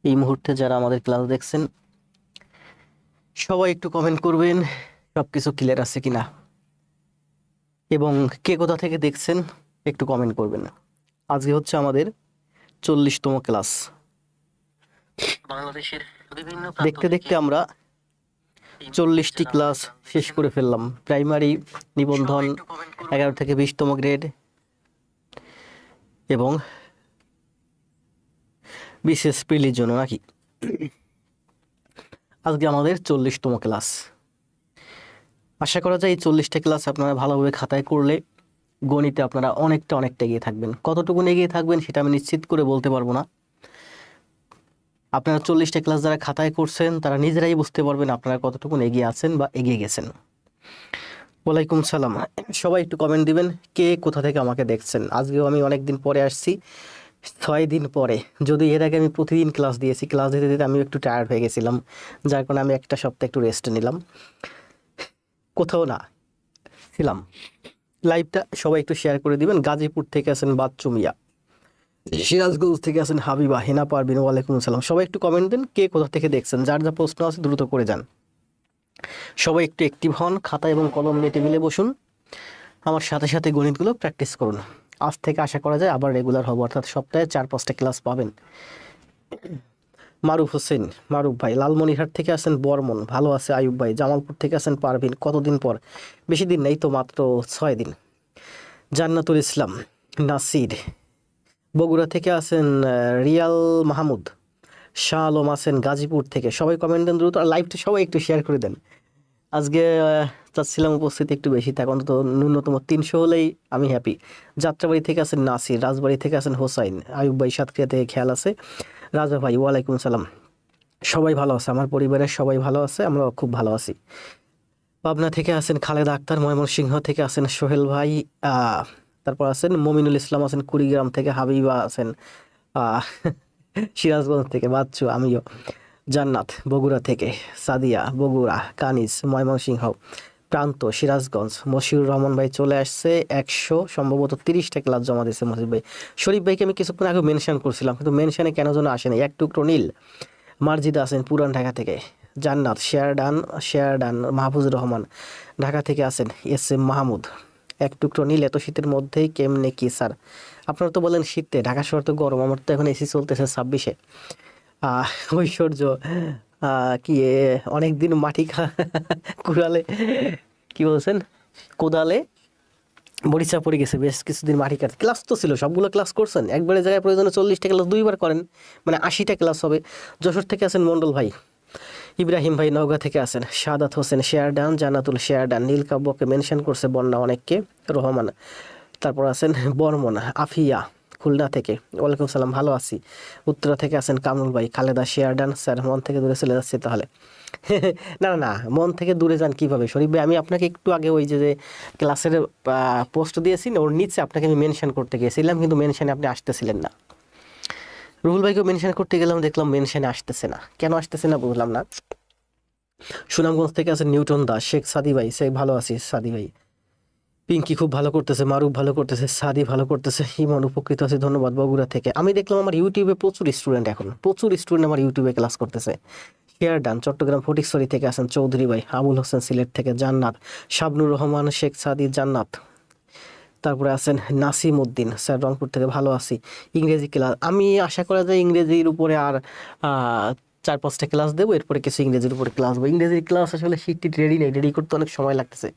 এই মুহূর্তে যারা আমাদের ক্লাস দেখছেন সবাই একটু কমেন্ট করবেন সবকিছু ক্লিয়ার আছে কিনা, এবং কে কোথা থেকে দেখছেন একটু কমেন্ট করবেন। আজকে হচ্ছে আমাদের 40তম ক্লাস। বাংলাদেশের বিভিন্ন দেখতে দেখতে আমরা 40টি ক্লাস শেষ করে ফেললাম। প্রাইমারি, নিবন্ধন 11 থেকে 20তম গ্রেড এবং বিশেষ প্রিলির জন্য নাকি। আজকে আমাদের 40তম ক্লাস। আশা করা যায় এই 40টা ক্লাস আপনারা ভালোভাবে খাতায় করলে গণিতে আপনারা অনেকটা এগিয়ে থাকবেন। কতটুকু এগিয়ে থাকবেন সেটা আমি নিশ্চিত করে বলতে পারবো না। আপনারা 40টা ক্লাস যারা খাতায় করছেন তারা নিজেরাই বুঝতে পারবেন আপনারা কতটুকু এগিয়ে আছেন বা এগিয়ে গেছেন। ওয়ালাইকুম সালাম। সবাই একটু কমেন্ট দিবেন কে কোথা থেকে আমাকে দেখছেন। আজকেও আমি অনেক দিন পরে আসছি, 6 দিন পরে। যদি এর আগে আমি প্রতিদিন ক্লাস দিয়েছি, ক্লাস দিতে দিতে আমি একটু টায়ার্ড হয়ে গেছিলাম, যার কারণে আমি একটা সপ্তাহ একটু রেস্ট নিলাম, কোথাও না ছিলাম। লাইভটা সবাই একটু শেয়ার করে দিবেন। গাজীপুর থেকে আছেন বাচ্চু মিয়া, সিরাজগঞ্জ থেকে আছেন হাবিবা, হেনা পারবিন, ওয়ালাইকুম আসসালাম। সবাই একটু কমেন্ট দেন কে কোথা থেকে দেখছেন। যার যা প্রশ্ন আছে দ্রুত করে যান। সবাই একটু অ্যাক্টিভ হন, খাতা এবং কলম নিয়ে টেবিলে বসুন, আমার সাথে সাথে গণিতগুলো প্র্যাকটিস করুন। আজ থেকে আশা করা যায় আবার রেগুলার হবো, অর্থাৎ সপ্তাহে 4-5টা ক্লাস পাবেন। মারুফ হোসেন, মারুফ ভাই লালমনিরহাট থেকে আছেন বর্মন, ভালো আছে আয়ুব ভাই। জামালপুর থেকে আছেন পারভিন, কতদিন পর, বেশি দিন নেই তো, মাত্র 6 দিন। জান্নাতুল ইসলাম, নাসির, বগুড়া থেকে আছেন রিয়াল মাহমুদ, শাহ আলম আছেন গাজীপুর থেকে। সবাই কমেন্ট দেন দ্রুত, আর লাইভটা সবাই একটু শেয়ার করে দেন। আজকে চাচ্ছিলাম উপস্থিতি একটু বেশি থাক, অন্তত ন্যূনতম 300 হলেই আমি হ্যাপি। যাত্রাবাড়ি থেকে আছেন নাসির, রাজবাড়ি থেকে আছেন হোসাইন, আয়ুব ভাই সাতক্ষীরা থেকে খেয়াল আছে, রাজা ভাই ওয়ালাইকুম সালাম। সবাই ভালো আছে, আমার পরিবারের সবাই ভালো আছে, আমরাও খুব ভালো আছি। পাবনা থেকে আছেন খালেদা আক্তার, ময়মনসিংহ থেকে আছেন সোহেল ভাই, তারপর আছেন মমিনুল ইসলাম আছেন কুড়িগ্রাম থেকে, হাবিবা আছেন আহ সিরাজগঞ্জ থেকে বাচ্চু, আমিও। জান্নাত বগুড়া থেকে, সাদিয়া বগুড়া, কানিস ময়মনসিংহ, প্রান্ত সিরাজগঞ্জ। মশিউর রহমান ভাই চলে আসছে, 100 সম্ভবত 30টা ক্লাস জমা দিয়েছে মসিদ ভাই। শরীফ ভাইকে আমি কিছুক্ষণ আগে মেনশন করছিলাম, কিন্তু মেনশনে কেন যেন আসেনি। এক টুকরো নীল, মার্জিদা আছেন পুরান ঢাকা থেকে। জান্নাত, শেয়ারডান মাহফুজুর রহমান ঢাকা থেকে আছেন। এস এম মাহমুদ, এক টুকরো নীল, এত শীতের মধ্যেই কেমনে কি স্যার? আপনারা তো বলেন শীতে, ঢাকা শহর তো গরম, আমার তো এখন এসি চলতেছে 26-এ। ঐশ্বর্য, কি অনেকদিন মাটি কুড়ালে, কি বলছেন, কোদালে মরিচা পড়ে গেছে, বেশ কিছুদিন মাটি কাটছে। ক্লাস তো ছিল, সবগুলো ক্লাস করছেন একবারে, জায়গায় প্রয়োজনে 40টা ক্লাস 2বার করেন, মানে 80টা ক্লাস হবে। যশোর থেকে আছেন মন্ডল ভাই, ইব্রাহিম ভাই নওগাঁ থেকে আছেন, সাদাত হোসেন শেয়ারডান, জান্নাতুল শেয়ারডান, নীলকাব্যকে মেনশন করছে বন্যা অনেককে, রহমান। তারপর আছেন বর্মন, আফিয়া খুলনা থেকে, ওয়ালাইকুম সালাম, ভালো আছি। উত্তরা থেকে আছেন কামরুল ভাই, খালেদা শেয়ারডান। স্যার মন থেকে দূরে চলে যাচ্ছে তাহলে? না না না, মন থেকে দূরে যান কিভাবে শরীফ ভাই? আমি আপনাকে একটু আগে ওই যে ক্লাসের পোস্ট দিয়েছি না, ওর নিচে আপনাকে আমি মেনশন করতে গিয়েছিলাম, কিন্তু মেনশনে আপনি আসতেছিলেন না। রুহুল ভাইকেও মেনশন করতে গেলাম, দেখলাম মেনশনে আসতেছে না, কেন আসতেছে না বুঝলাম না। সুনামগঞ্জ থেকে আছেন নিউটন দাস, শেখ সাদি ভাই, সে ভালো আছি সাদি ভাই। পিঙ্কি খুব ভালো করতেছে, মারুফ ভালো করতেছে, সাদি ভালো করতেছে, ইমন উপকৃত আছে, ধন্যবাদ। বগুড়া থেকে আমি দেখলাম আমার ইউটিউবে প্রচুর স্টুডেন্ট, এখন প্রচুর স্টুডেন্ট আমার ইউটিউবে ক্লাস করতেছে। শেয়ার ডান, চট্টগ্রাম ফটিকছড়ি থেকে আছেন চৌধুরী ভাই, আবুল হোসেন সিলেট থেকে, জান্নাত, শাবনুর রহমান, শেখ সাদি, জান্নাত। তারপরে আছেন নাসিম উদ্দিন, স্যার রংপুর থেকে, ভালো আছি। ইংরেজি ক্লাস আমি আশা করা যায় ইংরেজির উপরে আর 4-5টা ক্লাস দেবো, এরপরে কিছু ইংরেজির উপরে ক্লাস দেবো। ইংরেজির ক্লাস আসলে শিট রেডি নেই, রেডি করতে অনেক সময় লাগতেছে,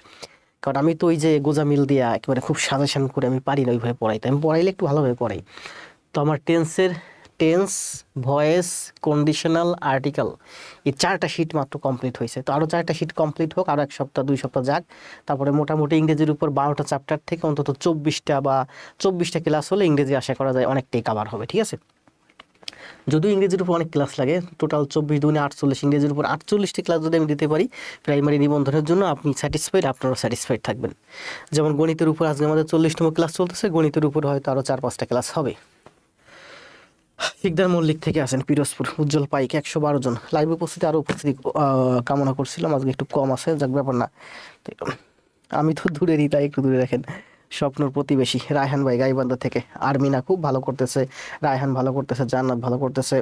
কারণ আমি তো ওই যে গোজামিল দিয়া একেবারে খুব সাজেশন করে আমি পারি না ওইভাবে পড়াইতে। আমি পড়াইলে একটু ভালোভাবে পড়াই। তো আমার টেন্স, ভয়েস, কন্ডিশনাল, আর্টিকেল, এই 4টা শিট মাত্র কমপ্লিট হয়েছে। তো আরও 4টা শিট কমপ্লিট হোক, আরও 1 সপ্তাহ 2 সপ্তাহ যাক, তারপরে মোটামুটি ইংরেজির উপর 12টা চ্যাপ্টার থেকে অন্তত 24টা ক্লাস হলে ইংরেজি আশা করা যায় অনেকটাই কাভার হবে, ঠিক আছে? যদিও ইংরেজির উপর অনেক ক্লাস লাগে, টোটাল 24×2=48, ইংরেজির উপর 48টি ক্লাস যদি আমি দিতে পারি প্রাইমারি নিবন্ধনের জন্য, আপনি স্যাটিসফাইড, আপনারাও স্যাটিসফাইড থাকবেন। যেমন গণিতের উপর আজকে আমাদের 40তম ক্লাস চলতেছে, গণিতের উপর হয়তো আরও 4-5টা ক্লাস হবে। শিকদার মল্লিক থেকে আছেন পিরোজপুর, উজ্জ্বল পাইক, 112 জন লাইভ উপস্থিতি, আরও উপস্থিতি কামনা করছিলাম, আজকে একটু কম আছে, যাক ব্যাপার না। তো আমি তো দূরেরই, তাই একটু দূরে রাখেন। স্বপ্নর প্রতিবেশী রায়হান ভাই গাইবান্ধা থেকে। আরমিনা খুব ভালো করতেছে, রায়হান ভালো করতেছে, জান্নাত ভালো করতেছে,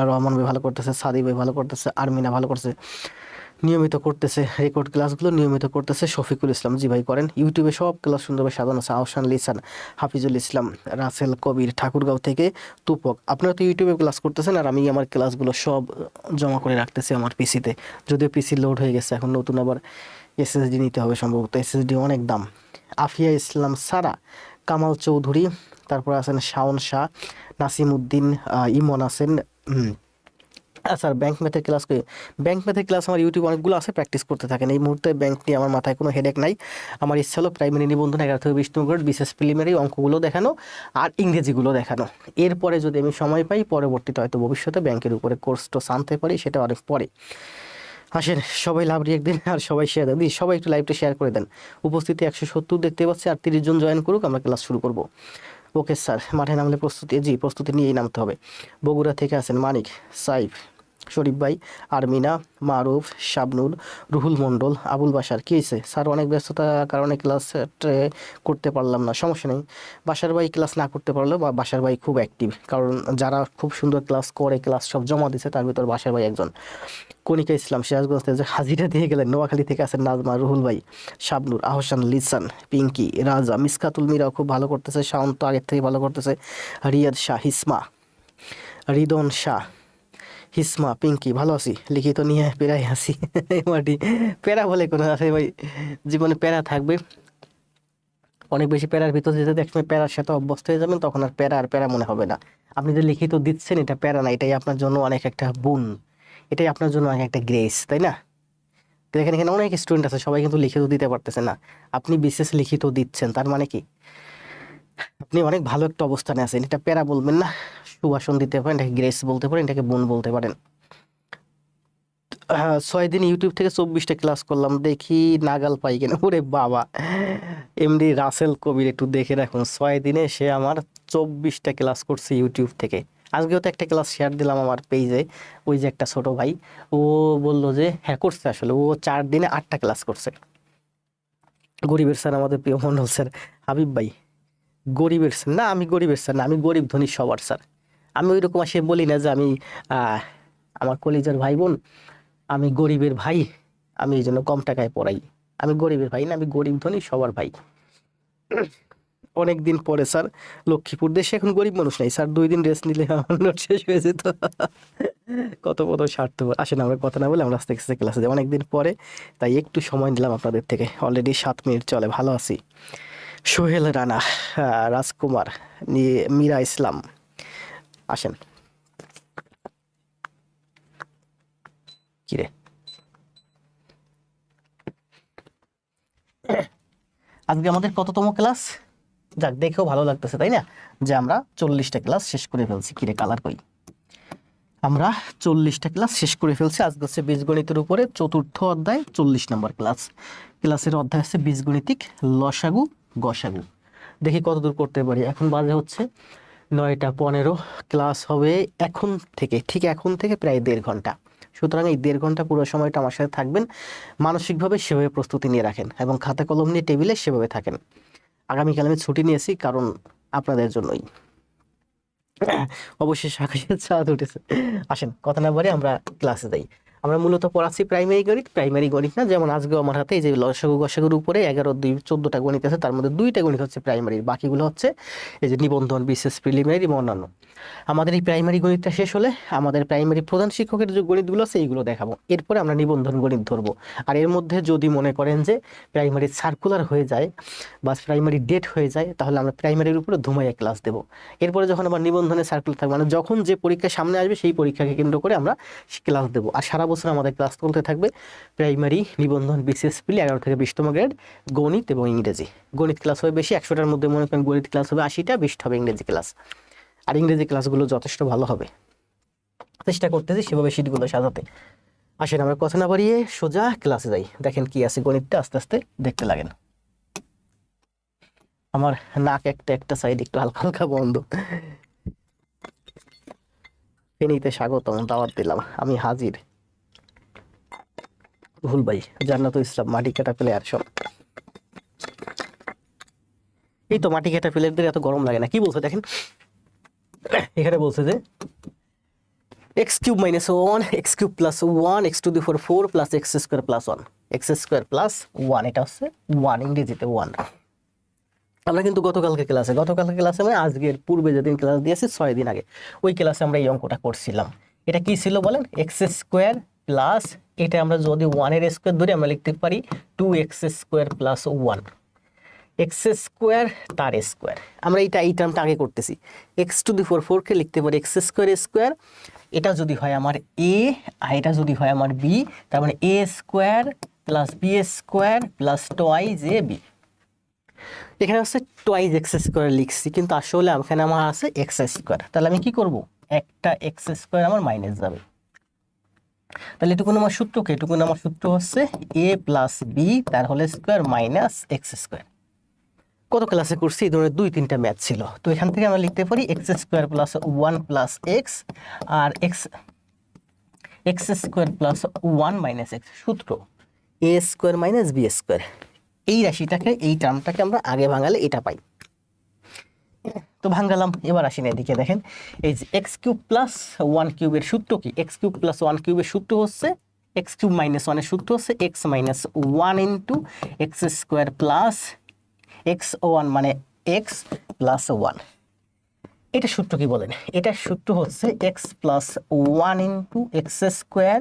রহমান ভাই ভালো করতেছে, সাদি ভাই ভালো করতেছে, আরমিনা ভালো করতেছে, নিয়মিত করতেছে রেকর্ড ক্লাসগুলো নিয়মিত করতেছে। শফিকুল ইসলাম জি ভাই করেন, ইউটিউবে সব ক্লাস সুন্দরভাবে সাজানো আছে। আহসান লিসান, হাফিজুল ইসলাম, রাসেল কবির ঠাকুরগাঁও থেকে, তুপক। আপনারা তো ইউটিউবে ক্লাস করতেছেন আর আমি আমার ক্লাসগুলো সব জমা করে রাখতেছি আমার পিসিতে, যদিও পিসি লোড হয়ে গেছে, এখন নতুন আবার এসএসডি নিতে হবে সম্ভবত, এসএসডি অনেক দাম। আফিয়া ইসলাম সারা, কামাল চৌধুরী, তারপর আছেন শাওন শাহ, নাসিম উদ্দিন, ইমন আছেন। স্যার ব্যাংক ম্যাথের ক্লাস করি, ব্যাংক ম্যাথের ক্লাস আমার ইউটিউব অনেকগুলো আছে, প্র্যাকটিস করতে থাকেন। এই মুহূর্তে ব্যাংক নিয়ে আমার মাথায় কোনো হেডেক নাই। আমার ইচ্ছা হলো প্রাইমারি নিবন্ধন 11 থেকে 20 নম্বর, বিশেষ প্রিলিমিনারি অঙ্কগুলো দেখানো আর ইংরেজিগুলো দেখানো। এরপরে যদি আমি সময় পাই পরবর্তীতে হয়তো ভবিষ্যতে ব্যাংকের উপরে কোর্স টোস আনতে পারি, সেটা অনেক পরে। আসেন সবাই লাভ একদিন আর সবাই শেয়ার দেন, সবাই একটু লাইভটা শেয়ার করে দেন। উপস্থিতি 170 দেখতে পাচ্ছি, আর 30 জন জয়েন করুক, আমরা ক্লাস শুরু করব। ওকে স্যার, মাঠে নামলে প্রস্তুতি, জি প্রস্তুতি নিয়েই নামতে হবে। বগুড়া থেকে আছেন মানিক, সাইফ, শরীফ ভাই, আরমিনা, মারুফ, শাবনুর, রুহুল মণ্ডল, আবুল বাসার। কী হয়েছে স্যার? অনেক ব্যস্ততার কারণে ক্লাস করতে পারলাম না। সমস্যা নেই, বাসার ভাই ক্লাস না করতে পারলেও বা বাসার ভাই খুব অ্যাক্টিভ, কারণ যারা খুব সুন্দর ক্লাস করে, ক্লাস সব জমা দিচ্ছে, তার ভিতর বাসার ভাই একজন। কনিকা ইসলাম, সিরাজগঞ্জ থেকে হাজিরা দিয়ে গেলেন। নোয়াখালী থেকে আছেন নাজমা, রুহুল ভাই, শাবনুর, আহসান লিসান, পিঙ্কি, রাজা, মিসকাতুল মিরাও খুব ভালো করতেছে, শান্ত আগের থেকে ভালো করতেছে, রিয়াদ শাহ, হিসমা, রিদন শাহ, হিসমা, পিঙ্কি। ভালো আছি, লিখিত নিয়ে পেরাই আছি। মাটি প্যারা বলে কোনো আছে ভাই, জীবনে প্যারা থাকবে, অনেক বেশি প্যারার ভিতর যেতে একসময় প্যারার সাথে অভ্যস্ত হয়ে যাবেন, তখন আর প্যারা আর প্যারা মনে হবে না। আপনি যে লিখিত দিচ্ছেন এটা প্যারা না, এটাই আপনার জন্য অনেক একটা গুণ, এটাই আপনার জন্য অনেক একটা গ্রেস, তাই না? দেখেন এখানে অনেক স্টুডেন্ট আছে, সবাই কিন্তু লিখিত দিতে পারতেছে না, আপনি বিশেষ লিখিত দিচ্ছেন, তার মানে কি আপনি অনেক ভালো একটা অবস্থানে আছেন। এটা প্যারা বলবেন না, সুভাষণ দিতে পারেন, এটাকে গ্রেস বলতে পারেন, এটাকে গুণ বলতে পারেন। 6 দিন ইউটিউব থেকে 24টা ক্লাস করলাম, দেখি নাগাল পাই কিনা। ওরে বাবা, এমডি রাসেল কবির একটু দেখে রাখুন, 6 দিনে সে আমার 24টা ক্লাস করছে ইউটিউব থেকে। আজকেও তো একটা ক্লাস শেয়ার দিলাম আমার পেজে, ওই যে একটা ছোট ভাই, ও বললো যে হ্যাঁ করছে, আসলে ও 4 দিনে 8টা ক্লাস করছে। গরিবের স্যার আমাদের প্রিয় মন্ডল স্যার, হাবিব ভাই। গরিবের স্যার না, আমি গরিবের স্যার না, আমি গরিব ধনী সবার স্যার। আমি ওই রকম আসে বলি না যে আমি আমার কলিজার ভাই বোন, আমি গরিবের ভাই, আমি এই জন্য কম টাকায় পড়াই। আমি গরিবের ভাই না, আমি গরিব ধনী সবার ভাই। অনেক দিন পরে স্যার লক্ষ্মীপুর, দেশে এখন গরিব মানুষ নাই স্যার, 2 দিন রেস্ট নিলে আমার নোট শেষ হয়ে যেত। কত কত স্বার্থপর। আসেন আমরা কথা না বলে আমরা আস্তে আস্তে ক্লাসে যাই, অনেকদিন পরে তাই একটু সময় নিলাম আপনাদের থেকে। অলরেডি 7 মিনিট চলে, ভালো আছি। সোহেল রানা, রাজকুমার, মীরা ইসলাম। আসেন। কিরে, আজকে আমাদের কততম ক্লাস? যাক, দেখেও ভালো লাগতেছে তাই না, যে আমরা 40টা ক্লাস শেষ করে ফেলছি। কিরে কালার কই? আমরা 40টা ক্লাস শেষ করে ফেলছি। আজকে হচ্ছে বীজগণিতের উপরে 4র্থ অধ্যায় 40 নম্বর ক্লাস। ক্লাসের অধ্যায় হচ্ছে বীজগণিতিক লসাগু গসাগু। দেখি কতদূর করতে পারি। এখন বাজে হচ্ছে 9টা 15। ক্লাস হবে এখন থেকে, ঠিক এখন থেকে প্রায় 1.5 ঘন্টা। সুতরাং এই 1.5 ঘন্টা পুরো সময়টা আমার সাথে থাকবেন, মানসিকভাবে সেভাবে প্রস্তুতি নিয়ে রাখেন এবং খাতা কলম নিয়ে টেবিলে সেভাবে থাকেন। আগামীকাল আমি ছুটি নিয়েছি কারণ আপনাদের জন্যই। অবশ্যই আকাশের চাঁদ উঠেছে। আসেন কথা না বলে আমরা ক্লাসে যাই। আমরা মূলত পড়াচ্ছি প্রাইমারি গণিত না, যেমন আজকেও আমার হাতে এই যে লসাগু গসাগুর উপরে 11 2 14টা গণিত আছে, তার মধ্যে 2টা গণিত হচ্ছে প্রাইমারি, বাকিগুলো হচ্ছে এই যে নিবন্ধন, বিশেষ, প্রিলিমিনারি এবং অন্যান্য। আমাদের এই প্রাইমারি গণিতটা শেষ হলে আমাদের প্রাইমারি প্রধান শিক্ষকের যে গণিতগুলো আছে এইগুলো দেখাবো, এরপরে আমরা নিবন্ধন গণিত ধরবো। আর এর মধ্যে যদি মনে করেন যে প্রাইমারি সার্কুলার হয়ে যায় বা প্রাইমারি ডেট হয়ে যায়, তাহলে আমরা প্রাইমারির উপরে ধুমাইয়া ক্লাস দেবো। এরপরে যখন আবার নিবন্ধনের সার্কুলার থাকবে, মানে যখন যে পরীক্ষা সামনে আসবে সেই পরীক্ষাকে কেন্দ্র করে আমরা ক্লাস দেবো। আর সারা বছর আমাদের ক্লাস চলতে থাকবে প্রাইমারি, নিবন্ধন, বিশেষ, প্রিলি, 11 থেকে 20তম গ্রেড, গণিত এবং ইংরেজি। গণিত ক্লাস হবে বেশি, 100টার মধ্যে মনে করেন গণিত ক্লাস হবে 80টা, 20টা হবে ইংরেজি ক্লাস। আর ইংরেজি ক্লাসগুলো যথেষ্ট ভালো হবে, চেষ্টা করতেছি সেভাবে সিটগুলো সাজাতে। আসেন আমরা কথা না বাড়িয়ে সোজা ক্লাসে যাই। দেখেন কি আছে গণিতটা, আস্তে আস্তে দেখতে লাগেন। আমার নাক একটা সাইড একটু হালকা হালকা বন্ধ। ফেনীতে স্বাগতম, দাওয়াত দিলাম, আমি হাজির। ভুল ভাই, জান্নাতুল ইসলাম, মাটি কাটা প্লেয়ার সব। এই তো মাটি কাটা প্লেটদের এত গরম লাগে না। কি বলছে দেখেন, এখানে বলছে যে x cube minus one x cube plus one x to the four four plus x square plus one, x square plus one, এটা হচ্ছে ওয়ান, ইংরেজিতে ওয়ান। আমরা কিন্তু গতকালকে ক্লাসে মানে আজকের পূর্বে যেদিন ক্লাস দিয়েছি 6 দিন আগে, ওই ক্লাসে আমরা এই অঙ্কটা করছিলাম। এটা কি ছিল বলেন, এক্স স্কোয়ার প্লাস, এটা আমরা যদি ওয়ানের স্কোয়ার ধরে আমরা লিখতে পারি 2x square plus one, x square তার স্কোয়ার। আমরা এই টার্মটা আগে করতেছি। এক্স টু দি ফোর ফোরকে লিখতে পারি এক্স স্কোয়ার স্কোয়ার, এটা যদি হয় আমার এ আর এটা যদি হয় আমার বি, তার মানে a square plus b square plus twice a b. এখানে হচ্ছে টোয়াইজ এক্স স্কোয়ার লিখছি, কিন্তু আসলে এখানে আমার আছে এক্স স্কোয়ার। তাহলে আমি কি করব, একটা এক্স স্কোয়ার আমার মাইনাস যাবে। তাহলে এটুকুন আমার সূত্র কি, এটুকুন আমার সূত্র হচ্ছে এ প্লাস বি তার whole square minus x square. কত ক্লাসে করছি এই ধরনের 2-3টা ম্যাথ ছিল। তো এখান থেকে আমরা লিখতে পারি x square plus one plus x আর x square plus one minus x, সূত্র a square minus b square. এই রাশিটাকে, এই টার্মটাকে আমরা আগে ভাঙালে এটা পাই। তো ভাঙালাম, এবার আসি না এদিকে দেখেন, এই যে এক্স কিউব প্লাস ওয়ান কিউবের সূত্র কি, এক্স কিউব প্লাস ওয়ান কিউবের সূত্র হচ্ছে এক্স কিউব মাইনাস ওয়ানের সূত্র হচ্ছে x minus one into x square plus x one মানে এক্স প্লাস ওয়ান। এটা সূত্র কি বলেন, এটার সূত্র হচ্ছে x plus one into x square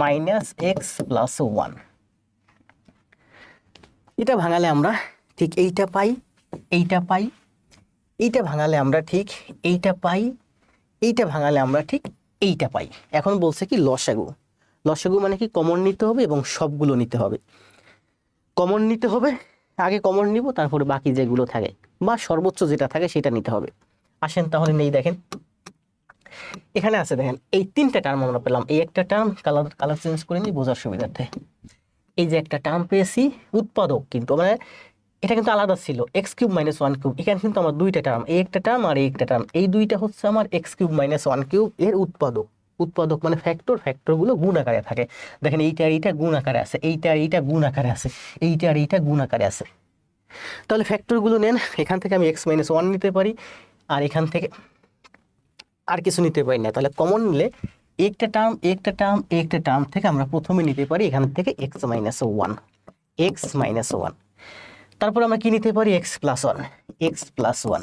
minus x plus one. এটা ভাঙালে আমরা ঠিক এইটা পাই, এইটা পাই, এইটা ভাঙালে আমরা ঠিক এইটা পাই, এইটা ভাঙালে আমরা ঠিক এইটা পাই। এখন বলছে কি লসাগু, লসাগু মানে কি কমন নিতে হবে এবং সবগুলো নিতে হবে। কমন নিতে হবে, আগে কমন নিব, তারপরে বাকি যেগুলো থাকে বা সর্বোচ্চ যেটা থাকে সেটা নিতে হবে। আসেন তাহলে নেই, দেখেন এখানে আছে, দেখেন এই 3টা টার্ম আমরা পেলাম। এই একটা টার্ম কালার চেঞ্জ করে নিই বোঝার সুবিধার্থে। এই যে একটা টার্ম পেয়েছি উৎপাদক, কিন্তু মানে এটা কিন্তু আলাদা ছিল, x cube minus one cube. এখানে কিন্তু আমার 2টা টার্ম, এই একটা টার্ম আর এই একটা টার্ম, এই 2টা হচ্ছে আমার x cube minus one cube এর উৎপাদক। উৎপাদক মানে ফ্যাক্টর, ফ্যাক্টরগুলো গুণ আকারে থাকে। দেখেন এইটা আর এইটা গুণ আকারে আছে, এইটা আর এইটা গুণ আকারে আছে, এইটা আর এইটা গুণ আকারে আছে। তাহলে ফ্যাক্টরগুলো নেন, এখান থেকে আমি এক্স মাইনাস ওয়ান নিতে পারি, আর এখান থেকে আর কিছু নিতে পারি না। তাহলে কমন নিলে একটা টার্ম একটা টার্ম একটা টার্ম থেকে আমরা প্রথমে নিতে পারি এখান থেকে x minus one, x minus one. তারপর আমরা কি নিতে পারি x plus one, x plus one.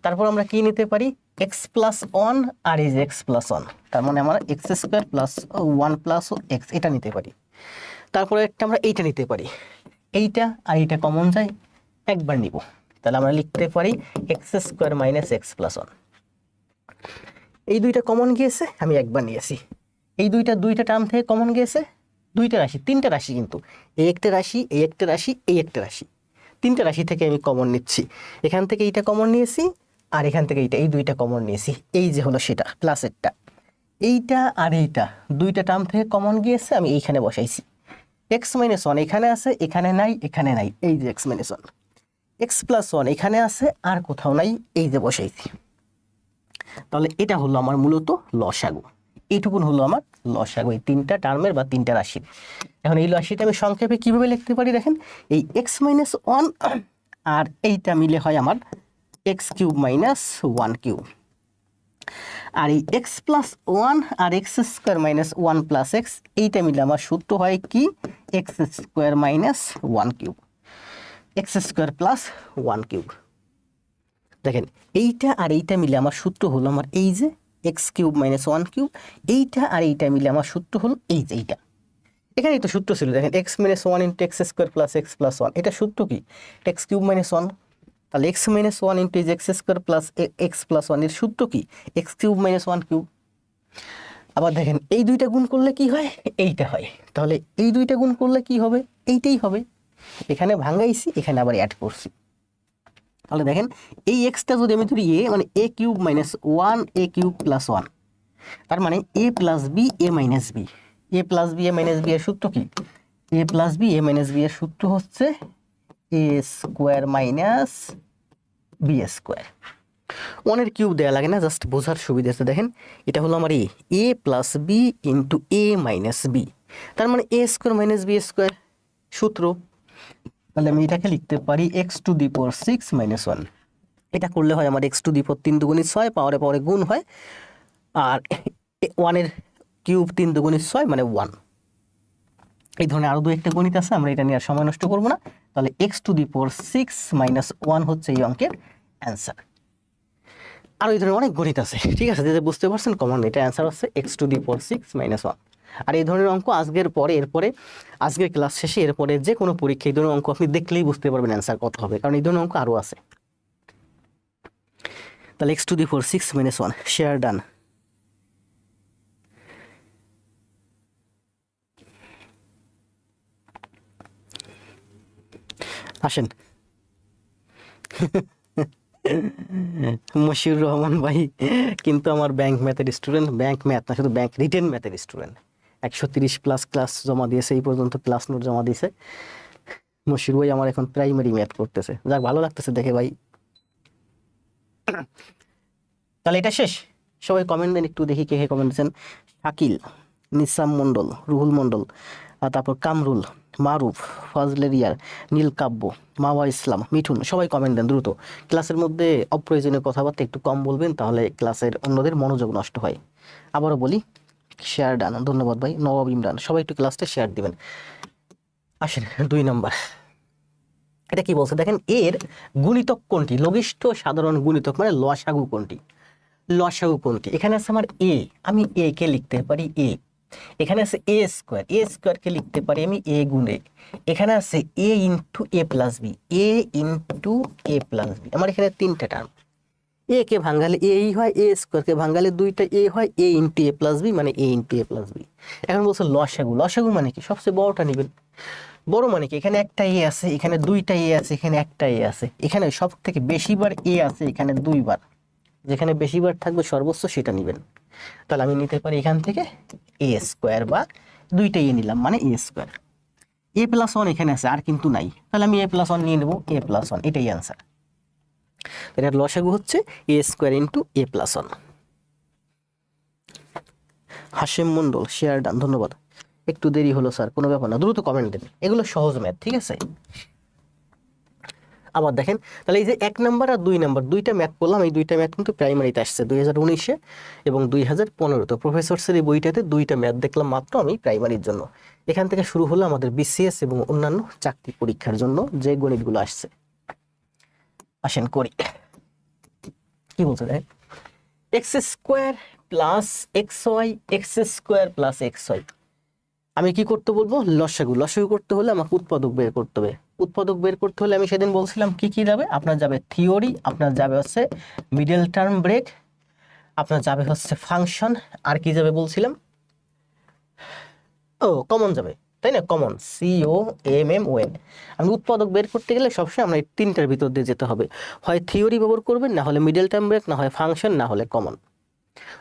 তারপর আমরা কি নিতে পারি এক্স প্লাস ওয়ান আর এই যে এক্স প্লাস ওয়ান, তার মানে আমরা x square plus one plus x, এটা নিতে পারি। তারপরে একটা আমরা এইটা নিতে পারি, এইটা আর এইটা কমন যায়, একবার নিব। তাহলে আমরা লিখতে পারি x square minus x plus one. এই 2টা কমন গিয়েছে, আমি একবার নিয়েছি। এই 2টা টার্ম থেকে কমন গিয়েছে 2টা রাশি, 3টা রাশি, কিন্তু এই একটা রাশি, এই একটা রাশি, এই একটা রাশি, 3টা রাশি থেকে আমি কমন নিচ্ছি। এখান থেকে এইটা কমন নিয়েছি আর এখান থেকে এইটা, এই 2টা কমন নিয়েছি। এই যে হলো সেটা প্লাসেরটা, এইটা আর এইটা 2টা টার্ম থেকে কমন গিয়েছে, আমি এইখানে বসাইছি। এক্স মাইনাস ওয়ান এখানে আছে, এখানে নাই, এখানে নাই, এই যে x minus one. X plus one এখানে আছে, আর কোথাও নাই, এই যে বসাইছি। তাহলে এটা হলো আমার মূলত লসাগু, এইটুকুন হলো আমার লসাগু, এই 3টা টার্মের বা 3টা রাশির। এখন এই রাশিটা আমি সংক্ষেপে কিভাবে লিখতে পারি দেখেন, এই এক্স মাইনাস ওয়ান আর এইটা মিলে হয় আমার x cube minus one cube, আর এই এক্স প্লাস ওয়ান আর x square minus one plus x, এইটা মিলে আমার সূত্র হয় কি x square minus one cube, x square plus one cube. দেখেন এইটা আর এইটা মিলে আমার সূত্র হলো আমার এই যে x cube minus one cube, এইটা আর এইটা মিলে আমার সূত্র হলো এই যে এইটা। এখানে তো সূত্র ছিল, দেখেন x minus one into x square plus x plus one, এটা সূত্র কি এক্স কিউব মাইনাস ওয়ান। তাহলে x minus one into x square plus x plus one এর সূত্র কি x cube minus one cube. আবার দেখেন এই 2টা গুণ করলে কি হয়, এইটা হয়। তাহলে এই 2টা গুণ করলে কি হবে, এইটাই হবে। এখানে ভাঙাইছি, এখানে আবার অ্যাড করছি। তাহলে দেখেন এই এক্সটা যদি আমি ধরি এ, মানে a cube minus one A cube plus one, তার মানে এ plus B A minus B, a plus B A minus b এর সূত্র কি এ plus B A minus b এর সূত্র হচ্ছে a square minus b square. ওয়ানের কিউব দেওয়া লাগে না, জাস্ট বোঝার সুবিধা আছে। দেখেন এটা হলো আমার এ প্লাস বি ইন্টু এ মাইনাস বি, তার মানে a square minus b square সূত্র। তাহলে আমি এটাকে লিখতে পারি x two the power 6 minus 1। এটা করলে হয় আমার এক্স টু দি পাওয়ার 3 দুগুণে 6, পাওয়ারে পাওয়ারে গুণ হয়, আর 1 এর কিউব 3 দুগুণে 6 মানে 1। এই ধরনের আরো দু একটা গণিত আছে, আমরা এটা নিয়ে আর সময় নষ্ট করবো না। তাহলে x two the power 6 minus 1 হচ্ছে এই অঙ্কের অ্যান্সার। আর এই ধরনের অনেক গণিত আছে, ঠিক আছে, যে বুঝতে পারছেন কমন এটা অ্যান্সার হচ্ছে x two the power 6 minus 1। আর এই ধরনের অঙ্ক আজকের পরে, এরপরে আজকের ক্লাস শেষে এরপরে যে কোনো পরীক্ষা এই ধরনের অঙ্ক আপনি দেখলেই বুঝতে পারবেন অ্যান্সার কত হবে, কারণ এই ধরনের অঙ্ক আরও আছে। তাহলে x two the power 6 minus 1 share done. আসেন মশিউর রহমান ভাই কিন্তু আমার ব্যাংক ম্যাথের স্টুডেন্ট, ব্যাংক ম্যাথ না শুধু ব্যাংক রিটেন ম্যাথের স্টুডেন্ট। 130+ ক্লাস জমা দিয়েছে, এই পর্যন্ত ক্লাস নোট জমা দিয়েছে। মশিউর ভাই আমার এখন প্রাইমারি ম্যাথ করতেছে, যাক ভালো লাগতেছে দেখে ভাই। তাহলে এটা শেষ, সবাই কমেন্ট দেন একটু দেখি কে কে কমেন্ট দিচ্ছেন। শাকিল, নিসাম মণ্ডল, রুহুল মণ্ডল, আর তারপর কামরুল, মারুফ, ফজলেরিয়ার, নীলকাব্য, মাওয়া ইসলাম, মিঠুন, সবাই কমেন্ট দেন দ্রুত। ক্লাসের মধ্যে অপ্রয়োজনীয় কথাবার্তা একটু কম বলবেন, তাহলে ক্লাসের অন্যদের মনোযোগ নষ্ট হয়। আবারও বলি শেয়ার ডান, ধন্যবাদ ভাই। নবাব ইমরান, সবাই একটু ক্লাসটা শেয়ার দিবেন। আসেন 2 নাম্বার, এটা কি বলছে দেখেন, এর গুণিতক কোনটি, লঘিষ্ঠ সাধারণ গুণিতক মানে লসাগু কোনটি, লসাগু কোনটি। এখানে আছে আমার এ, আমি এ কে লিখতে পারি এ। এখানে আছে এ স্কোয়ার, এ স্কোয়ারকে লিখতে পারি আমি এ গুণে। এখানে আছে এ into a plus B, A into a plus B. আমার এখানে 3টা টার্ম, এ কে ভাঙালে এই হয়, এ স্কোয়ারকে ভাঙালে 2টা এ হয়, এ ইন্টু এ প্লাস বি মানে এ ইন্টু এ প্লাস বি। এখন বলছে লসাগু, লসাগু মানে কি, সবচেয়ে বড়টা নেবেন। বড় মানে কি, এখানে একটা এ আছে, এখানে 2টা এ আছে, এখানে একটা এ আছে, এখানে সব থেকে বেশিবার এ আছে, এখানে 2বার, যেখানে বেশিবার থাকবে সর্বোচ্চ সেটা নেবেন। তাহলে আমি নিতে পারি এখান থেকে এ স্কোয়ার, বা 2টা এ নিলাম মানে এ স্কোয়ার। এ প্লাস 1 এখানে আছে আর কিন্তু নাই, তাহলে আমি এ প্লাস 1 নিয়ে নেবো, এ প্লাস 1 এটাই অ্যান্সার। এটার লসাগু হচ্ছে a square into a plus 1। Hashem Mondal share done, ধন্যবাদ। একটু দেরি হলো স্যার, কোনো ব্যাপার না, দ্রুত কমেন্ট দেন, এগুলো সহজ ম্যাথ, ঠিক আছে। আবার দেখেন, তাহলে এই যে 1 নাম্বার আর 2 নাম্বার, 2টা ম্যাথ করলাম, এই 2টা ম্যাথ কিন্তু প্রাইমারিতে আসছে 2019-এ এবং 2015-তে। প্রফেসরসের এই বইটাতে 2টা ম্যাথ দেখলাম মাত্র আমি প্রাইমারির জন্য। এখান থেকে শুরু হলো আমাদের বিসিএস এবং অন্যান্য চাকরি পরীক্ষার জন্য যে গণিতগুলো আসছে। আসেন করি, কি বলছে দেখেন, x square plus x y, x square plus x y. আমি কি করতে বলবো, লসাগু। লসাগু করতে হলে আমাকে উৎপাদক বের করতে হবে। উৎপাদক বের করতে হলে আমি সেদিন বলছিলাম কি কি যাবে, আপনার যাবে থিওরি, আপনার যাবে হচ্ছে মিডল টার্ম ব্রেক, আপনার যাবে হচ্ছে ফাংশন, আর কি যাবে বলছিলাম, ও কমন যাবে, তাই না, কমন, COMMON। আমি উৎপাদক বের করতে গেলে সবসময় আমরা এই 3টার ভিতর দিয়ে যেতে হবে, হয় থিওরি ব্যবহার করবেন, না হলে মিডল টার্ম ব্রেক, না হয় ফাংশন, না হলে কমন।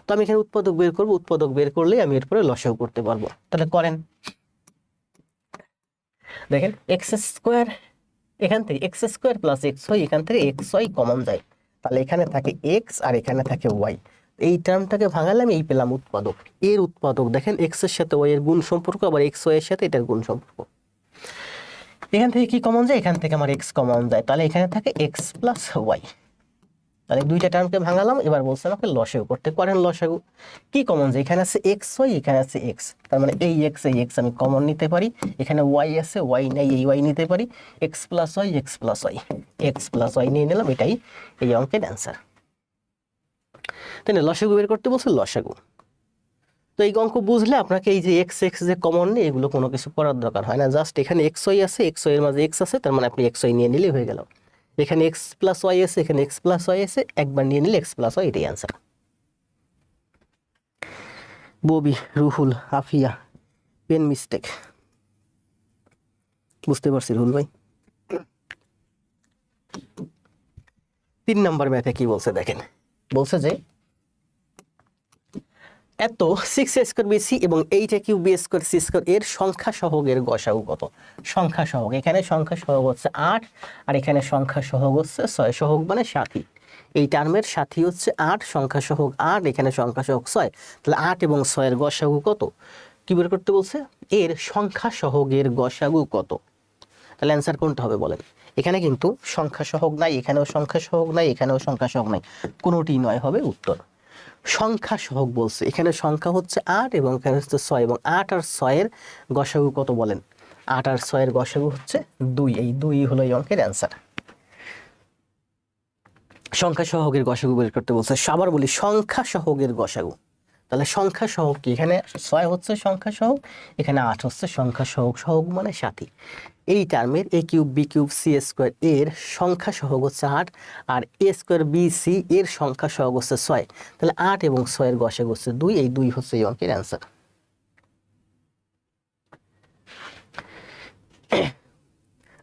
তো আমি এখানে উৎপাদক বের করবো, উৎপাদক বের করলেই আমি এরপরে লসাগু করতে পারবো। তাহলে করেন, দেখেন এক্স স্কোয়ার, এখান থেকে x square plus x y, এখান থেকে এক্স ওয়াই কমন যায়, তাহলে এখানে থাকে এক্স আর এখানে থাকে ওয়াই। এই টার্মটাকে ভাঙালে আমি এই পেলাম উৎপাদক। এর উৎপাদক দেখেন এক্স এর সাথে ওয়াই এর গুণ সম্পর্ক, আবার এক্স ওয়াই এর সাথে এটার গুণ সম্পর্ক। এখান থেকে কি কমন যায়, এখান থেকে আমার এক্স কমন যায়, তাহলে এখানে থাকে এক্স প্লাস ওয়াই। তাহলে 2টা টার্মকে ভাঙালাম, এবার বলছে আমাকে লসাগু করতে, করেন লসাগু। কি কমন যায়, এখানে আছে এক্স ওয়াই, এখানে আছে এক্স, তার মানে এই এক্স আমি কমন নিতে পারি, এখানে ওয়াই আছে, ওয়াই নাই, এই ওয়াই নিতে পারি, x plus y, x plus y, x plus y নিয়ে নিলাম, এটাই এই অঙ্কের অ্যান্সার। তাই না, লসাগু বের করতে বলছে, লসাগু। তো এই অঙ্ক বুঝলে আপনাকে এই যে এক্স এক্স যে কমন নেই, এগুলো কোনো কিছু করার দরকার হয় না, জাস্ট এখানে এক্স ওয়াই আছে, এক্স ওয়াই এর মাঝে এক্স আছে, তার মানে আপনি এক্স ওয়াই নিয়ে নিলেই হয়ে গেল। এখানে এক্স প্লাস ওয়াই আছে, এখানে এক্স প্লাস ওয়াই আছে, একবার নিয়ে নিলে এক্স প্লাস ওয়াই, এটাই answer. Bobby, Ruhul, Afia, pen mistake, বুঝতে পারছি রুহুল ভাই। 3 নাম্বার ম্যাথে কি বলছে দেখেন, বলছে যে এত 6a স্কয়ার বিসি এবং 8a cube b square c square এর সংখ্যা সহগের গসাগু কত। সংখ্যা সহগ, এখানে সংখ্যা সহগ হচ্ছে 8 আর এখানে সংখ্যা সহগ হচ্ছে 6, সহগ মানে সাথী। এই টার্মের সাথী হচ্ছে 8, সংখ্যা সহগ 8, এখানে সংখ্যা সহগ 6, তাহলে 8 এবং 6 এর গসাগু কত, কি বের করতে বলছে, এর সংখ্যা সহগের গসাগু কত। তাহলে অ্যান্সার কোনটা হবে বলেন? এখানে কিন্তু সংখ্যা সহগ নাই, এখানেও সংখ্যা সহগ নাই, এখানেও সংখ্যা সহগ নাই, কোনোটি নয় হবে উত্তর। সংখ্যা সহগ বলছে, এখানে সংখ্যা হচ্ছে 8 এবং এখানে হচ্ছে 6, এবং 8 আর 6 গসাগু কত বলেন? 8 আর 6 গসাগু হচ্ছে 2, এই 2 হলো এই অঙ্কের অ্যান্সার। সংখ্যা সহগের গসাগু বের করতে বলছে। আবার বলি সংখ্যা সহগের গসাগু, তাহলে সংখ্যা সহগ কি? এখানে 6 হচ্ছে সংখ্যা সহগ, এখানে 8 হচ্ছে সংখ্যা সহগ, সহগ মানে সাথী। এই টার্মের a cube b cube c square এর সংখ্যা সহগ হচ্ছে 8, আর a স্কোয়ার b c এর সংখ্যা সহগ হচ্ছে 6, তাহলে 8 এবং 6 এর গসাগু হচ্ছে 2, এই 2 হচ্ছে এই অঙ্কের অ্যান্সার।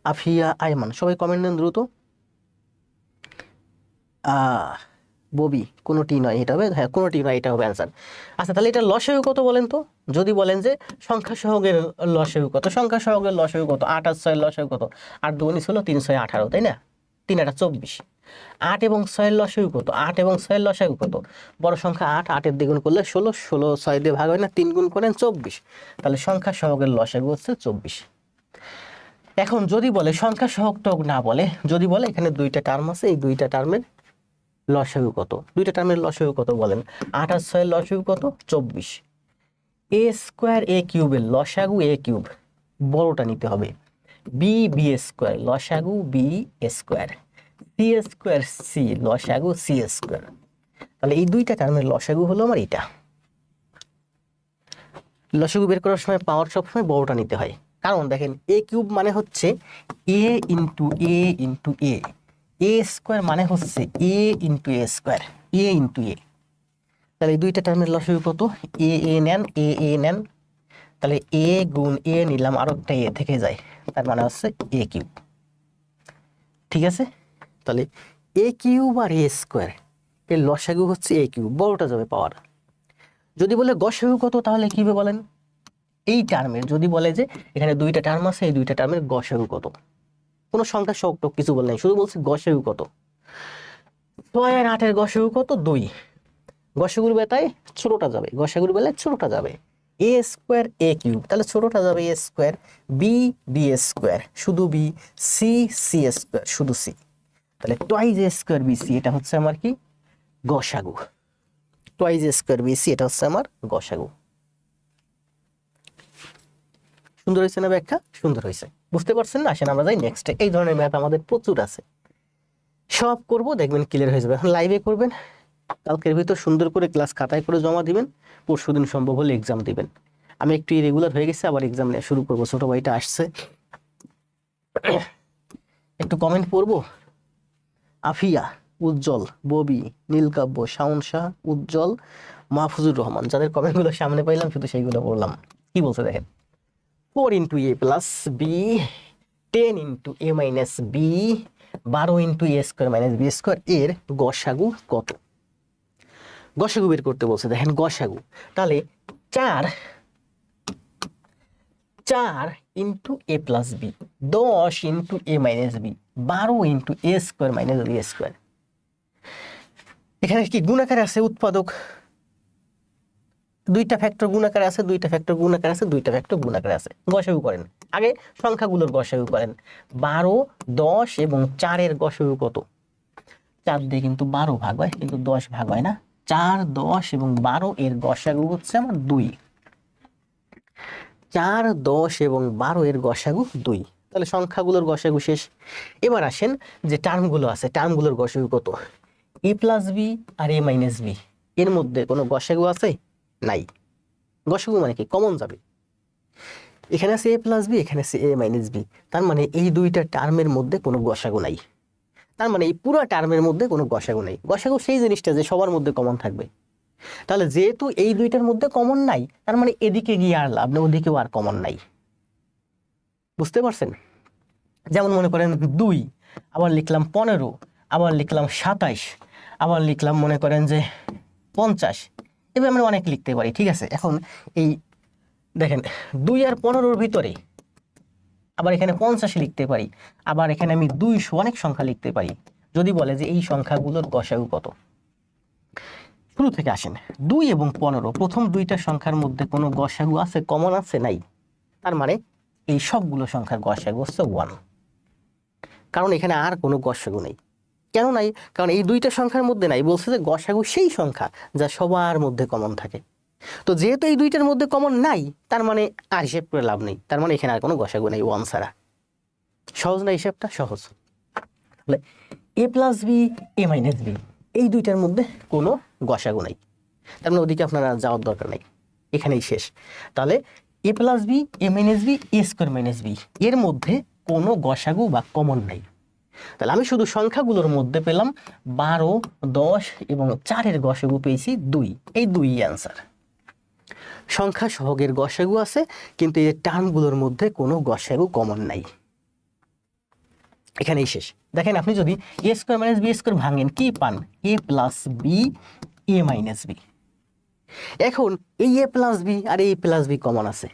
আফিয়া আয়মান, সবাই কমেন্ট দেন দ্রুত। ববি, কোনোটি নয়, এটা হবে, হ্যাঁ কোনোটি নয়, এটা হবে অ্যান্সার। আচ্ছা তাহলে এটা লসাগু কত বলেন তো? যদি বলেন যে সংখ্যা সহগের লসাগু কত, সংখ্যা সহগের লসাগু কত? 8 আর 6 লসাগু কত? 8 2 19 হলো, 3 6 18, তাই না? 3 8 24। 8 এবং 6 লসাগু কত? 8 এবং 6 লসাগু কত? বড় সংখ্যা 8, 8 এর দ্বিগুণ করলে 16, 16 6 দিয়ে ভাগ হয় না, 3 গুণ করেন 24, তাহলে সংখ্যা সহগের লসাগু হচ্ছে 24। এখন যদি বলে সংখ্যা সহগ টহগ না বলে, যদি বলে এখানে দুইটা টার্ম আছে, এই দুইটা টার্মের লসাগু কত? দুইটা টার্মের লসাগু কত বলেন? 8 আর 6 লসাগু কত? 24। a স্কোয়ার a কিউবের লসাগু a কিউব, বড়টা নিতে হবে। b b স্কোয়ার লসাগু b square, c square c লসাগু c স্কোয়ার, তাহলে এই দুইটা টার্মের লসাগু হলো আমার এটা। লসাগু বের করার সময় পাওয়ার সবসময় বড়টা নিতে হয়, কারণ দেখেন a কিউব মানে হচ্ছে a into a into a, a square মানে হচ্ছে a into a square, a into a, তাহলে এই দুইটা টার্মের লসাগু কত? a নেন, a নেন, তাহলে a গুণ a নিলাম, আর একটা a থেকে যায়, তার মানে হচ্ছে a কিউব। ঠিক আছে, তাহলে a কিউব আর a স্কোয়ার এর লসাগু হচ্ছে a কিউব, বড়টা যাবে পাওয়ার। যদি বলে গসাগু কত, তাহলে কি হবে বলেন? এই টার্মের যদি বলে যে এখানে দুইটা টার্ম আছে, এই দুইটা টার্মের গসাগু কত, কোনো সংখ্যা সহগ টহগ কিছু বলে নাই, শুধু বলছে গসাগু কত। 6 আর 8 এর গসাগু কত? 2। গসাগুর বেলায় ছোটটা যাবে, গসাগুর বেলায় ছোটটা যাবে, a স্কোয়ার a কিউব, তাহলে ছোটটা যাবে a square, b b square শুধু b, c c স্কোয়ার শুধু c, তাহলে twice a square b c, এটা হচ্ছে আমার কি? গসাগু। Twice a square b c, এটা হচ্ছে আমার গসাগু। সুন্দর হয়েছে না ব্যাখ্যা? সুন্দর হয়েছে, বুঝতে পারছেন না? আসেন আমরা যাই নেক্সটে। এই ধরনের ম্যাথ আমাদের প্রচুর আছে, সব করব, দেখবেন ক্লিয়ার হয়ে যাবে। এখন লাইভে করবেন, কালকের ভিতর সুন্দর করে ক্লাস খাতায় করে জমা দিবেন, পরশুদিন সম্ভব হলে এক্সাম দিবেন। আমি একটু ইরেগুলার হয়ে গেছি, আবার এক্সাম নেওয়া শুরু করবো, ছোট ভাইটা আসছে, একটু কমেন্ট পড়বো। আফিয়া, উজ্জ্বল, ববি, নীলকাব্য, শাওন শাহ, উজ্জ্বল, মাহফুজুর রহমান, যাদের কমেন্টগুলো সামনে পাইলাম শুধু সেইগুলো পড়লাম। কি বলছে দেখেন? 4 into a plus b, 10 into a minus b, 12 into a square minus b square এর গসাগু কত? গসাগু বের করতে বলছে। দেখেন গসাগু, তাহলে 4 into a plus b, 10 into a minus b, 12 into a square minus b square. এখানে কি গুণাকার আছে? উৎপাদক, দুইটা ফ্যাক্টর গুণাকার আছে, দুইটা ফ্যাক্টর গুণাকার আছে, দুইটা ফ্যাক্টর গুণাকার আছে। গসাগু করেন, আগে সংখ্যাগুলোর গসাগু করেন। 12, 10 এবং 4 এর গসাগু কত? 4 দিয়ে কিন্তু 12 ভাগ হয়, কিন্তু 10 ভাগ হয় না। 4, 10 এবং 12 এর গসাগু হচ্ছে আমার 2। 4, 10 এবং 12 এর গসাগু 2, তাহলে সংখ্যাগুলোর গসাগু শেষ। এবার আসেন যে টার্মগুলো আছে, টার্মগুলোর গসাগু কত? a প্লাস বি আর a মাইনাস বি, এর মধ্যে কোনো গসাগু আছে? নাই। গসাগু মানে কি? কমন যাবে। এখানে আছে a প্লাস বি, এখানে আছে a মাইনাস বি, তার মানে এই দুইটা টার্মের মধ্যে কোনো গসাগু নাই। তার মানে এই পুরো টার্মের মধ্যে কোনো গসাগু নাই। গসাগু সেই জিনিসটা যে সবার মধ্যে কমন থাকবে। তাহলে যেহেতু এই দুইটার মধ্যে কমন নাই, তার মানে এদিকে গিয়ে আর লাভ নেই, ওদিকেও আর কমন নাই। বুঝতে পারছেন? যেমন মনে করেন 2, আবার লিখলাম 15, আবার লিখলাম 27, আবার লিখলাম মনে করেন যে 50, এভাবে আমরা অনেক লিখতে পারি। ঠিক আছে, এখন এই দেখেন 2 আর 15-র ভিতরে আবার এখানে 50 লিখতে পারি, আবার এখানে আমি 200 অনেক সংখ্যা লিখতে পারি। যদি বলে যে এই সংখ্যাগুলোর গসাগু কত? শুরু থেকে আসেন। 2 এবং 15, প্রথম দুইটা সংখ্যার মধ্যে কোনো গসাগু আছে? কমন আছে? নাই। তার মানে এই সবগুলো সংখ্যার গসাগু হচ্ছে 1, কারণ এখানে আর কোনো গসাগু নেই। কেন নাই? কারণ এই দুইটা সংখ্যার মধ্যে নাই, বলছে যে গসাগু সেই সংখ্যা যা সবার মধ্যে কমন থাকে। তো যেহেতু এই দুইটার মধ্যে কমন নাই, তার মানে আর হিসেব করে লাভ নেই, তার মানে এখানে আর কোনো গসাগু নেই 1 ছাড়া। সহজ না হিসাবটা? সহজ। তাহলে a plus b a minus b এই দুইটার মধ্যে কোনো গসাগু নাই, তার মানে ওদিকে আপনারা যাওয়ার দরকার নেই, এখানেই শেষ। তাহলে a plus b a minus b a square minus b এর মধ্যে কোনো গসাগু বা কমন নাই। তাহলে আমি শুধু সংখ্যাগুলোর মধ্যে পেলাম 12, 10 এবং 4-এর গসাগু পেয়েছি 2, এই 2ই অ্যান্সার। সংখ্যা সহগের গসাগু আছে, কিন্তু এই টার্মগুলোর মধ্যে কোনো গসাগু কমন নাই। এখানেই শেষ। দেখেন আপনি যদি a square minus b square ভাঙেন কি পান? a plus b a minus b. এখন এই a প্লাস বি আর এই প্লাস বি কমন আছে,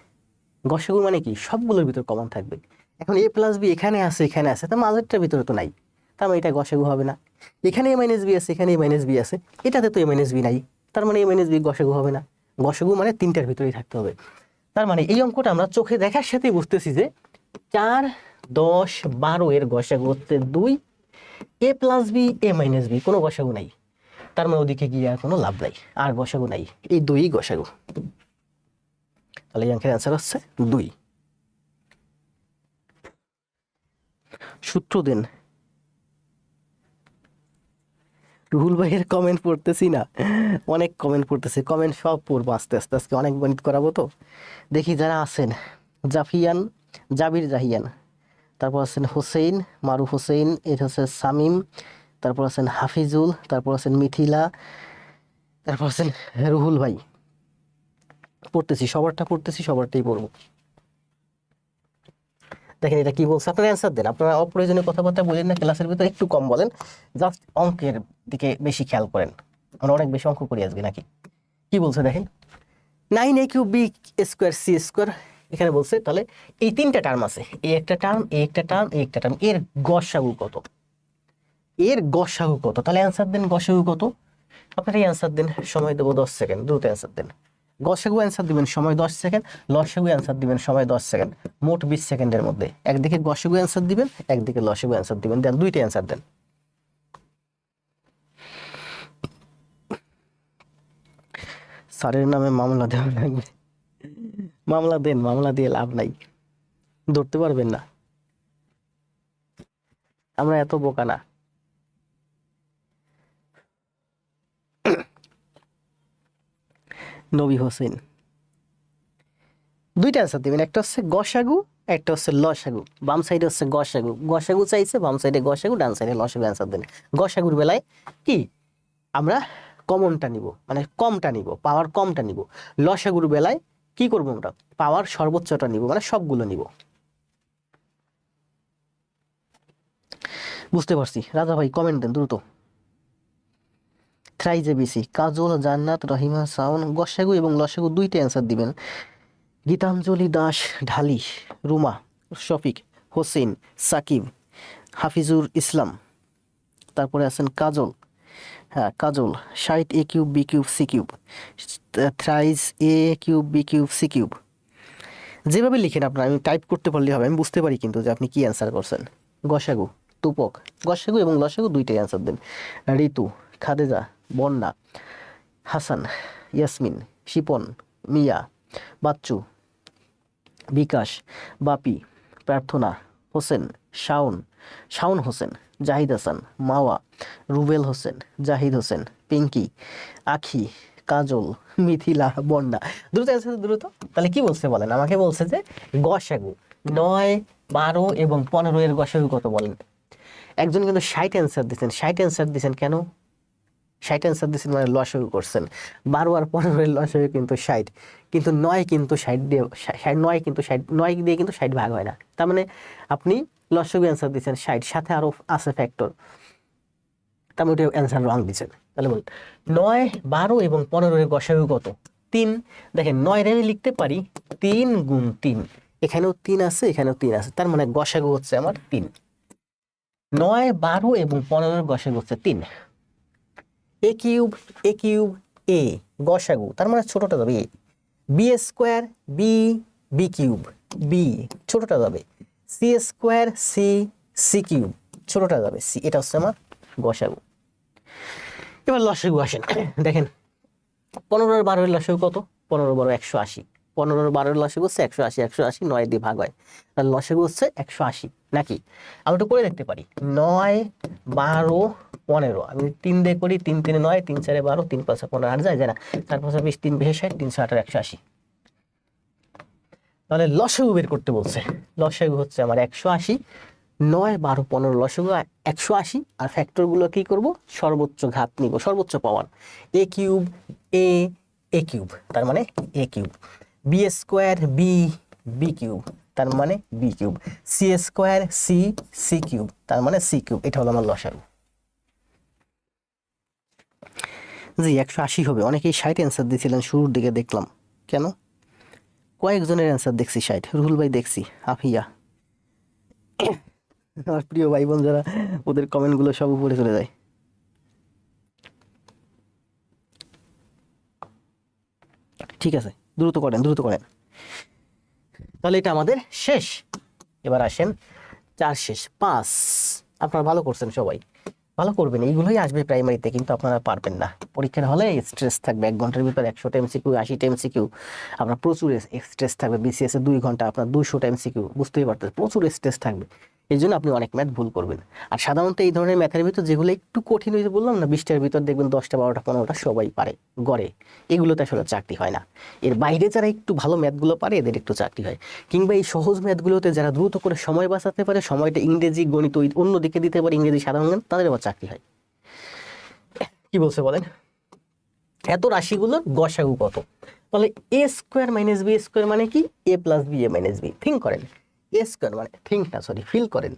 গসাগু মানে কি সবগুলোর ভিতর কমন থাকবে। এখন a প্লাস বি এখানে আছে এখানে আছে, তার মাঝেরটার ভিতরে তো নাই, তার মানে এটা গসাগু হবে না। এখানে a মাইনাস বি আছে এখানে a মাইনাস বি আছে, এটাতে তো a মাইনাস বি নাই, তার মানে a মাইনাস বি গসাগু হবে না। গসাগু মানে তিনটার ভিতরেই থাকতে হবে। তার মানে এই অঙ্কটা আমরা চোখে দেখার সাথেই বুঝতেছি যে 4, 10, 12 এর গসাগু হচ্ছে 2, a plus b a minus b কোনো গসাগু নাই, তার মানে ওদিকে গিয়ে আর কোনো লাভ নাই, আর গসাগু নাই, এই 2ই গসাগু। তাহলে এই অঙ্কের অ্যান্সার হচ্ছে 2। সূত্র দেন। রুহুল ভাইয়ের কমেন্ট পড়তেছি না, অনেক কমেন্ট পড়তেছি, কমেন্ট সব পড়বো আস্তে আস্তে, আজকে অনেক গণিত করাবো তো। দেখি যারা আছেন, জাফিয়ান, জাবির জাহিয়ান, তারপর আছেন হোসেন, মারুফ হোসেন, এটা হচ্ছে সামিম, তারপর আছেন হাফিজুল, তারপর আছেন মিথিলা, তারপর আছেন রুহুল ভাই। পড়তেছি, সবারটা পড়তেছি, সবারটাই পড়বো। দেখেন এটা কি বলছে, আপনারা অ্যান্সার দেন। আপনারা অপ্রয়োজনীয় কথাবার্তা বলেন না, ক্লাসের ভিতরে একটু কম বলেন, জাস্ট অঙ্কের দিকে বেশি খেয়াল করেন। আমরা অনেক বেশি অঙ্ক করি আজকে নাকি। কি বলছে দেখেন, 9a cube b square c square, এখানে বলছে তাহলে এই তিনটা টার্ম আছে, এই একটা টার্ম, এই একটা টার্ম, এই একটা টার্ম, এর গসাগু কত? এর গসাগু কত? তাহলে অ্যান্সার দেন, গসাগু কত? আপনারা এই অ্যান্সার দেন, সময় দেবো 10 সেকেন্ড, দ্রুত অ্যান্সার দেন। গসাগু অ্যান্সার দিবেন সময় 10 সেকেন্ড, লসাগু অ্যান্সার দিবেন সময় 10 সেকেন্ড, মোট 20 সেকেন্ডের মধ্যে। একদিকে গসাগু অ্যান্সার দিবেন, একদিকে লসাগু অ্যান্সার দিবেন, দেন দুইটা অ্যান্সার দেন। স্যারের নামে মামলা দেওয়া লাগবে। মামলা দেন, মামলা দিয়ে লাভ নাই, ধরতে পারবেন না, আমরা এত বোকা না। নবী হোসেন, দুইটা অ্যান্সার দিবেন, একটা হচ্ছে গসাগু, একটা হচ্ছে লসাগু। বাম সাইডে হচ্ছে গসাগু, গসাগু চাইছে, বাম সাইডে গসাগু, ডান সাইডে লসাগু। অ্যান্সার দেন। গসাগুর বেলায় কি আমরা কমনটা নিব, মানে কমটা নিব, পাওয়ার কমটা নিব। লসাগুর বেলায় কি করবো আমরা? পাওয়ার সর্বোচ্চটা নিব, মানে সবগুলো নিব। বুঝতে পারছি। রাজা ভাই কমেন্ট দেন দ্রুত। থ্রাইজ এবিসি, কাজল, জান্নাত, রহিমা, সাউন, গসাগু এবং লসাগু দুইটা অ্যান্সার দিবেন। গীতাঞ্জলি দাস, ঢালি, রুমা, শফিক, হোসেন, সাকিব, হাফিজুর ইসলাম, তারপরে আছেন কাজল, হ্যাঁ Kajol, 60 a cube b cube c cube, thrice a cube b cube c cube. যেভাবে লিখেন আপনারা, আমি টাইপ করতে পারলে হবে, আমি বুঝতে পারি কিন্তু যে আপনি কি অ্যান্সার করছেন। গসাগু, তুপক, গসাগু এবং লসাগু দুইটাই অ্যান্সার দেন। ঋতু, খাদেজা, বন্যা, হাসান, ইয়াসমিন, শিপন, মিয়া, বাচ্চু, বিকাশ, বাপি, প্রার্থনা, হোসেন, শাওন, শাওন হোসেন, জাহিদ হাসান, মাওয়া, রুবেল হোসেন, জাহিদ হোসেন, পিঙ্কি, আখি, কাজল, মিথিলা, বন্যা। দ্রুত অ্যান্সার দ্রুত। তাহলে কি বলছে বলেন? আমাকে বলছে যে গসাগু 9, 12 এবং 15 এর গসাগু কত বলেন। একজন কিন্তু 60 অ্যান্সার দিচ্ছেন। 60 অ্যান্সার দিচ্ছেন কেন? 60 অ্যান্সার দিচ্ছেন মানে লসাগু করছেন। 12 আর 15 এর লসাগু কিন্তু 60, কিন্তু 9 কিন্তু 60 দিয়ে 9 কিন্তু 60, 9 দিয়ে কিন্তু 60 ভাগ হয় না। তার মানে আপনি লসাগু অ্যান্সার দিচ্ছেন 60, সাথে আরো আছে ফ্যাক্টর, তার মানে ওটা অ্যান্সার রং দিচ্ছেন। তাহলে বল 9, 12 এবং 15 এর গসাগু কত? 3। দেখেন 9 এর আমি লিখতে পারি 3 গুণ 3, এখানেও 3 আছে, এখানেও 3 আছে, তার মানে গসাগু হচ্ছে আমার 3। 9, 12 এবং 15 এর গসাগু হচ্ছে 3। এ কিউব, এ কিউব, এ গসাগু, তার মানে ছোটটা যাবে a. B square, b b cube, b ছোটটা যাবে, c square c, c cube ছোটটা যাবে সি, এটা হচ্ছে আমার গসাগু। এবার লসাগু আসেন, দেখেন 15 আর 12 এর লসাগু কত? 15 12 180, 15 আর 12 এর লসাগু হচ্ছে 180, 180 9 দিয়ে ভাগ হয়, তাহলে লসাগু হচ্ছে 180 নাকি? আমরা একটু করে দেখতে পারি, 9 12 15, আমি 3 দিয়ে করি, 3 3 9, 3 4 12, 3 5 15, আর যায় না, 4 5 20, 3 20 60, 3 8 180। তাহলে লসাগু বের করতে বলছে, লসাগু হচ্ছে আমার 180, 9 12 15 লসাগু 180, আর ফ্যাক্টরগুলো কি করব? সর্বোচ্চ ঘাত নিব, সর্বোচ্চ পাওয়ার, এ কিউব এ, এ কিউব তার মানে a cube, b square b, b cube তার মানে b cube, c square c, c cube তার মানে সি কিউব। এটা হলো আমার লসাগু। জি 180 হবে, অনেকেই 60 অ্যান্সার দিয়েছিলেন শুরুর দিকে দেখলাম, কেন? কয়েকজনের অ্যান্সার দেখছি 60, রুহুল ভাই দেখছি, আফিয়া, আমার প্রিয় ভাই বোন যারা, ওদের কমেন্টগুলো সব উপরে চলে যায়। ঠিক আছে, দ্রুত করেন দ্রুত করেন। তাহলে এটা আমাদের শেষ। এবার আসেন 4 শেষ 5। আপনারা ভালো করছেন, সবাই ভালো করবেন, এইগুলোই আসবে প্রাইমারিতে, কিন্তু আপনারা পারবেন না। পরীক্ষার হলে স্ট্রেস থাকবে, 1 ঘন্টার ভিতর 100টা এমসিকিউ, 80টা এমসিকিউ, আপনার প্রচুর স্ট্রেস থাকবে। বিসিএস এ 2 ঘন্টা আপনার 200টা এমসিকিউ, বুঝতেই পারতেন প্রচুর স্ট্রেস থাকবে, এই জন্য আপনি অনেক ম্যাথ ভুল করবেন। আর সাধারণত এই ধরনের ম্যাথের ভিতর যেগুলো একটু কঠিন হয়েছে বললাম না, 20টার ভিতর দেখবেন 10টা 12টা 15টা সবাই পারে গড়ে, এগুলোতে আসলে চাকরি হয় না। এর বাইরে যারা একটু ভালো ম্যাথগুলো পারে এদের একটু চাকরি হয়, কিংবা এই সহজ ম্যাথগুলোতে যারা দ্রুত করে সময় বাঁচাতে পারে, সময়টা ইংরেজি গণিত অন্যদিকে দিতে পারে, ইংরেজি সাধারণ জ্ঞান, তাদের আবার চাকরি হয়। কি বলছে বলেন? এত রাশিগুলোর গসাগু কত? তাহলে এ স্কোয়ার মাইনাস বি স্কোয়ার মানে কি? এ plus B A minus B. Think করেন, এ স্কোয়ার মানে, থিঙ্ক না সরি, ফিল করেন,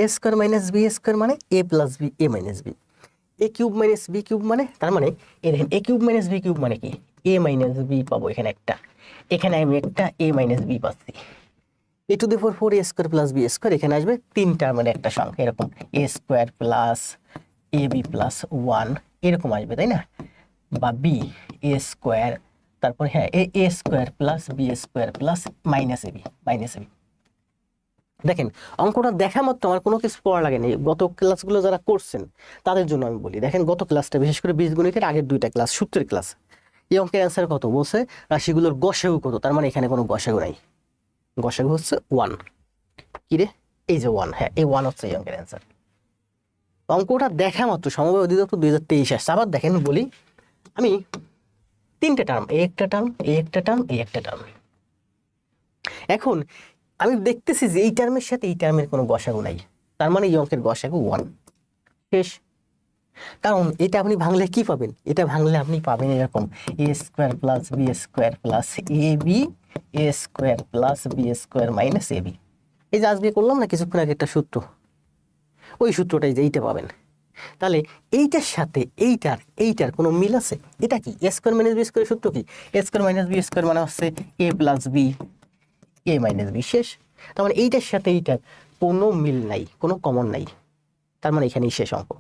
এ স্কোয়ার মাইনাস বি স্কোয়ার মানে এ plus B A minus B, A cube minus B cube মানে, তার মানে এ দেখেন এ কিউব মাইনাস বি কিউব মানে কি? এ মাইনাস বি পাবো এখানে একটা, এখানে আমি একটা এ মাইনাস বি পাচ্ছি, a to the power 4 a square plus b square, এখানে আসবে 3টার মানে একটা সংখ্যা, এরকম a square plus a b plus 1 এরকম আসবে, তাই না? বা বি এ স্কোয়ার, তারপর হ্যাঁ a square plus b square plus minus a b, minus a b. দেখেন অঙ্কটা দেখা মাত্র আমার কোনো কিছু পড়া লাগেনি, গত ক্লাসগুলো যারা করছেন তাদের জন্য আমি বলি। দেখেন গত ক্লাসটা বিশেষ করে বীজগণিতের আগের 2টা ক্লাস, সূত্রের ক্লাস, এই অঙ্কের অ্যান্সার কত বলছে? রাশিগুলোর গসাগু কত, তার মানে এখানে কোনো গসাগু নাই, গসাগু হচ্ছে 1। কি রে? এই যে 1, হ্যাঁ এই 1 হচ্ছে এই অঙ্কের অ্যান্সার। অঙ্কটা দেখা মাত্র সমবায় অধিদপ্তর 2023 আসছে। আবার দেখেন বলি, আমি 3টে টার্ম, এই একটা টার্ম, এই একটা টার্ম, এই একটা টার্ম, এখন আমি দেখতেছি যে এই টার্মের সাথে এই টার্মের কোনো গসাগু নাই, তার মানে এই অঙ্কের গসাগু 1, শেষ। কারণ এটা আপনি ভাঙলে কি পাবেন? এটা ভাঙলে আপনি পাবেন এরকম a square plus b square plus a b, a square plus b square minus a b. এই যে আজকে করলাম না কিছুক্ষণ আগে একটা সূত্র, ওই সূত্রটাই যে এইটা পাবেন। তাহলে এইটার সাথে এইটার কোনো মিল আছে? এটা কি এ স্কোয়ার মাইনাস বি স্কোয়ার সূত্র কি? এ স্কোয়ার মাইনাস বি স্কোয়ার মানে হচ্ছে a plus B A minus B, শেষ। তার মানে এইটার সাথে এইটার কোনো মিল নাই, কোনো কমন নাই, তার মানে এখানেই শেষ অঙ্ক।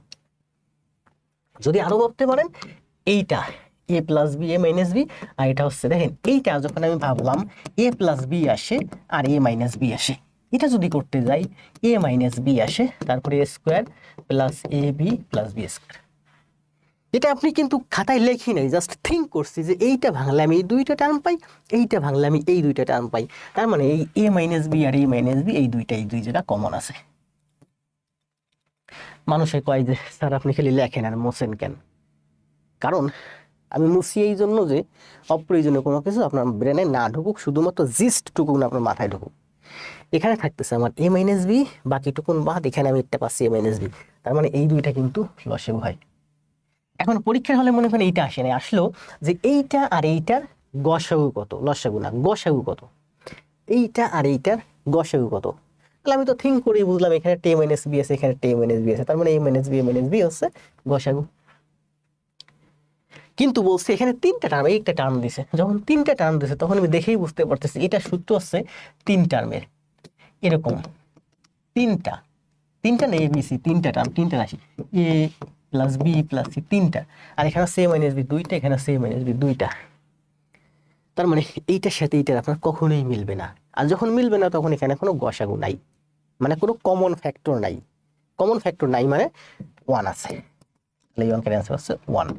যদি আরো ভাবতে পারেন, এইটা এ plus B A minus B, আর এটা হচ্ছে দেখেন এইটা যখন আমি ভাবলাম এ প্লাস বি আসে আর এ মাইনাস বি আসে, এটা যদি করতে যাই এ মাইনাস বি আসে, তারপরে এ square plus a b plus b square. এটা আপনি কিন্তু খাতায় লেখি নাই, জাস্ট থিঙ্ক করছি যে এইটা ভাঙলে আমি এই 2টা টার্ম পাই, এইটা ভাঙলে আমি এই 2টা টার্ম পাই, তার মানে এই এ মাইনাস বি আর এ মাইনাস বি এই দুই জায়গা কমন আছে। মানুষে কয় যে স্যার আপনি খালি লেখেন আর মোছেন কেন? কারণ আমি মুছি এই জন্য যে অপ্রয়োজনীয় কোনো কিছু আপনার ব্রেনে না ঢুকুক, শুধুমাত্র জিস্ট টুকুক না আপনার মাথায় ঢুকুক। এখানে থাকতেছে আমার এ মাইনাস বি, বাকিটুকুন বাদ, এখানে আমি একটা পাচ্ছি এ মাইনাস বি, তার মানে এই 2টা কিন্তু লসাগু হয়। এখন পরীক্ষার হলে মনে করেন এইটা আসে না, আসলো যে এইটা আর এইটার গসাগু কত, লসাগু না গসাগু কত, এইটা আর এইটার গসাগু কত। তাহলে আমি তো থিঙ্ক করেই বুঝলাম এখানে টে মাইনাস বি আছে, এখানে টে মাইনাস বি আছে, তার মানে এ মাইনাস বি হচ্ছে গসাগু। কিন্তু বলছে এখানে 3টা টার্ম, একটা টার্ম দিছে, যখন 3টা টার্ম দিছে তখন আমি দেখেই বুঝতে পারতেছি এটা সূত্র হচ্ছে 3 টার্মের, এরকম 3টা না এবিসি 3টা টার্ম, 3টা রাশি, এ প্লাস বি প্লাস সি 3টা, আর এখানে সে মাইনাস বি 2টা, এখানে সে মাইনাস বি 2টা। তার মানে এইটার সাথে এইটার আপনার কখনোই মিলবে না। আর যখন মিলবে না তখন এখানে কোনো গসাগু নাই, মানে কোনো কমন ফ্যাক্টর নাই। কমন ফ্যাক্টর নাই মানে 1 আছে, তাহলে এই অঙ্কের অ্যান্সার হচ্ছে 1।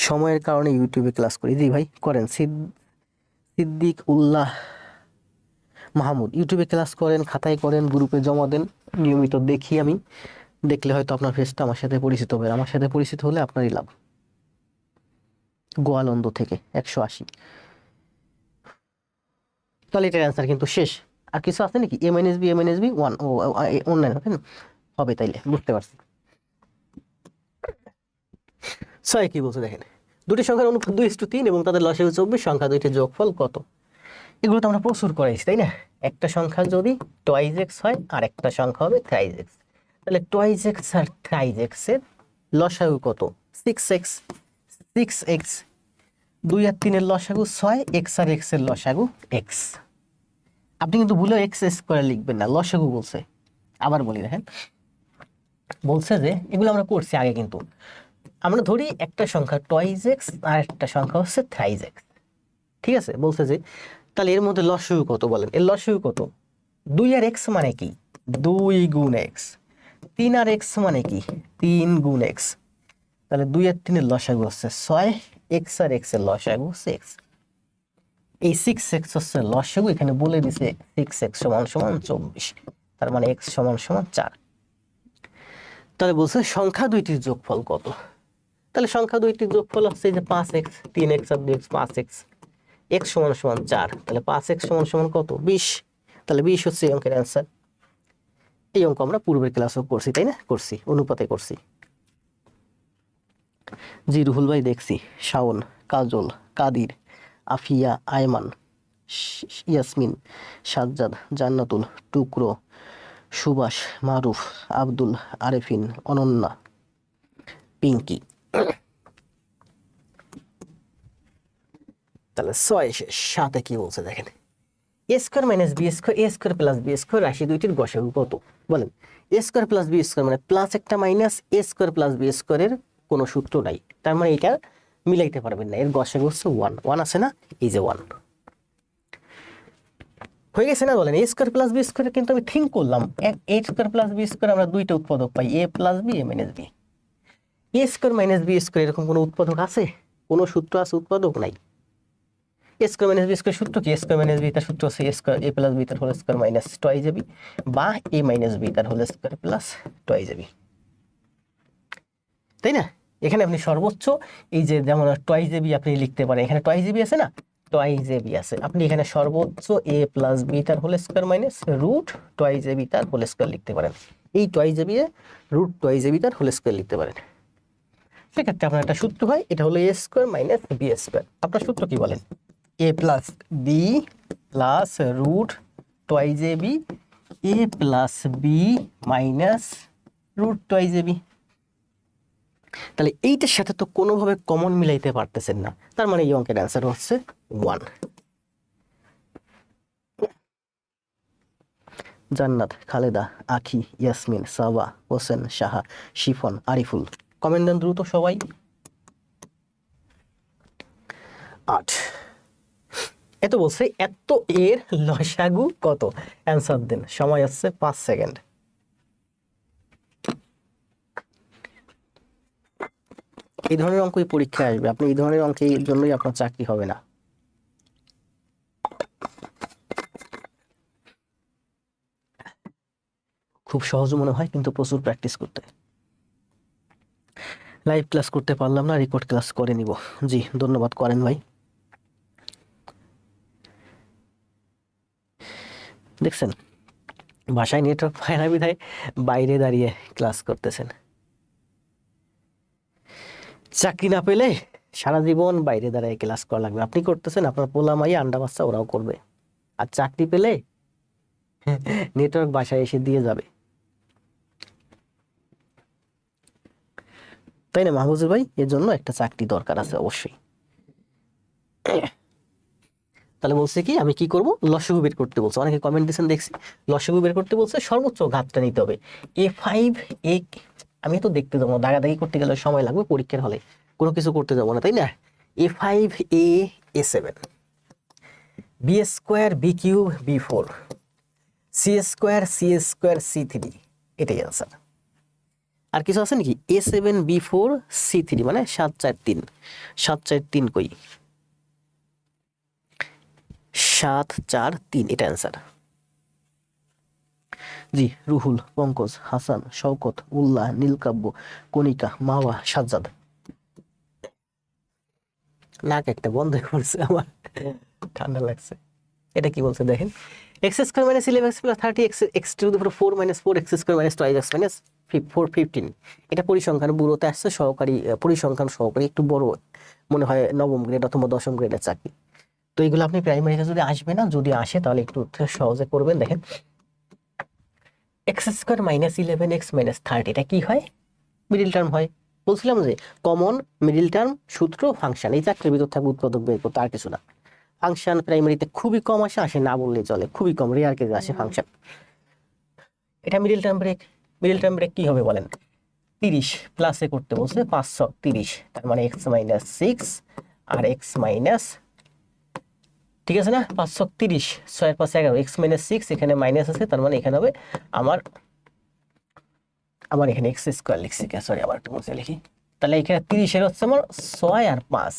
সময়ের কারণে ইউটিউবে ক্লাস করি। জি ভাই করেন। সিদ্দিক উল্লাহ মাহমুদ, ইউটিউবে ক্লাস করেন, খাতায় করেন, গ্রুপে জমা দেন, নিয়মিত দেখি আমি। দেখলে হয়তো আপনার ফেসটা আমার সাথে পরিচিত হবে, আমার সাথে পরিচিত হলে আপনারই লাভ। গোয়ালন্দ থেকে 180। তাহলে এটার অ্যান্সার কিন্তু শেষ। আর কিছু আছে নাকি? এ মাইনাস বি 1 ও অনলাইন হবে না? হবে, তাইলে বুঝতে পারছি। 6 কি বলছে দেখেন, দুটি সংখ্যার অনুপাত 2:3 এবং তাদের লসাগু 24, সংখ্যা দুইটির যোগফল কত? এগুলো তো আমরা প্রচুর করাইছি, তাই না? একটা সংখ্যা যদি টয়েস এক্স হয় আর একটা সংখ্যা হবে থ্রাইস এক্স, তাহলে টয়েস এক্স আর থ্রাইস এক্স এর লসাগু কত? 6x। 6x 2 আর 3 এর লসাগু 6, এক্স আর এক্স এর লসাগু এক্স। আপনি কিন্তু ভুলেও এক্স স্কোয়ার লিখবেন না, লসাগু বলছে। আবার বলি দেখেন, বলছে যে এগুলো আমরা করছি আগে, কিন্তু আমরা ধরি একটা সংখ্যা টয়েস এক্স আর একটা সংখ্যা হচ্ছে থ্রাইস এক্স, ঠিক আছে? বলছে যে তাহলে এর মধ্যে লসাগু কত বলেন? এর লসাগু কত? 2 আর এক্স মানে কি? 2 গুণ এক্স। 3 আর এক্স মানে কি? 3 গুণ এক্স। তাহলে 2 আর 3 এর লসাগু হচ্ছে 6, এক্স আর এক্স এর লসাগু হচ্ছে এক্স। এই 6x হচ্ছে লসাগু, এখানে বলে দিছে 6x সমান সমান 24, তার মানে x সমান সমান 4। তাহলে বলছে সংখ্যা দুইটির যোগফল কত? তাহলে সংখ্যা দুইটির যোগফল হচ্ছে যে 5x, 3x আর 2x 5x, x সমান সমান 4, তাহলে 5x সমান সমান কত? 20। তাহলে 20 হচ্ছে এই অঙ্কের অ্যান্সার। এই অঙ্ক আমরা পূর্বের ক্লাসও করছি, তাই না? করছি, অনুপাতে করছি। জি রুহুল ভাই দেখছি। শাওন, কাজল, কাদির, আফিয়া, আয়মান, ইয়াসমিন, সাজ্জাদ, জান্নাতুল, টুকরো, সুভাষ, মারুফ, আব্দুল, আরেফিন, অনন্যা, পিঙ্কি। তাহলে 6 শেষ। 7 কি বলছে দেখেন, এ স্কোয়ার মাইনাস বি স্কোয়ার, এ স্কোয়ার প্লাস বি স্কোয়ার রাশি দুইটির গসাগু কত? বলেন। এ স্কোয়ার প্লাস বি স্কোয়ার মানে প্লাস একটা মাইনাস, এ স্কোয়ার প্লাস বি স্কোয়ারের কোনো সূত্র নাই, তার মানে এটা মিলাইতে পারবেন না। এর গসাগু হচ্ছে 1। 1 আছে না? এই যে 1 হয়ে গেছে না? বলেন এ স্কোয়ার প্লাস বি স্কোয়ার, কিন্তু আমি থিঙ্ক করলাম এ স্কোয়ার প্লাস বি স্কোয়ার আমরা দুইটা উৎপাদক পাই, এ plus B, A minus B. A square minus b square এরকম কোনো উৎপাদক আছে? কোনো সূত্র আছে? উৎপাদক নাই। এ স্কোয়ার মাইনাস বি স্কোয়ার সূত্র কি? এ স্কোয়ার মাইনাস বি তার সূত্র হচ্ছে a square A plus b তার whole square minus toys a B, বা এ মাইনাস বি তার whole square plus toys a B, তাই না? এখানে আপনি সর্বোচ্চ এই যে যেমন টয়েস এ বি আপনি লিখতে পারেন, এখানে টয়েস এ বি আছে না? টয়েস এ বি আছে, আপনি এখানে সর্বোচ্চ এ প্লাস বি তার whole square minus root twice a b তার হোল স্কোয়ার লিখতে পারেন। এই twice a b a root twice a b তার হোল স্কোয়ার লিখতে পারেন। সেক্ষেত্রে আপনার একটা সূত্র হয়, এটা হলো a square minus b square. আপনার সূত্র কি বলেন? A plus b plus root twice a b, a plus b minus root twice a b. তাহলে এইটার সাথে তো কোনোভাবে কমন মিলাইতে পারতেছেন না, তার মানে এই অঙ্কের অ্যান্সার হচ্ছে 1। জান্নাত, খালেদা, আখি, ইয়াসমিন, সাবা, হোসেন, সাহা, শিফন, আরিফুল। কমেন্ট দেন দ্রুত সবাই। 8 এত বলছে, এত এর লসাগু কত? অ্যান্সার দেন, সময় হচ্ছে 5 সেকেন্ড। এই ধরনের অঙ্কই পরীক্ষায় আসবে, আপনি এই ধরনের অঙ্কের জন্যই আপনার চাকরি হবে না। খুব সহজ মনে হয়, কিন্তু প্রচুর প্র্যাকটিস করতে। লাইভ ক্লাস করতে পারলাম না, রেকর্ড ক্লাস করে নিব। জি ধন্যবাদ, করেন ভাই। দেখছেন বাসায় নেটওয়ার্ক পায় না বিধায় বাইরে দাঁড়িয়ে ক্লাস করতেছেন। চাকরি না পেলে সারা জীবন বাইরে দাঁড়িয়ে ক্লাস করা লাগবে। আপনি করতেছেন, আপনার পোলা মাই আন্ডা বাচ্চা ওরাও করবে। আর চাকরি পেলে নেটওয়ার্ক বাসায় এসে দিয়ে যাবে, তাই না মাহবুজুর ভাই? এর জন্য একটা চাকরি দরকার আছে অবশ্যই। তাহলে বলছে কি, আমি কি করব? লসাগু বের করতে বলছে। অনেকে কমেন্ট দিয়েছেন দেখছি, লসাগু বের করতে বলছে, সর্বোচ্চ ঘাতটা নিতে হবে। A5 A আমি তো দেখতে যাবো না, দাগাদাগি করতে গেলে সময় লাগবে, পরীক্ষার হলে কোনো কিছু করতে যাবো না, তাই না? A5 A7 B² B³ B4 C² C² এটাই আনসার। আর কিছু আছে নাকি? A7 B4 C3 মানে 7 4 3, 7 4 3 কই? 7 4 3 এটা অ্যান্সার। জি, রুহুল, পঙ্কজ, হাসান, শওকত, উল্লাহ, নীলকাব্য, কণিকা, মাওয়া, সাজ্জাদ। নাক একটা বন্ধ করছে আমার, ঠান্ডা লাগছে। এটা কি বলছে দেখেন, x² - 11x + 30 x⁴ - 4 x² - 2x - 4 15। এটা পরিসংখ্যান ব্যুরোতে আসছে, সহকারী পরিসংখ্যান সহকারী, একটু বড় মনে হয়, নবম গ্রেড অথবা দশম গ্রেডের চাকরি। তো এগুলো আপনি প্রাইমারিতে যদি আসবে না, যদি আসে তাহলে একটু সহজে করবেন। দেখেন x² - 11x - 30 এটা কি হয়? মিডিল টার্ম হয়। বলছিলাম যে কমন, মিডিল টার্ম, সূত্র, ফাংশন, এই চারটির ভিতর থাকবে উৎপাদক বের করতে, আর কিছু না। ফাংশন প্রাইমারিতে খুবই কম আসে না বললেই চলে, খুবই কম, রেয়ার কেসে আসে ফাংশন। এটা middle term break. Middle term break কি হবে বলেন? 30 প্লাসে করতে বলছে, 5 30, তার মানে x - 6 আর x মাইনাস, ঠিক আছে না? 5 30, 6 5 11, x - 6, এখানে মাইনাস আছে, তার মানে এখানে হবে আমার এখানে x² লিখছি, সরি আবার একটু মুছে লিখি। তাহলে এখানে 30 এর হচ্ছে আমার 6 আর 5,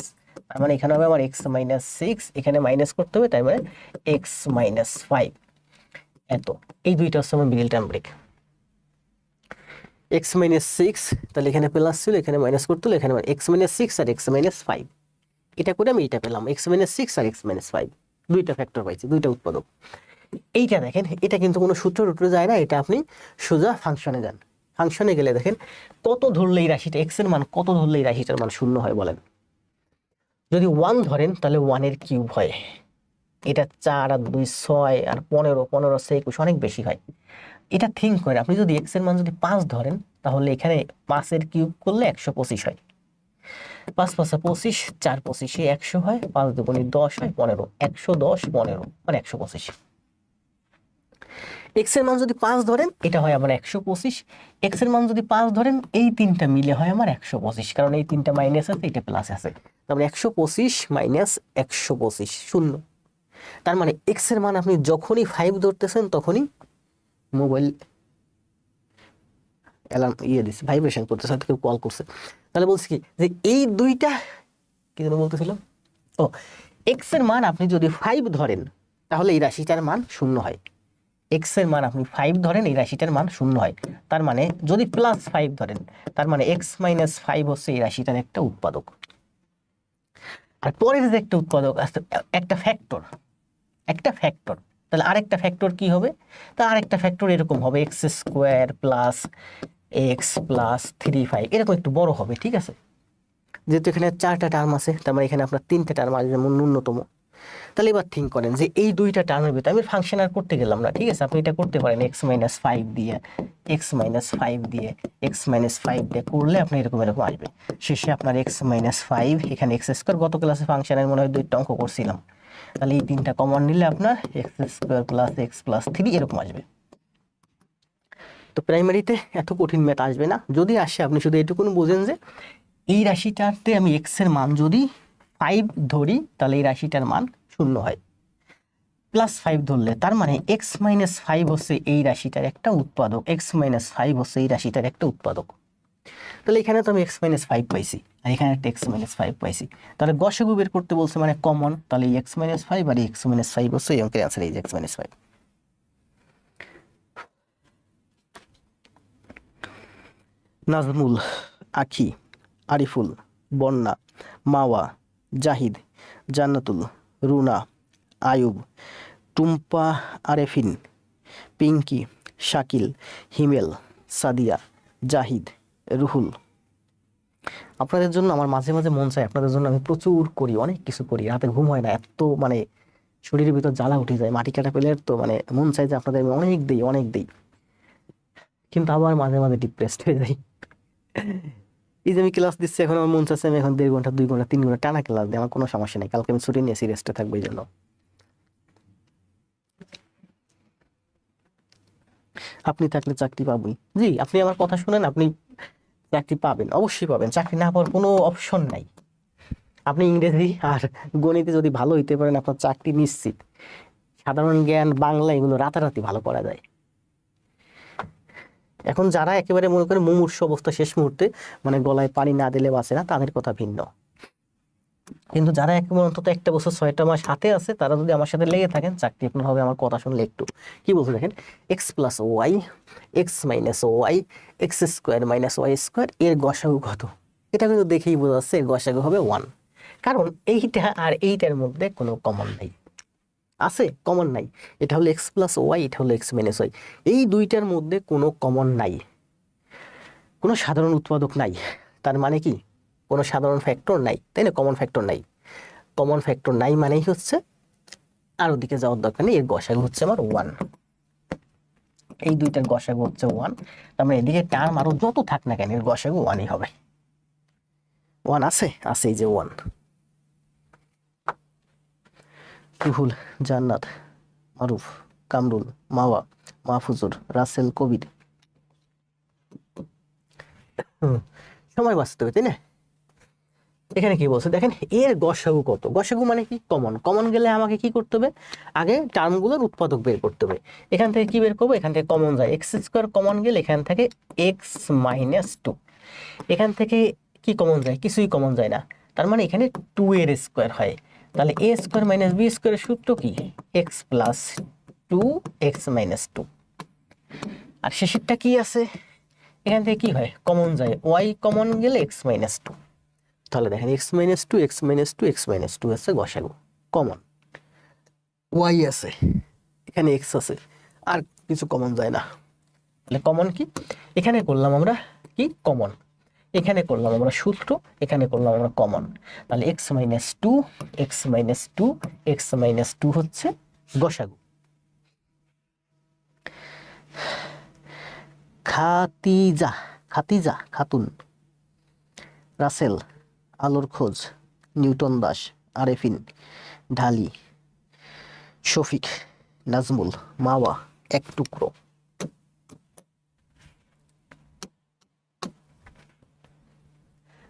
তার মানে এখানে হবে আমার x - 6, এখানে মাইনাস করতে হবে, তাই মানে x - 5। এত, এই দুইটা হচ্ছে আমার মিডল টার্ম ব্রেক। x - 6, তাহলে এখানে প্লাস ছিল, এখানে মাইনাস করতে হলো, এখানে x - 6 আর x - 5, এটা করে আমি এটা পেলাম, x - 6 আর x - 5, দুইটা ফ্যাক্টর পাইছি, দুইটা উৎপাদক। এইটা দেখেন, এটা কিন্তু কোনো সূত্র টুত্রে যায় না, এটা আপনি সোজা ফাংশনে যান। ফাংশনে গেলে দেখেন কত ধরলে এই রাশিটা, x এর মান কত ধরলে এই রাশিটার মান শূন্য হয় বলেন? যদি 1 ধরেন তাহলে 1 এর কিউব হয়, এটা 4 আর 2 6 আর 15, 15 6 21, অনেক বেশি হয়। এটা থিঙ্ক করে আপনি যদি x এর মান যদি 5 ধরেন, তাহলে এখানে 5 এর কিউব করলে 125 হয়। 5 5 25, 4 25 100 হয়, 5 দুগুণে 10 হয়, 15, 110 15 মানে 125। এক্স এর মান যদি 5 ধরেন, এটা হয় আমার 125। এক্স এর মান যদি 5 ধরেন, এই তিনটা মিলে হয় আমার 125, কারণ এই তিনটা মাইনাস আছে, এটা প্লাস আছে, তারপরে 125 মাইনাস 125 শূন্য। তার মানে এক্স এর মান আপনি যখনই 5 ধরতেছেন, তখনই মোবাইল অ্যালার্ম দিচ্ছে, ভাইব্রেশন করতেছে, হয়তো কেউ কল করছে। তাহলে বলছি কি, যে এই দুইটা কি যেন বলতেছিল, ও এক্স এর মান আপনি যদি 5 ধরেন, তাহলে এই রাশিটার মান শূন্য হয়। এক্স এর মান আপনি 5 ধরেন, এই রাশিটার মান শূন্য হয়। তার মানে যদি +5 ধরেন, তার মানে x - 5 হচ্ছে এই রাশিটার একটা উৎপাদক। আর পরের যে একটা উৎপাদক আছে, একটা ফ্যাক্টর, তাহলে আরেকটা ফ্যাক্টর কি হবে? তা আরেকটা ফ্যাক্টর এরকম হবে, x² + x + 3 5, এরকম একটু বড় হবে, ঠিক আছে? যেহেতু এখানে 4টা টার্ম আছে, তার মানে এখানে আপনার 3টে টার্ম আসবে যেমন ন্যূনতম। তাহলে এবার থিঙ্ক করেন যে এই দুইটা টার্মের ভিতরে আমি ফাংশন আর করতে গেলাম না, ঠিক আছে? আপনি এটা করতে পারেন x - 5 দিয়ে, x - 5 দিয়ে, x - 5 দিয়ে করলে আপনি এরকম আসবে। শেষে আপনার x - 5, এখানে x², গত ক্লাসে ফাংশনের মনে হয় 2টা অঙ্ক করছিলাম, তাহলে এই 3টা কমন নিলে আপনার x² + x + 3 এরকম আসবে। তো প্রাইমারিতে এত কঠিন ম্যাথ আসবে না, যদি আসে আপনি শুধু এটুকুন বোঝেন যে এই রাশিটাতে আমি x এর মান যদি 5 ধরি, তাহলে এই রাশিটার মান শূন্য হয়। +5 ধরলে, তার মানে x - 5 হচ্ছে এই রাশিটার একটা উৎপাদক, x - 5 হচ্ছে এই রাশিটার একটা উৎপাদক। তাহলে এখানে তো আমি x - 5 পাইছি, আর এখানে একটা x - 5 পাইছি, তাহলে গসাগু বের করতে বলছে, মানে কমন, তাহলে এই x - 5 আর x - 5 হচ্ছে এই অঙ্কের অ্যান্সার, এই যে x - 5। নাজমুল, আখি, আরিফুল, বন্যা, মাওয়া, জাহিদ, জান্নাতুল, রুনা, আয়ুব, টুম্পা, আরেফিন, পিঙ্কি, শাকিল, হিমেল, সাদিয়া, জাহিদ, রুহুল। আপনাদের জন্য আমার মাঝে মাঝে মন চায়, আপনাদের জন্য আমি প্রচুর করি, অনেক কিছু করি, রাতে ঘুম হয় না, এত মানে শরীরের ভিতর জ্বালা উঠে যায়, মাটি কাটা পেলে তো মানে মন চায় যে আপনাদের আমি অনেক দিই, কিন্তু আবার মাঝে মাঝে ডিপ্রেসড হয়ে যাই। এই যে আমি ক্লাস দিচ্ছি, এখন আমার মন চাচ্ছে আমি এখন 1.5 ঘন্টা 2 ঘন্টা 3 ঘন্টা টানা ক্লাস দিই, আমার কোনো সমস্যা নেই, কালকে আমি ছুটি নিয়েছি, রেস্টে থাকবো এই জন্য। আপনি থাকলে চাকরি পাবই। জি, আপনি আমার কথা শুনেন, আপনি চাকরি পাবেন, অবশ্যই পাবেন, চাকরি না পাওয়ার কোনো অপশন নাই। আপনি ইংরেজি আর গণিতে যদি ভালো হইতে পারেন আপনার চাকরি নিশ্চিত। সাধারণ জ্ঞান, বাংলা এগুলো রাতারাতি ভালো করা যায়। এখন যারা একেবারে মনে করেন মুমূর্ষু অবস্থা, শেষ মুহূর্তে মানে গলায় পানি না দিলে বাঁচে না, তাদের কথা ভিন্ন। কিন্তু যারা একেবারে অন্তত একটা বছর 6টা মাস হাতে আছে, তারা যদি আমার সাথে লেগে থাকেন, চাকরি আপনার হবে। আমার কথা শুনলে একটু কি বলছে দেখেন, x plus y, x minus y, x square minus y square, এর গসাগু কত? এটা কিন্তু দেখেই বোঝা যাচ্ছে এর গসাগু হবে 1। কারণ এইটা আর এইটার মধ্যে কোনো কমন নাই। আছে? কমন নাই। এটা হলো এক্স প্লাস ওয়াই, এটা হলো এক্স মাইনাস ওয়াই, এই দুইটার মধ্যে কোনো কমন নাই, কোনো সাধারণ উৎপাদক নাই। তার মানে কি? কোনো সাধারণ ফ্যাক্টর নাই, তাই না? কমন ফ্যাক্টর নাই। কমন ফ্যাক্টর নাই মানেই হচ্ছে আর ওদিকে যাওয়ার দরকার নেই, এর গসাগু হচ্ছে আমার 1। এই দুইটার গসাগু হচ্ছে 1। তার মানে এদিকে টার্ম আরো যত থাক না কেন, এর গসাগু 1ই হবে। 1 আছে? আছে, এই যে 1। রুহুল, জান্নাত, মারুফ, কামরুল, মাওয়া, মাহফুজুর, রাসেল, কবির। সময় বাঁচতে হবে, তাই না? এখানে কি বলছে দেখেন, এর গসাগু কত? গসাগু মানে কি? কমন। কমন গেলে আমাকে কি করতে হবে? আগে টার্মগুলোর উৎপাদক বের করতে হবে। এখান থেকে কি বের করবো? এখান থেকে কমন যায়, এক্স স্কোয়ার কমন গেলে এখান থেকে এক্স মাইনাস 2। এখান থেকে কি কমন যায়? কিছুই কমন যায় না। তার মানে এখানে 2 এর স্কোয়ার হয়। তাহলে এ স্কোয়ার মাইনাস বি স্কোয়ারের সূত্র কি? X plus 2 x minus 2। আর শেষেরটা কি আছে? এখান থেকে কি হয়? কমন যায়, ওয়াই কমন গেলে এক্স মাইনাস 2। তাহলে দেখেন x minus 2 x minus 2 x minus 2 আছে গসাগু, কমন। ওয়াই আছে, এখানে এক্স আছে, আর কিছু কমন যায় না। তাহলে কমন কি? এখানে করলাম আমরা কি? কমন। এখানে করলাম আমরা সূত্র, এখানে করলাম আমরা কমন। তাহলে x minus 2 x minus 2 x minus 2 হচ্ছে গসাগু। খাতিজা, খাতিজা খাতুন, রাসেল, আলোর খোঁজ, নিউটন দাস, আরেফিন, ঢালি, শফিক, নাজমুল, মাওয়া, এক টুকরো।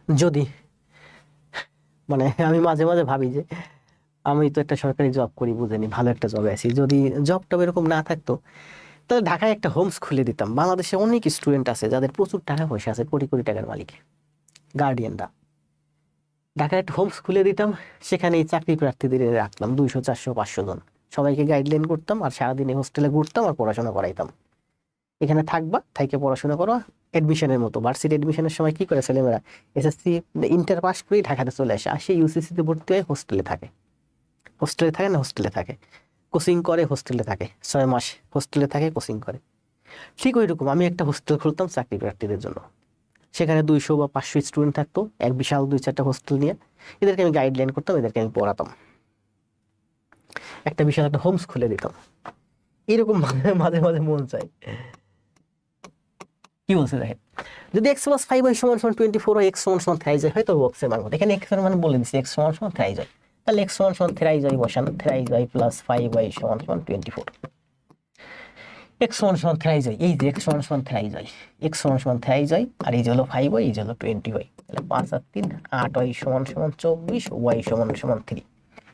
যদি মানে আমি মাঝে মাঝে ভাবি যে আমি তো একটা সরকারি জব করি, বুঝেনি, ভালো একটা জবে আছি, যদি জবটা এরকম না থাকতো তাহলে ঢাকায় একটা হোমস খুলে দিতাম। বাংলাদেশে অনেক স্টুডেন্ট আছে যাদের প্রচুর টাকা পয়সা আছে, কোটি কোটি টাকার মালিক, গার্ডিয়ানরা। ঢাকায় একটা হোমস খুলে দিতাম, সেখানে এই চাকরি প্রার্থীদের রাখতাম 200 400 500 জন, সবাইকে গাইডলাইন করতাম, আর সারাদিন হোস্টেলে ঘুরতাম আর পড়াশোনা করাইতাম। এখানে থাকবা, থাইকে পড়াশোনা করো। অ্যাডমিশনের মতো ভার্সিটি অ্যাডমিশনের সময় কি করে ছেলেমেয়েরা? এসএসসি ইন্টার পাস করেই ঢাকাতে চলে আসে, আর সেই ইউসিসিতে ভর্তি হয়ে হোস্টেলে থাকে। হোস্টেলে থাকে না, হোস্টেলে থাকে, কোচিং করে, হোস্টেলে থাকে, 6 মাস হোস্টেলে থাকে, কোচিং করে। ঠিক ওই রকম আমি একটা হোস্টেল খুলতাম চাকরি প্রার্থীদের জন্য। সেখানে 200 বা 500 স্টুডেন্ট থাকতো, এক বিশাল 2-4টা হোস্টেল নিয়ে। এদেরকে আমি গাইডলাইন করতাম, এদেরকে আমি পড়াতাম, একটা বিশাল একটা হোমস খুলে দিতাম। এরকম মাঝে মাঝে মন চায়। কি বলছে দেখেন, যদি এক্স প্লাস 5y সমান সমান 24 হয়, এক্স সমান সমান 3y হয়, তো বক্সে মান কত? এখানে এক্স এর মান বলে দিচ্ছি, এক্স সমান সমান 3y। তাহলে এক্স সমান সমান 3y বসান, 3y প্লাস 5y সমান সমান 24। এক্স সমান সমান 3y, এই যে এক্স সমান সমান 3y, এক্স সমান সমান 3y, আর এই যে হলো 5y, এই যে হলো 20y। তাহলে 5 আর 3 8y সমান সমান 24, y সমান সমান 3।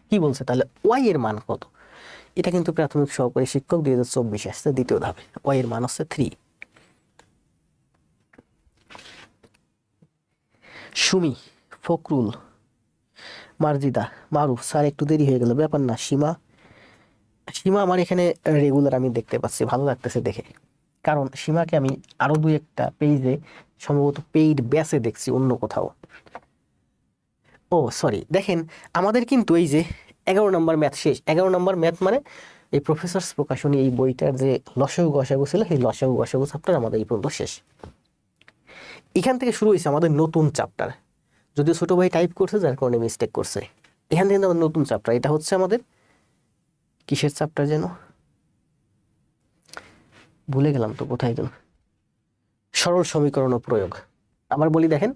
কি বলছে তাহলে y এর মান কত? এটা কিন্তু প্রাথমিক সহকারী শিক্ষক 2024 আসছে, দ্বিতীয় ধাপে। y এর মান হচ্ছে 3। সুমি, ফকরুল, মার্জিদা, মারুফ, স্যার একটু দেরি হয়ে গেল, ব্যাপার না। সীমা, সীমা আমার এখানে রেগুলার আমি দেখতে পাচ্ছি, ভালো লাগতেছে দেখে। কারণ সীমাকে আমি আরো 2-1টা পেজে, সম্ভবত পেইড ব্যাচে দেখছি, অন্য কোথাও। ও সরি, দেখেন আমাদের কিন্তু এই যে 11 নম্বর ম্যাথ শেষ। 11 নম্বর ম্যাথ মানে এই প্রফেসরস প্রকাশনী, এই বইটার যে লসাগু গসাগু ছিল, সেই লসাগু গসাগু চ্যাপ্টার আমাদের এই পর্যন্ত শেষ। এখান থেকে শুরু হয়েছে আমাদের নতুন চ্যাপ্টার, যদিও ছোট ভাই টাইপ করছে যার কারণে মিস্টেক করছে। এখান থেকে আমাদের নতুন চ্যাপ্টার, এটা হচ্ছে আমাদের কিসের চ্যাপ্টার যেন ভুলে গেলাম তো, কোথায় যেন, সরল সমীকরণ ও প্রয়োগ। আবার বলি দেখেন,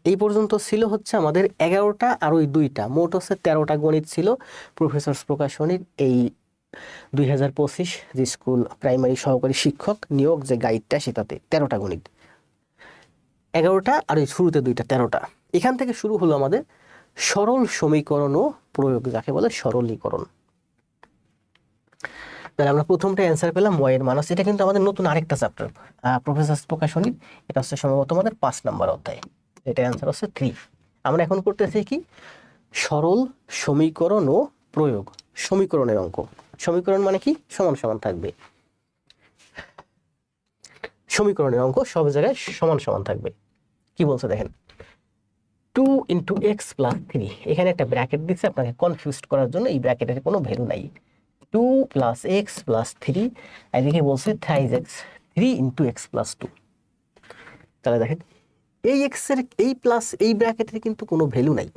এই পর্যন্ত ছিল হচ্ছে আমাদের 11টা, আর ওই 2টা, মোট হচ্ছে 13টা গণিত ছিল প্রফেসরস প্রকাশনীর এই 2025 যে স্কুল প্রাইমারি সহকারী শিক্ষক নিয়োগ যে গাইডটা, সেটাতে 13টা গণিত। 11টা আর ওই শুরুতে 2টা 13টা। এখান থেকে শুরু হলো আমাদের সরল সমীকরণ ও প্রয়োগ, যাকে বলে সরলীকরণ। তাহলে আমরা প্রথমটা অ্যান্সার পেলাম y এর মান আছে। এটা কিন্তু আমাদের নতুন আরেকটা চ্যাপ্টার প্রফেসর প্রকাশনী, এটা হচ্ছে সম্ভবত আমাদের 5 নম্বর অধ্যায়। এটা অ্যান্সার হচ্ছে 3। আমরা এখন করতেছি কি সরল সমীকরণ ও প্রয়োগ, সমীকরণের অঙ্ক। সমীকরণ মানে কি সমান সমান থাকবে, সমীকরণের অঙ্ক সব জায়গায় সমান সমান থাকবে। কি বলছে দেখেন, 2 × x + 3, এখানে একটা ব্র্যাকেট দিচ্ছে আপনাকে কনফিউজ করার জন্য, এই ব্র্যাকেটের কোনো ভ্যালু নাই। 2 + x + 3, এদিকে বলছে 3x 3 × x + 2। তাহলে দেখেন এই x এর এই প্লাস এই ব্র্যাকেটের কিন্তু কোনো ভ্যালু নাই,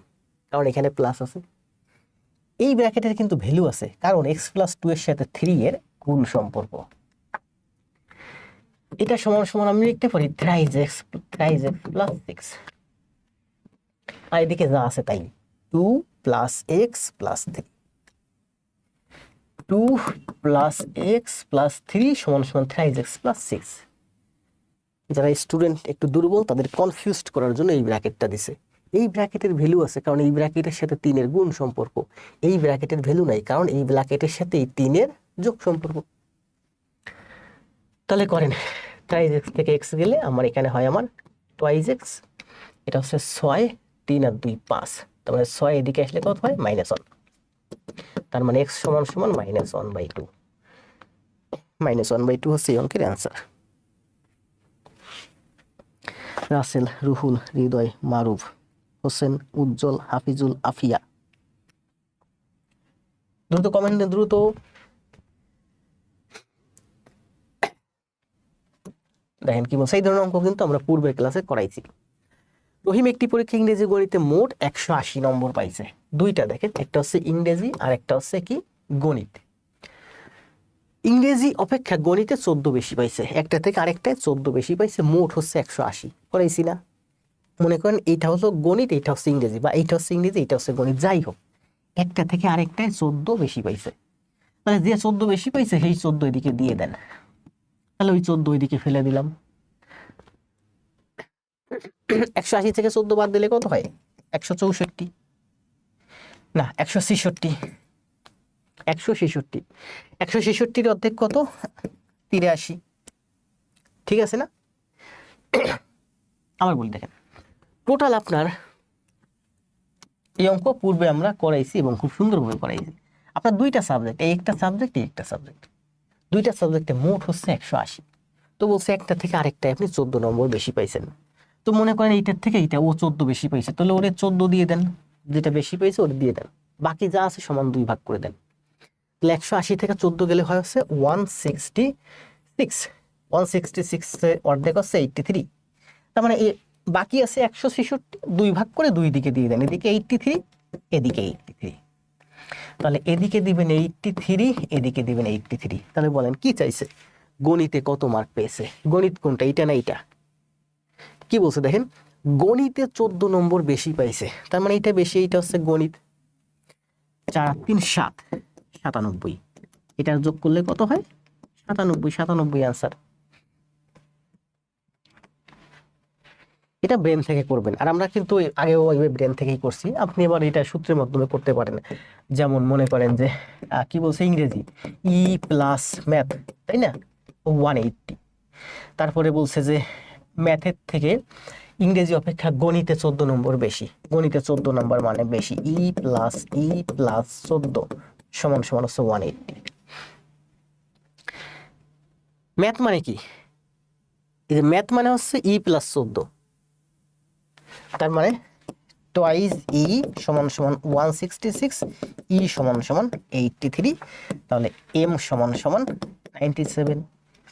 কারণ এখানে প্লাস আছে। এই ব্র্যাকেটের কিন্তু ভ্যালু আছে, কারণ x + 2 এর সাথে 3 এর গুণ সম্পর্ক। এটা সমান সমান আমি লিখতে পারি 3x + 6, আর এদিকে যা আছে তাই 2 + x + 3, 2 + x + 3 = 3x + 6। যারা স্টুডেন্ট একটু দুর্বল তাদের কনফিউজড করার জন্য এই ব্র্যাকেটটা দিছে। এই ব্র্যাকেটের ভ্যালু আছে কারণ এই ব্র্যাকেটের সাথে 3 এর গুণ সম্পর্ক। এই ব্র্যাকেটের ভ্যালু নাই কারণ এই ব্র্যাকেটের সাথে এই 3 এর যোগ সম্পর্ক। তাহলে করেন 3x থেকে x গেলে আমার এখানে হয় আমার 2x, এটা হচ্ছে 6, 3 আর 2 5, তার মানে 6 এদিকে আসলে কত হয় -1, তার মানে x = -1/2। -1/2 হচ্ছে এই অঙ্কের অ্যান্সার। রাসেল, রুহুল, হৃদয়, মারুফ, হোসেন, উজ্জ্বল, হাফিজুল, আফিয়া, দ্রুত কমেন্ট দেন, দ্রুত। দেখেন কি বলছে, এই ধরনের অঙ্ক কিন্তু আমরা পূর্বের ক্লাসে করাইছি। রহিম একটি পরীক্ষা ইংরেজি গণিতে মোট 180 নম্বর পাইছে। দুইটা দেখেন, একটা হচ্ছে ইংরেজি আর একটা হচ্ছে কি গণিত। ইংরেজি অপেক্ষা গণিতে 14 বেশি পাইছে, একটা থেকে আরেকটায় 14 বেশি পাইছে, মোট হচ্ছে 180। করাইছি না? মনে করেন এইটা হলো গণিত, এইটা হচ্ছে ইংরেজি, বা এইটা হচ্ছে ইংরেজি, এইটা হচ্ছে গণিত, যাই হোক একটা থেকে আরেকটায় 14 বেশি পাইছে। মানে যে 14 বেশি পাইছে সেই 14 এদিকে দিয়ে দেন। তাহলে ওই 14 এদিকে ফেলে দিলাম। 180 থেকে 14 বাদ দিলে কত হয়? 164 না 166, 166, 166 অর্ধেক কত? 83। ঠিক আছে না? আবার বলি দেখেন, টোটাল আপনার এই অঙ্ক পূর্বে আমরা করাইছি এবং খুব সুন্দরভাবে করাইছি। আপনার দুইটা সাবজেক্ট, এই একটা সাবজেক্ট, এই একটা সাবজেক্ট, দুইটা সাবজেক্টে মোট হচ্ছে 180। তো বলছে একটা থেকে আরেকটায় আপনি 14 নম্বর বেশি পাইছেন। তো মনে করেন এইটার থেকে এইটা ও 14 বেশি পাইছে, তাহলে ওরে 14 দিয়ে দেন, যেটা বেশি পাইছে ওরে দিয়ে দেন, বাকি যা আছে সমান 2 ভাগ করে দেন। তাহলে 180 থেকে 14 গেলে হয় হচ্ছে 166, 166 অর্ধেক হচ্ছে 83। তার মানে বাকি আছে 166, 2 ভাগ করে 2 দিকে দিয়ে দেন, এদিকে 83, এদিকে 83। তাহলে এদিকে দিবেন 83, এদিকে দিবেন 83। তাহলে বলেন কি চাইছে, গণিতে কত মার্ক পেয়েছে? গণিত কোনটা, এইটা না এইটা? কি বলছে দেখেন, গণিতে 14 নম্বর বেশি পাইছে, তার মানে এটা বেশি, এটা হচ্ছে গণিত। 4 আর 3 7, 97। এটা যোগ করলে কত হয়? 97, 97 আনসার। এটা ব্রেন থেকে করবেন, আর আমরা কিন্তু আগেও ব্রেন থেকেই করছি। আপনি এবার এটা সূত্রের মাধ্যমে করতে পারেন। যেমন মনে করেন যে কি বলছে ইংরেজি ই প্লাস ম্যাথ, তাই না, 180। তারপরে বলছে যে ম্যাথের থেকে ইংরেজি অপেক্ষা গণিতে 14 নম্বর বেশি, গণিতে 14 নম্বর মানে বেশি, ই প্লাস 14 সমান সমান হচ্ছে 180। ম্যাথ মানে কি, এই যে ম্যাথ মানে হচ্ছে ই প্লাস 14, তার মানে টুয়াইস ই সমান সমান 166, ই সমান সমান 83, তাহলে এম সমান সমান 97।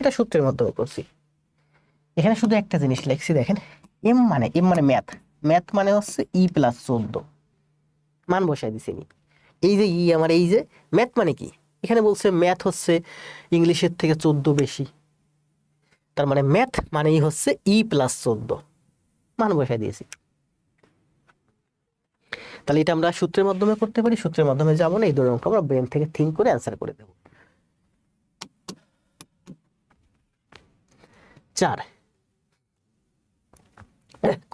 এটা সূত্রের মাধ্যমে করছি। এখানে শুধু একটা জিনিস লিখছি দেখেন, এম মানে ম্যাথ, ম্যাথ মানে হচ্ছে ই প্লাস 14, মান বসাই দিছি। এই যে ই আমার, এই যে ম্যাথ মানে কি, এখানে বলছে ম্যাথ হচ্ছে ইংলিশের থেকে 14 বেশি, তার মানে ম্যাথ মানেই হচ্ছে ই প্লাস 14, মান বসাই দিয়েছি। তাহলে এটা আমরা সূত্রের মাধ্যমে করতে পারি, সূত্রের মাধ্যমে যাবো না, এই ধরনের অঙ্ক আমরা ব্রেন থেকে থিঙ্ক করে অ্যান্সার করে দেব। 4,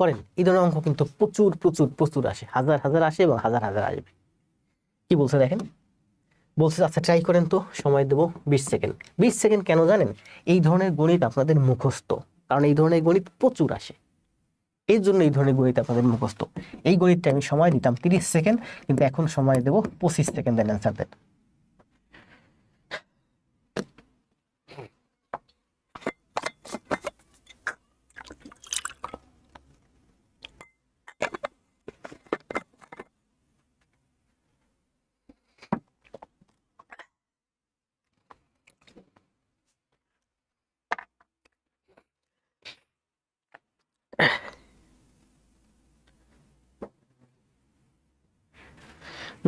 করেন, এই ধরনের অঙ্ক কিন্তু প্রচুর প্রচুর প্রচুর আসে, হাজার হাজার আসে এবং হাজার হাজার আসবে। কি বলছে দেখেন, বলছে আচ্ছা ট্রাই করেন তো, সময় দেবো 20 সেকেন্ড। 20 সেকেন্ড কেন জানেন? এই ধরনের গণিত আপনাদের মুখস্থ, কারণ এই ধরনের গণিত প্রচুর আসে, এই জন্য এই ধরনের গণিত আপনাদের মুখস্থ। এই গণিতটা আমি সময় দিতাম 30 সেকেন্ড, কিন্তু এখন সময় দেবো 25 সেকেন্ড, দেন অ্যান্সার দেন।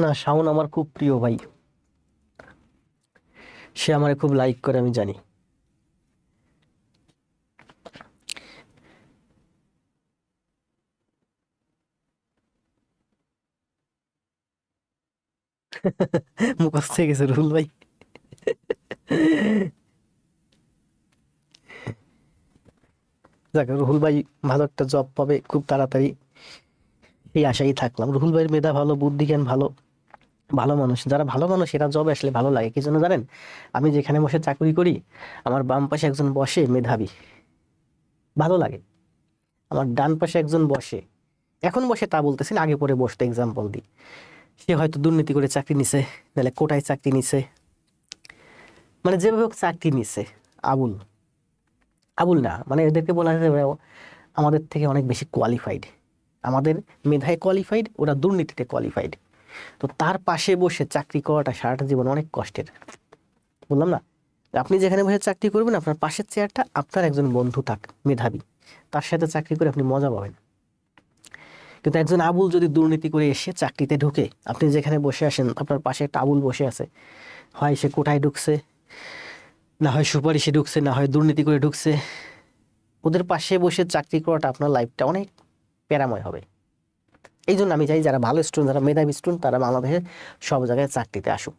না, শাওন আমার খুব প্রিয় ভাই, সে আমার খুব লাইক করে, আমি জানি। মুখস্থ হয়ে গেছে রুহুল ভাই। যাক, রুহুল ভাই ভালো একটা জব পাবে খুব তাড়াতাড়ি, এই আশাই থাকলাম। রুহুল ভাইয়ের মেধা ভালো, বুদ্ধি জ্ঞান ভালো, ভালো মানুষ। যারা ভালো মানুষ এরা জব আসলে ভালো লাগে, কি জন্য জানেন? আমি যেখানে বসে চাকরি করি, আমার বাম পাশে একজন বসে মেধাবী, ভালো লাগে। আমার ডান পাশে একজন বসে, এখন বসে তা বলতেছি না, আগে পরে বসতো, এক্সাম্পল দিই। সে হয়তো দুর্নীতি করে চাকরি নিছে, নাহলে কোটায় চাকরি নিছে, মানে যেভাবে হোক চাকরি নিছে। আবুল, আবুল না, মানে এদেরকে বলা যায় আমাদের থেকে অনেক বেশি কোয়ালিফাইড, আমাদের মেধায় কোয়ালিফাইড, ওরা দুর্নীতিতে কোয়ালিফাইড। তো তার পাশে বসে চাকরি করাটা সারাটা জীবন অনেক কষ্টের। বললাম না, আপনি যেখানে বসে চাকরি করবেন, আপনার পাশের চেয়ারটা আপনার একজন বন্ধু থাক মেধাবী, তার সাথে চাকরি করে আপনি মজা পাবেন। কিন্তু একজন আবুল যদি দুর্নীতি করে এসে চাকরিতে ঢুকে, আপনি যেখানে বসে আসেন আপনার পাশে একটা আবুল বসে আছে, হয় সে কোটায় ঢুকছে, না হয় সুপারিশে ঢুকছে, না হয় দুর্নীতি করে ঢুকছে, ওদের পাশে বসে চাকরি করাটা আপনার লাইফটা অনেক প্যারাময় হবে। এই জন্য আমি চাই যারা ভালো স্টুডেন্ট, যারা মেধাবী স্টুডেন্ট, তারা বাংলাদেশের সব জায়গায় চাকরিতে আসুক।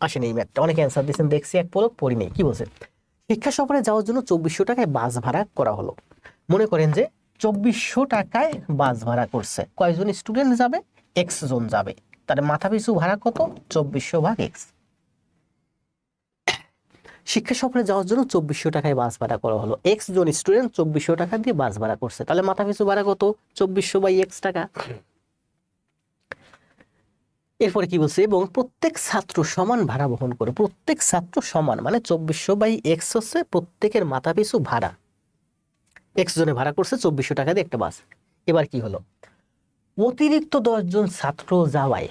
আসেন এই ম্যাথটা, অনেকে অ্যান্সার দিয়েছেন দেখছি, এক পলক পড়ি নেই। কি বলছে? শিক্ষা সফরে যাওয়ার জন্য 2400 টাকায় বাস ভাড়া করা হলো। মনে করেন যে 2400 টাকায় বাস ভাড়া করছে, কয়জন স্টুডেন্ট যাবে? এক্স জন যাবে, তার মাথা পিছু ভাড়া কত? 2400 ভাগ এক্স। শিক্ষা সফরে যাওয়ার জন্য 2400 টাকায় বাস ভাড়া করা হলো, এক্স জন স্টুডেন্ট 2400 টাকা দিয়ে বাস ভাড়া করছে, তাহলে মাথা পিছু ভাড়া কত? 2400 বাই এক্স টাকা। এরপরে কি বলছে? এবং প্রত্যেক ছাত্র সমান ভাড়া বহন করে, প্রত্যেক ছাত্র সমান মানে 2400 বাই এক্স হচ্ছে প্রত্যেকের মাথা পিছু ভাড়া। এক্স জনে ভাড়া করছে 2400 টাকা দিয়ে একটা বাস। এবার কি হলো? অতিরিক্ত 10 জন ছাত্র যাওয়ায়,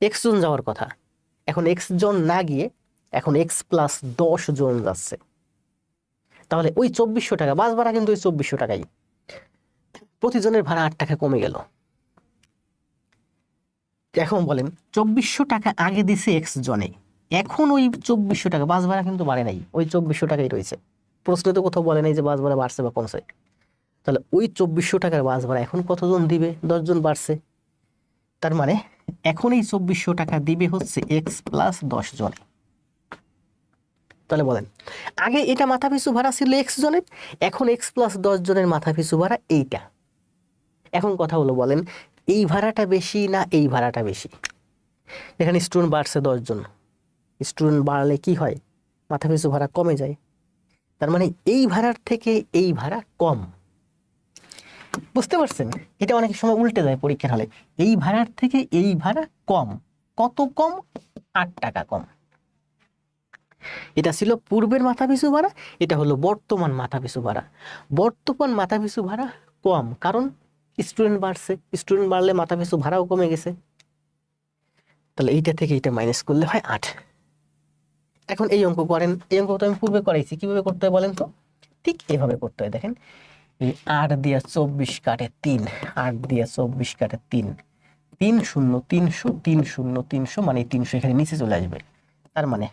এক্স জন যাওয়ার কথা, এখন এক্স জন না গিয়ে এখন এক্স প্লাস 10 জন যাচ্ছে, তাহলে ওই 2400 টাকা বাস ভাড়া কিন্তু ওই 2400 টাকাই, প্রতিজনের ভাড়া 8 টাকা কমে গেল। এখন বলেন 2400 টাকা আগে দিছে এক্স জনে, এখন ওই 2400 টাকা বাস ভাড়া কিন্তু বাড়ে নাই, ওই 2400 টাকাই রয়েছে। প্রশ্নে তো কোথাও বলে নাই যে বাস ভাড়া বাড়ছে বা কমছে। তাহলে ওই 2400 টাকার বাস ভাড়া এখন কতজন দিবে? 10 জন বাড়ছে, তার মানে এখন এই 2400 টাকা দিবে হচ্ছে এক্স প্লাস 10 জন। তাহলে বলেন, আগে এটা মাথা পিছু ভাড়া ছিল এক্স জনের, এখন এক্স প্লাস 10 জনের মাথা পিছু ভাড়া এইটা। এখন কথা হলো, বলেন এই ভাড়াটা বেশি না এই ভাড়াটা বেশি? এখানে স্টুডেন্ট বাড়ছে 10 জন, স্টুডেন্ট বাড়লে কি হয়? মাথা পিছু ভাড়া কমে যায়, তার মানে এই ভাড়ার থেকে এই ভাড়া কম। বুঝতে পারছেন? এটা অনেক সময় উল্টে যায় পরীক্ষার হলে, এই ভাড়ার থেকে এই ভাড়া কম। কত কম? 8 টাকা কম। এটা ছিল পূর্বের মাথাপিছু ভাড়া, এটা হলো বর্তমান মাথাপিছু ভাড়া। বর্তমান মাথাপিছু ভাড়া কম, কারণ স্টুডেন্ট বাড়ছে, স্টুডেন্ট বাড়লে মাথাপিছু ভাড়াও কমে গেছে। তাহলে এইটা থেকে এইটা মাইনাস করলে হয় 8। এখন এই অঙ্ক করেন, এই অঙ্ক তো আমি পূর্বে করাইছি, কিভাবে করতে হয় বলেন তো? ঠিক এভাবে করতে হয়। দেখেন, এই 8 দিয়ে 24 কাটে 3, 8 দিয়ে 24 কাটে 3, 3 0 300, 3 0 300, মানে 300 এখানে নিচে চলে আসবে। তার মানে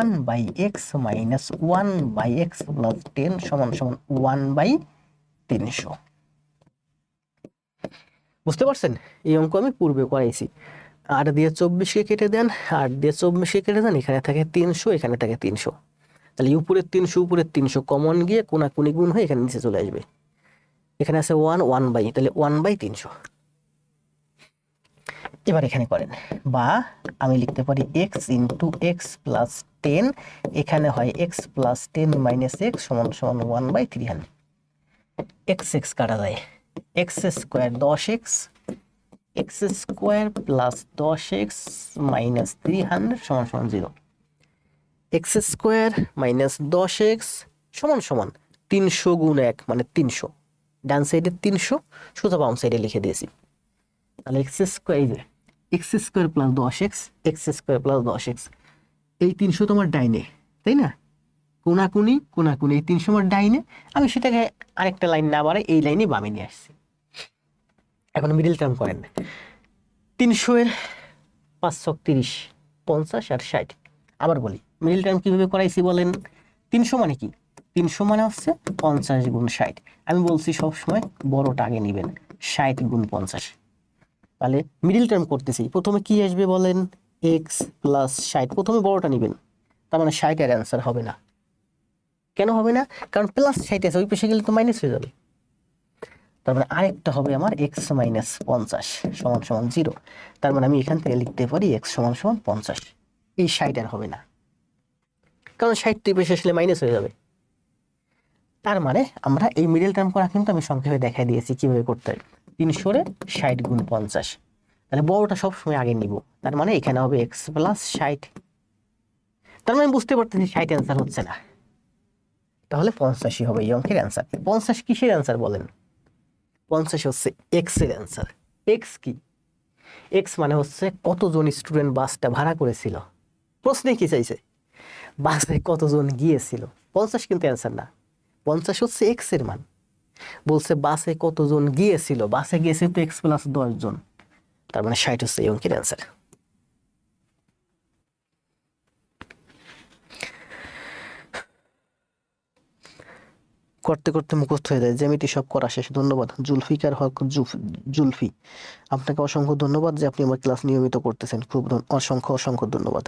1/x মাইনাস 1/x প্লাস 10 সমান সমান 1/300। বুঝতে পারছেন? এই অঙ্ক আমি পূর্বে করাইছি। 8 দিয়ে 24কে কেটে দেন, 8 দিয়ে 24কে কেটে দেন, এখানে থাকে 300, এখানে থাকে 300। তাহলে উপরের 300 উপরের 300 কমন গিয়ে কোনাকুনি গুণ হয়ে এখানে নিচে চলে আসবে। এখানে আছে 1 তাহলে 1/300। এবার এখানে করেন, বা আমি লিখতে পারি এক্স ইন্টু এক্স প্লাস 10, এখানে হয় এক্স প্লাস 10 মাইনাস এক্স সমান সমান 1/300। এক্স এক্স কাটা যায়, x square 10x, x square plus 10x minus 300 সমান সমান 0। এক্স স্কোয়ার মাইনাস 10x সমান সমান 300 গুণ 1 মানে 300, ডান সাইডে 300, সোজা বাম সাইডে লিখে দিয়েছি। তাহলে x square, x square plus 10x, x square plus 10x, এই 300 তোমার ডাইনে, তাই না? কোনাকুনি কোনাকুনি, এই 300 আমার ডাইনে, আমি সেটাকে আরেকটা লাইন না বাড়াই এই লাইনে বামে নিয়ে আসছি। এখন মিডিল টার্ম করেন, 300 এর 5 × 30, 50 আর 60। আবার বলি মিডিল টার্ম কিভাবে করাইছি বলেন? 300 মানে কি? 300 মানে হচ্ছে 50 গুণ 60। আমি বলছি সবসময় বড়টা আগে নেবেন, 60 গুণ 50। তাহলে মিডিল টার্ম করতেছি, প্রথমে কি আসবে বলেন? এক্স প্লাস 60, প্রথমে বড়টা নেবেন, তার মানে 60 এর অ্যান্সার হবে না। কেন হবে না? কারণ প্লাস 60 আছে, ওই পাশে গেলে তো মাইনাস হয়ে যাবে। তার মানে আরেকটা হবে আমার এক্স মাইনাস 50 সমান সমান 0। তার মানে আমি এখান থেকে লিখতে পারি এক্স সমান সমান 50। এই 60 আর হবে না, কারণ 60 দুই পাশে আসলে মাইনাস হয়ে যাবে। তার মানে আমরা এই মিডল টার্ম করা কিন্তু আমি সংক্ষেপে দেখাই দিয়েছি কিভাবে করতে হয়। 300 এর 60 গুণ 50, তাহলে বড়টা সবসময় আগে নিব, তার মানে এখানে হবে এক্স প্লাস 60। তার মানে বুঝতে পারতেছি 60 অ্যান্সার হচ্ছে না, তাহলে 85 হবে এই অঙ্কের অ্যান্সার। 50 কিসের অ্যান্সার বলেন? 50 হচ্ছে এক্স এর অ্যান্সার। এক্স কি? এক্স মানে হচ্ছে কতজন স্টুডেন্ট বাসটা ভাড়া করেছিল। প্রশ্নে কি চাইছে? বাসে কতজন গিয়েছিল। 50 কিন্তু অ্যান্সার না, 50 হচ্ছে এক্স এর মান। বলছে বাসে কতজন গিয়েছিল, বাসে গিয়েছে তো এক্স প্লাস 10 জন, তার মানে 60 হচ্ছে এই অঙ্কের অ্যান্সার। করতে করতে মুখস্থ হয়ে যায়, জ্যামিতি সব করা শেষ। ধন্যবাদ জুলফিকার হক জুলফি, আপনাকে অসংখ্য ধন্যবাদ যে আপনি আমার ক্লাস নিয়মিত করতেছেন, খুব অসংখ্য অসংখ্য ধন্যবাদ।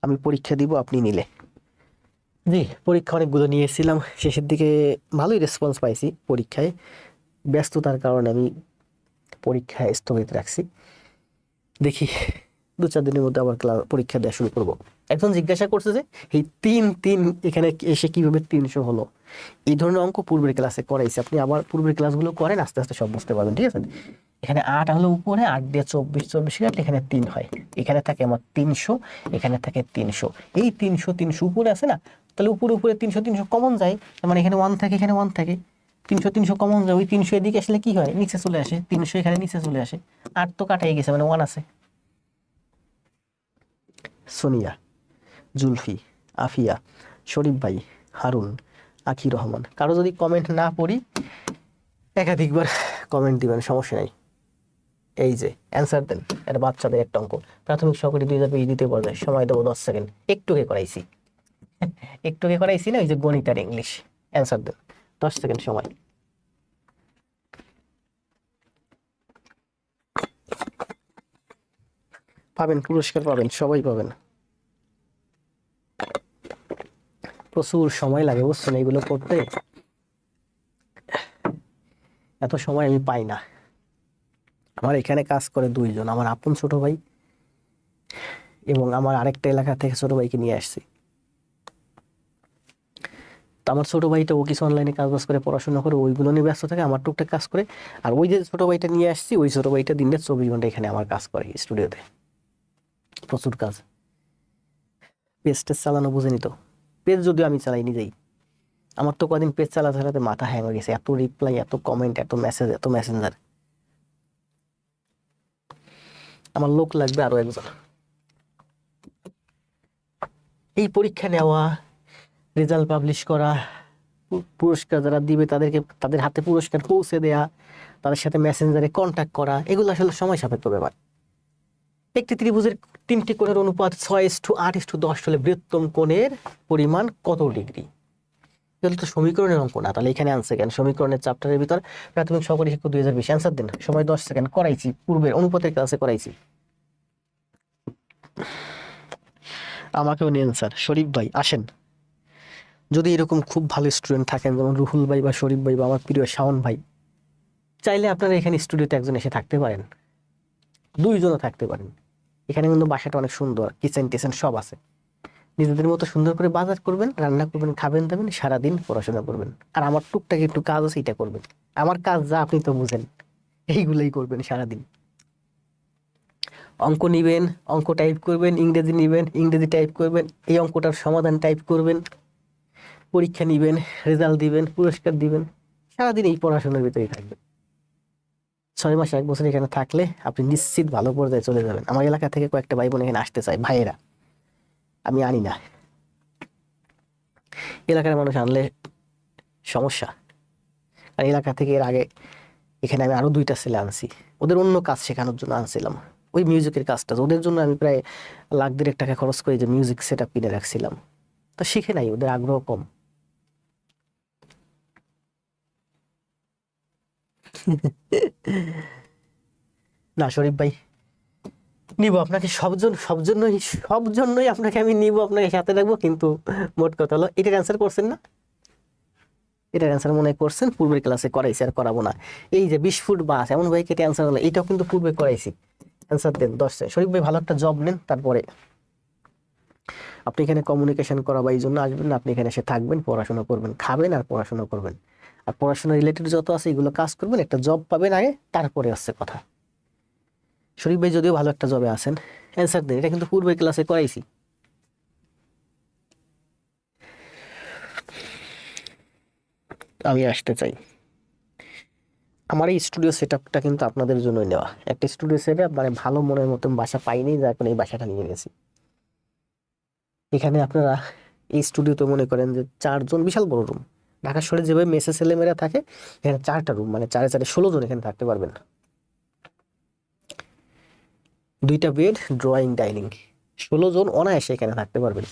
আমি পরীক্ষা দিব আপনি নিলে। জি, পরীক্ষা অনেকগুলো নিয়েছিলাম, শেষের দিকে ভালোই রেসপন্স পাইছি। পরীক্ষায় ব্যস্ততার কারণে আমি পরীক্ষায় স্থগিত রাখছি, দেখি 2-4 দিনের মধ্যে আবার পরীক্ষা দেওয়া শুরু করব। একজন জিজ্ঞাসা করছে যে এই 3 এখানে এসে কিভাবে 300 হলো। এই ধরনের অঙ্ক পূর্বের ক্লাসে করাইছি, আপনি আবার পূর্বের ক্লাসগুলো করেন, আস্তে আস্তে সব বুঝতে পারবেন, ঠিক আছে? এখানে 8 হলো উপরে, 8 দিয়ে 24 কাটলে এখানে 3 হয়, এখানে থাকে আমার 300, এখানে থাকে 300, এই 300 উপরে আছে না, তাহলে উপরে 300 কমন যায়, তার মানে এখানে 1 থাকে, এখানে 1 থাকে, 300 কমন যায়, ওই 300 এদিকে আসলে কি হয়? নিচে চলে আসে, 300 এখানে নিচে চলে আসে, 8 তো কাটাই গেছে, মানে 1 আছে। সোনিয়া, জুলফি, আফিয়া, শরীফ ভাই, হারুন, আখি রহমান, কারো যদি কমেন্ট না পড়ি একাধিকবার কমেন্ট দিবেন, সমস্যা নাই। এই যে অ্যান্সার দেন, এটা বাচ্চাদের একটা অঙ্ক, প্রাথমিক সহকারী 2020 দ্বিতীয় পর্যায়ে, সময় দেবো 10 সেকেন্ড। একটুকে করাইছি না, ওই যে গণিত আর ইংলিশ। অ্যান্সার দেন, 10 সেকেন্ড সময়। পাবেন পুরস্কার, পাবেন, সবাই পাবেন। প্রচুর সময় লাগে বুঝছেন এইগুলো করতে, এত সময় আমি পাই না। আমার এখানে কাজ করে 2 জন, আমার আপন ছোট ভাই এবং আমার আরেকটা এলাকা থেকে ছোট ভাইকে নিয়ে আসছি। তো আমার ছোট ভাইটা ও কিছু অনলাইনে কাজ বাজ করে, পড়াশোনা করে, ওইগুলো নিয়ে ব্যস্ত থাকে, আমার টুকটাক কাজ করে। আর ওই যে ছোট ভাইটা নিয়ে আসছি, ওই ছোট ভাইটা দিনে 24 ঘন্টা এখানে আমার কাজ করে স্টুডিওতে, প্রচুর কাজ। পেজ টেজ চালানো বুঝেনি তো, পেজ যদিও আমি চালাই নিজেই, আমার তো কদিন পেজ চালাতে চালাতে মাথা হ্যাং হয়ে গেছে, এত রিপ্লাই, এত কমেন্ট, এত মেসেজ, এত মেসেঞ্জার। আমার লোক লাগবে আরো একজন। এই পরীক্ষা নেওয়া, রেজাল্ট পাবলিশ করা, পুরস্কার যারা দিবে তাদেরকে তাদের হাতে পুরস্কার পৌঁছে দেয়া, তাদের সাথে মেসেঞ্জারে কন্ট্যাক্ট করা, এগুলো আসলে সময় সাপেক্ষ ব্যাপার। একটি ত্রিভুজের 3টি কোণের অনুপাত 6:8:10 হলে বৃহত্তম কোণের পরিমাণ কত ডিগ্রি? এগুলো তো সমীকরণের অঙ্ক না, তাহলে এখানে আনসার কেন? সমীকরণের চ্যাপ্টারের ভিতর প্রাথমিক সহকারী শিক্ষক 2020। অ্যান্সার দিন, সময় 10 সেকেন্ড। করাইছি পূর্বের অনুপাতের ক্লাসে করাইছি। আমাকেও নিন স্যার। শরীফ ভাই আসেন, যদি এরকম খুব ভালো স্টুডেন্ট থাকেন যেমন রুহুল ভাই বা শরীফ ভাই বা আমার প্রিয় শাওন ভাই, চাইলে আপনারা এখানে স্টুডিওতে একজন এসে থাকতে পারেন, দুইজনও থাকতে পারেন। এখানে কিন্তু বাসাটা অনেক সুন্দর, কিচেন টিচেন সব আছে। নিজেদের মতো সুন্দর করে বাজার করবেন, রান্না করবেন, খাবেন দাবেন, সারাদিন পড়াশোনা করবেন। আর আমার টুকটাক একটু কাজ আছে, এটা করবেন। আমার কাজ যা আপনি তো বুঝেন, এইগুলোই করবেন সারাদিন। অঙ্ক নিবেন, অঙ্ক টাইপ করবেন, ইংরেজি নিবেন, ইংরেজি টাইপ করবেন, এই অঙ্কটার সমাধান টাইপ করবেন, পরীক্ষা নিবেন, রেজাল্ট দিবেন, পুরস্কার দিবেন, সারাদিন এই পড়াশোনার ভিতরেই থাকবেন। 6 মাস 1 বছর এখানে থাকলে আপনি নিশ্চিত ভালো পর্যায়ে চলে যাবেন। আমার এলাকা থেকে কয়েকটা ভাই বোন এখানে আসতে চায়, ভাইয়েরা, আমি আনি না। এলাকার মানুষ আনলে সমস্যা। আর এলাকা থেকে এর আগে এখানে আমি আরো 2টা ছেলে আনছি, ওদের অন্য কাজ শেখানোর জন্য আনছিলাম, ওই মিউজিকের কাজটা। ওদের জন্য আমি প্রায় লাখ 1.5 টাকা খরচ করে যে মিউজিক সেট আপ কিনে রাখছিলাম, তা শিখে নাই, ওদের আগ্রহ কম। না শরীফ ভাই, নিব আপনাকে, সব জন্যই আপনাকে আমি নিব, আপনাকে সাথে রাখবো। কিন্তু মোট কথা হলো, এটার অ্যান্সার করছেন না? এটার অ্যান্সার মনে করছেন, পূর্বের ক্লাসে করাইছি, আর করাবো না। এই যে 20 ফুট বাস এমন ভাই কেটে অ্যান্সার হলো, এটাও কিন্তু পূর্বে করাইছি। অ্যান্সার দেন 10 শরীফ ভাই, ভালো একটা জব নেন, তারপরে আপনি এখানে কমিউনিকেশন করা বা এই জন্য আসবেন না, আপনি এখানে এসে থাকবেন, পড়াশোনা করবেন, খাবেন আর পড়াশোনা করবেন। আর পড়াশোনা রিলেটেড যত আছে এগুলো কাজ করবেন, একটা জব পাবেন আগে, তারপরে আসছে কথা। শরীফ ভাই যদিও ভালো একটা জবে আছেন, অ্যান্সার দেন, এটা কিন্তু পূর্বের ক্লাসে করাইছি। আমি আসতে চাই। আমার এই স্টুডিও সেট আপটা কিন্তু আপনাদের জন্যই নেওয়া, একটা স্টুডিও সেট আপ, মানে ভালো মনের মতন বাসা পাইনি, যার কারণে এই বাসাটা নিয়ে গেছি। এখানে আপনারা এই স্টুডিওতে মনে করেন যে 4 জন, বিশাল বড় রুম। ঢাকা শহরে যেভাবে মেসে ছেলেমেয়েরা থাকে, এখানে 4টা রুম, মানে 4 4 16 জন এখানে থাকতে পারবেন। 2টা বেড, ড্রয়িং, ডাইনিং, 16 জন অনায়াসে এখানে থাকতে পারবেন।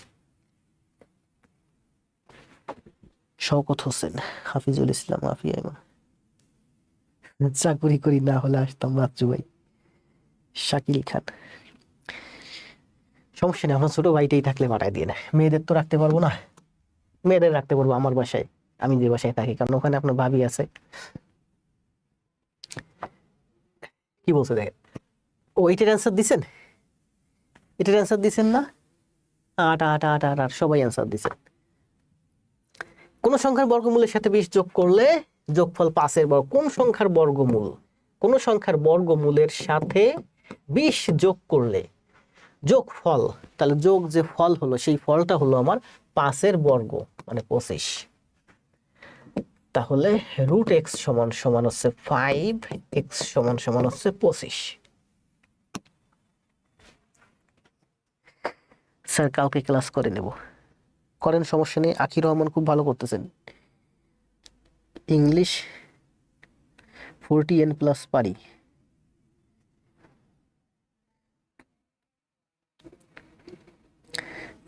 শওকত হোসেন, হাফিজুল ইসলাম, আফিয়া ইমা, চাকরি করি না হলে আসতাম বাচ্চু ভাই, শাকিল খান। সমস্যা নেই, আমার ছোট ভাইটাই থাকলে পাঠায় দিয়ে না, মেয়েদের তো রাখতে পারবো না, মেয়েদের রাখতে পারবো আমার বাসায়, আমি যে বাসায় থাকি, কারণ ওখানে আপনার ভাবি আছে। কি বলছে দেখেন, ও এটার অ্যান্সার দিছেন, এটার অ্যান্সার দিছেন না? 8 8 8 8 8 সবাই অ্যান্সার দিছেন। কোন সংখ্যার বর্গমূলের সাথে 20 যোগ করলে যোগফল 5-এর বর্গ? কোন সংখ্যার বর্গমূল, কোন সংখ্যার বর্গমূলের সাথে 20 যোগ করলে যোগফল, তাহলে যোগ যে ফল হলো সেই ফলটা হলো আমার 5-এর বর্গ, মানে 25। তাহলে √x সমান সমান হচ্ছে 5, x সমান সমান হচ্ছে 25। স্যার কালকে ক্লাস করে নেব, করেন, সমস্যা নেই। আখির রহমান খুব ভালো করতেছেন, ইংলিশ 40N+ পারি।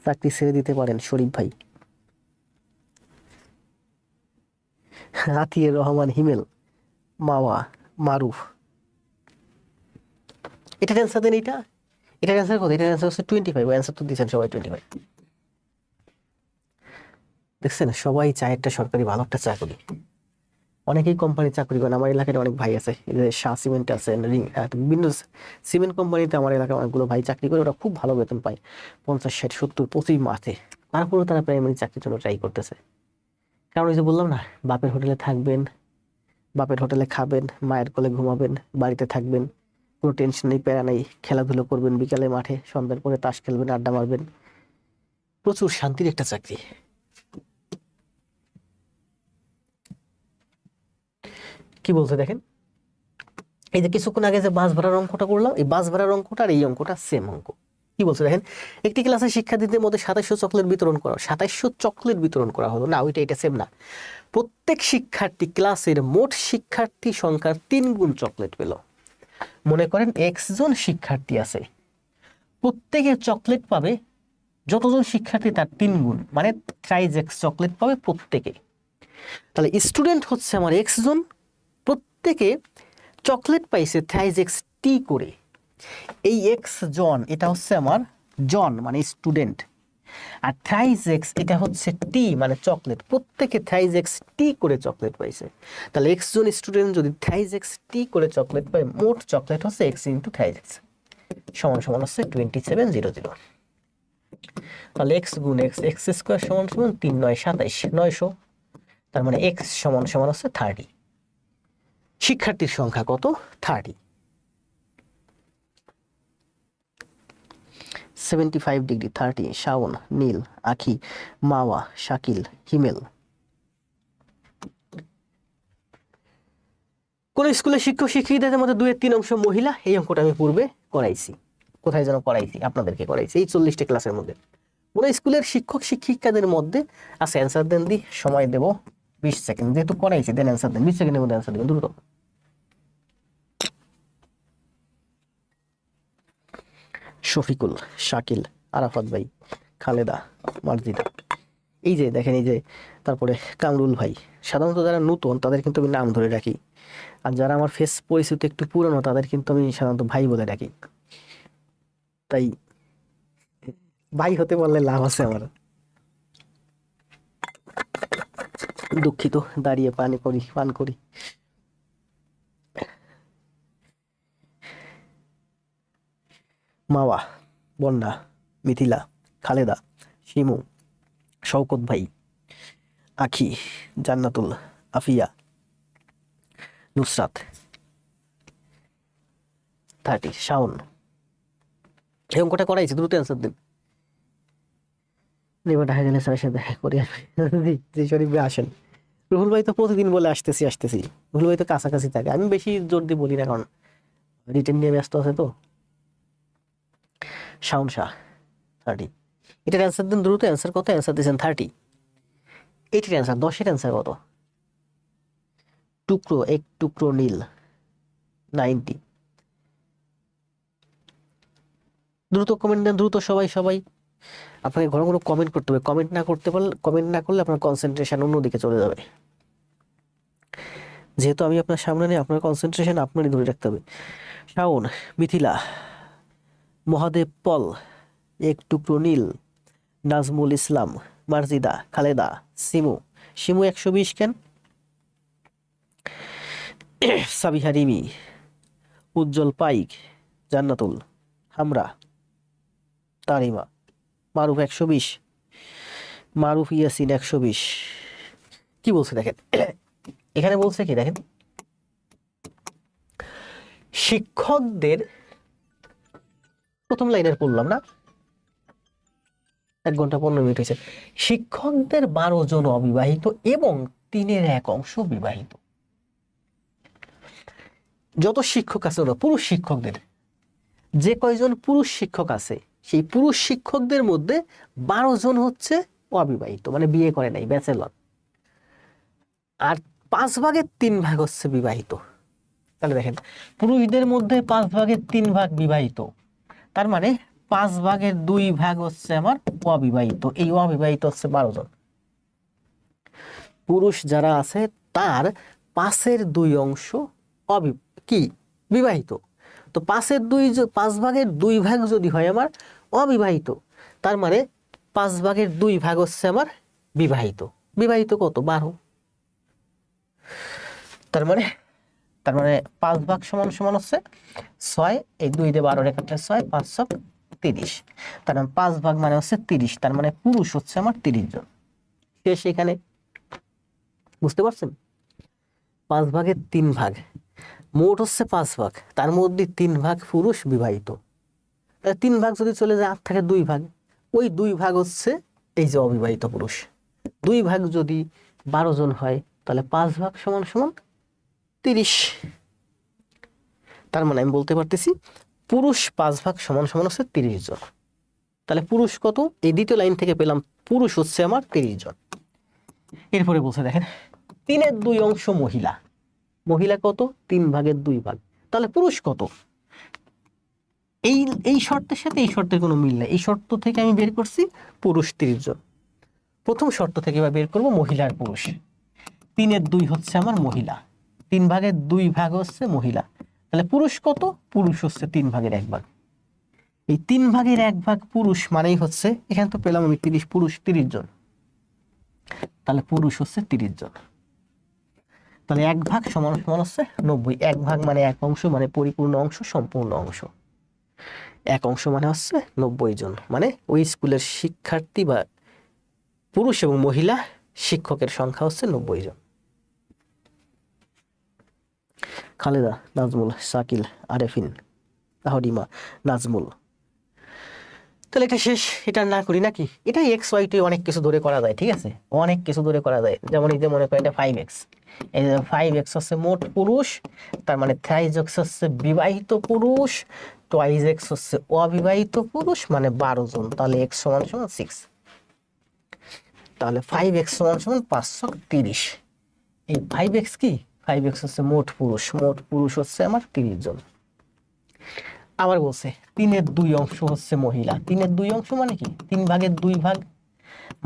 চাকরি ছেড়ে দিতে পারেন শরীফ ভাই। আতিউর রহমান হিমেল, মাওয়া, মারুফ, এটার অ্যান্সার দেন। এটার অ্যান্সার কত? এটার অ্যান্সার হচ্ছে 25। অ্যান্সার তো দিচ্ছেন সবাই 25। দেখছেন, সবাই চায় একটা সরকারি ভালো একটা চাকরি, অনেকেই কোম্পানি চাকরি করেন। আমার এলাকায় অনেক ভাই আছে, এই যে শাহ সিমেন্ট আছে, বিভিন্ন সিমেন্ট কোম্পানিতে আমার এলাকায় অনেকগুলো ভাই চাকরি করে, ওরা খুব ভালো বেতন পায়, 50 60 70 প্রতি মাসে। তারপরেও তারা প্রাইমারি চাকরির জন্য ট্রাই করতেছে। কারণ ওই যে বললাম না, বাপের হোটেলে থাকবেন, বাপের হোটেলে খাবেন, মায়ের কোলে ঘুমাবেন, বাড়িতে থাকবেন, কোনো টেনশন নেই, প্যারা নেই, খেলাধুলো করবেন, বিকালে মাঠে, সন্ধ্যার পরে তাস খেলবেন, আড্ডা মারবেন, প্রচুর শান্তির একটা চাকরি। কি বলছে দেখেন, এই যে কিছুক্ষণ আগে যে বাস ভাড়ার অঙ্কটা করলাম, এই বাস ভাড়ার অঙ্কটা আর এই অঙ্কটা সেম অঙ্ক। কি বলছে দেখেন, একটি ক্লাসে শিক্ষার্থীদের মধ্যে 2700 চকলেট বিতরণ করা, 2700 চকলেট বিতরণ করা হলো না, এটা সেম না। প্রত্যেক শিক্ষার্থী ক্লাসের মোট শিক্ষার্থী সংখ্যার 3 গুণ চকলেট পেল। মনে করেন x জন শিক্ষার্থী আছে, প্রত্যেকে চকলেট পাবে, যতজন শিক্ষার্থী তার 3 গুণ, মানে 3x চকলেট পাবে প্রত্যেকে। তাহলে স্টুডেন্ট হচ্ছে আমার x জন, প্রত্যেকে চকলেট পাইছে 3x করে। এই x জন, এটা হচ্ছে আমার জন, মানে স্টুডেন্ট। আর থ্রাইস এক্স এটা হচ্ছে টি মানে চকলেট, প্রত্যেকে থ্রাইস এক্স টি করে চকলেট পাইছে। তাহলে এক্স জন স্টুডেন্ট যদি থ্রাইস এক্স টি করে চকলেট পায়, মোট চকলেট হচ্ছে এক্স ইন্টু থ্রাইস এক্স সমান সমান হচ্ছে 2700। তাহলে এক্স গুণ এক্স, এক্স স্কোয়ার সমান সমান 3 9 27 900। তার মানে এক্স সমান সমান হচ্ছে 30। শিক্ষার্থীর সংখ্যা কত? 30। 75 ডিগ্রি 30, শাওন, নীল, আখি, মাওয়া, শাকিল, হিমেল। কোন স্কুলে শিক্ষক শিক্ষিকাদের মধ্যে 2/3 মহিলা? এই অঙ্কটা আমি পূর্বে করাইছি, কোথায় যেন করাইছি, আপনাদেরকে করাইছি এই 40টা ক্লাসের মধ্যে। কোন স্কুলের শিক্ষক শিক্ষিকাদের মধ্যে আছে? অ্যান্সার দেন, দি সময় দেব 20 সেকেন্ড, যেহেতু করাইছি দেন অ্যান্সার দেন, 20 সেকেন্ডের মধ্যে অ্যান্সার দেবেন দ্রুত। শফিকুল, শাকিল, আরাফাত ভাই, খালেদা, মার্জিদা। এই যে দেখেন, এই যে তারপরে কামরুল ভাই। সাধারণত যারা নতুন তাদের কিন্তু আমি নাম ধরে রাখি, আর যারা আমার ফেস পরিচিত একটু পুরনো তাদের কিন্তু আমি সাধারণত ভাই বলে রাখি। তাই ভাই হতে বললে লাভ আছে আমার। দুঃখিত, দাঁড়িয়ে পান করি। মাওয়া, বন্যা, মিথিলা, খালেদা, শিমু, শওকত ভাই, আখি, জান্নাতুল, আফিয়া, নুসরাত, 30, শাওন। এই অঙ্কটা করাইছি, দ্রুত অ্যান্সার দিন। ঢাকা গেলে স্যারের সাথে দেখা করে আসবে। জি শরীফ ভাই আসেন। রুহুল ভাই তো প্রতিদিন বলে আসতেছি। রুহুল ভাই তো কাছাকাছি থাকে, আমি বেশি জোর দিয়ে বলি না, কারণ রিটেন নিয়ে ব্যস্ত আছে তো। শাওন শাহ, 30। এটার অ্যান্সার দিন দ্রুত। অ্যান্সার কত? অ্যান্সার দিয়েছেন 30। এটির অ্যান্সার 10-এর অ্যান্সার কত? টুকরো, এক টুকরো নীল, 90। দ্রুত কমেন্ট দেন, দ্রুত সবাই। আপনাকে ঘন ঘন কমেন্ট করতে হবে, কমেন্ট না করলে আপনার কনসেন্ট্রেশন অন্যদিকে চলে যাবে। যেহেতু আমি আপনার সামনে নেই, আপনার কনসেন্ট্রেশন আপনারই ধরে রাখতে হবে। শাওন, মিথিলা, মহাদেব পল, এক টুকরো নীল, নাজমুল ইসলাম, মার্জিদা, খালেদা, শিমু 120 কেন? সাবিহা রিমি, উজ্জ্বল পাইক, জান্নাতুল, হামরা, তারিমা, মারুফ 120, মারুফ ইয়াসিন 120। কি বলছে দেখেন, এখানে বলছে কি দেখেন, শিক্ষকদের, প্রথম লাইনের পড়লাম না, 1 ঘন্টা 15 মিনিট হয়েছে। শিক্ষকদের 12 জন অবিবাহিত এবং 3/1 বিবাহিত। যত শিক্ষক আছে না, পুরুষ শিক্ষকদের যে কয়জন পুরুষ শিক্ষক আছে, সেই পুরুষ শিক্ষকদের মধ্যে 12 জন হচ্ছে অবিবাহিত, মানে বিয়ে করে নাই, ব্যাচেলর। আর 5/3 হচ্ছে বিবাহিত। তাহলে দেখেন, পুরুষদের মধ্যে 5/3 বিবাহিত, তার মানে 5/2 হচ্ছে আমার অবিবাহিত। এই অবিবাহিত হচ্ছে 12 জন। পুরুষ যারা আছে তার 5/2 কি বিবাহিত। তো 5/2 যদি হয় আমার অবিবাহিত, তার মানে 5/2 হচ্ছে আমার বিবাহিত। বিবাহিত কত? 12। তার মানে 5 সমান সমান হচ্ছে 6। এই 2 দিয়ে 12 রেখাটা 6, 5 7 30। তার মানে 5 মানে হচ্ছে 30। তার মানে পুরুষ হচ্ছে আমার 30 জন। শেষ এখানে, বুঝতে পারছেন? 5/3 মোট হচ্ছে 5, তার মধ্যে 3 পুরুষ বিবাহিত। 3 যদি চলে যায়, আর থাকে 2। ওই 2 হচ্ছে এই যে অবিবাহিত পুরুষ। 2 যদি 12 জন হয়, তাহলে 5 সমান সমান 30। তার মানে আমি বলতে পারতেছি পুরুষ 5 সমান সমান হচ্ছে 30 জন। তাহলে পুরুষ কত? এই দ্বিতীয় লাইন থেকে পেলাম পুরুষ হচ্ছে আমার 30 জন। এরপরে বলছে দেখেন, 3/2 মহিলা। মহিলা কত? 3/2। তাহলে পুরুষ কত? এই শর্তের সাথে এই শর্তের কোনো মিল নেই। এই শর্ত থেকে আমি বের করছি পুরুষ 30 জন। প্রথম শর্ত থেকে এবার বের করবো মহিলা আর পুরুষ। 3/2 হচ্ছে আমার মহিলা, 3/2 হচ্ছে মহিলা। তাহলে পুরুষ কত? পুরুষ হচ্ছে 3/1। এই 3/1 পুরুষ মানেই হচ্ছে, এখানে তো পেলাম আমি 30, পুরুষ 30 জন, তাহলে পুরুষ হচ্ছে 30 জন। তাহলে 1/, সমান সমান হচ্ছে 90। 1/, মানে 1 অংশ, মানে পরিপূর্ণ অংশ, সম্পূর্ণ অংশ। 1 অংশ মানে হচ্ছে 90 জন, মানে ওই স্কুলের শিক্ষার্থী বা পুরুষ এবং মহিলা শিক্ষকের সংখ্যা হচ্ছে 90 জন। খালেদা, নাজমুল, শাকিল, আরেফিন, তাহরিমা, নাজমুল। তাহলে এটা শেষ, এটা না করি নাকি? এটা এক্স ওয়াই টি অনেক কিছু ধরে করা যায়, ঠিক আছে, অনেক কিছু ধরে করা যায়। যেমন এই যে মনে করেন এটা 5x, এই যে 5x হচ্ছে মোট পুরুষ, তার মানে থ্রাইজ এক্স হচ্ছে বিবাহিত পুরুষ, টুয়াইজ এক্স হচ্ছে অবিবাহিত পুরুষ, মানে 12 জন। তাহলে এক্স সমান সমান 6, তাহলে 5x সমান সমান 530। এই 5x কি? 5x হচ্ছে মোট পুরুষ, মোট পুরুষ হচ্ছে আমার 30 জন। আবার বলছে 3/2 অংশ হচ্ছে মহিলা। 3/2 অংশ মানে কি? 3/2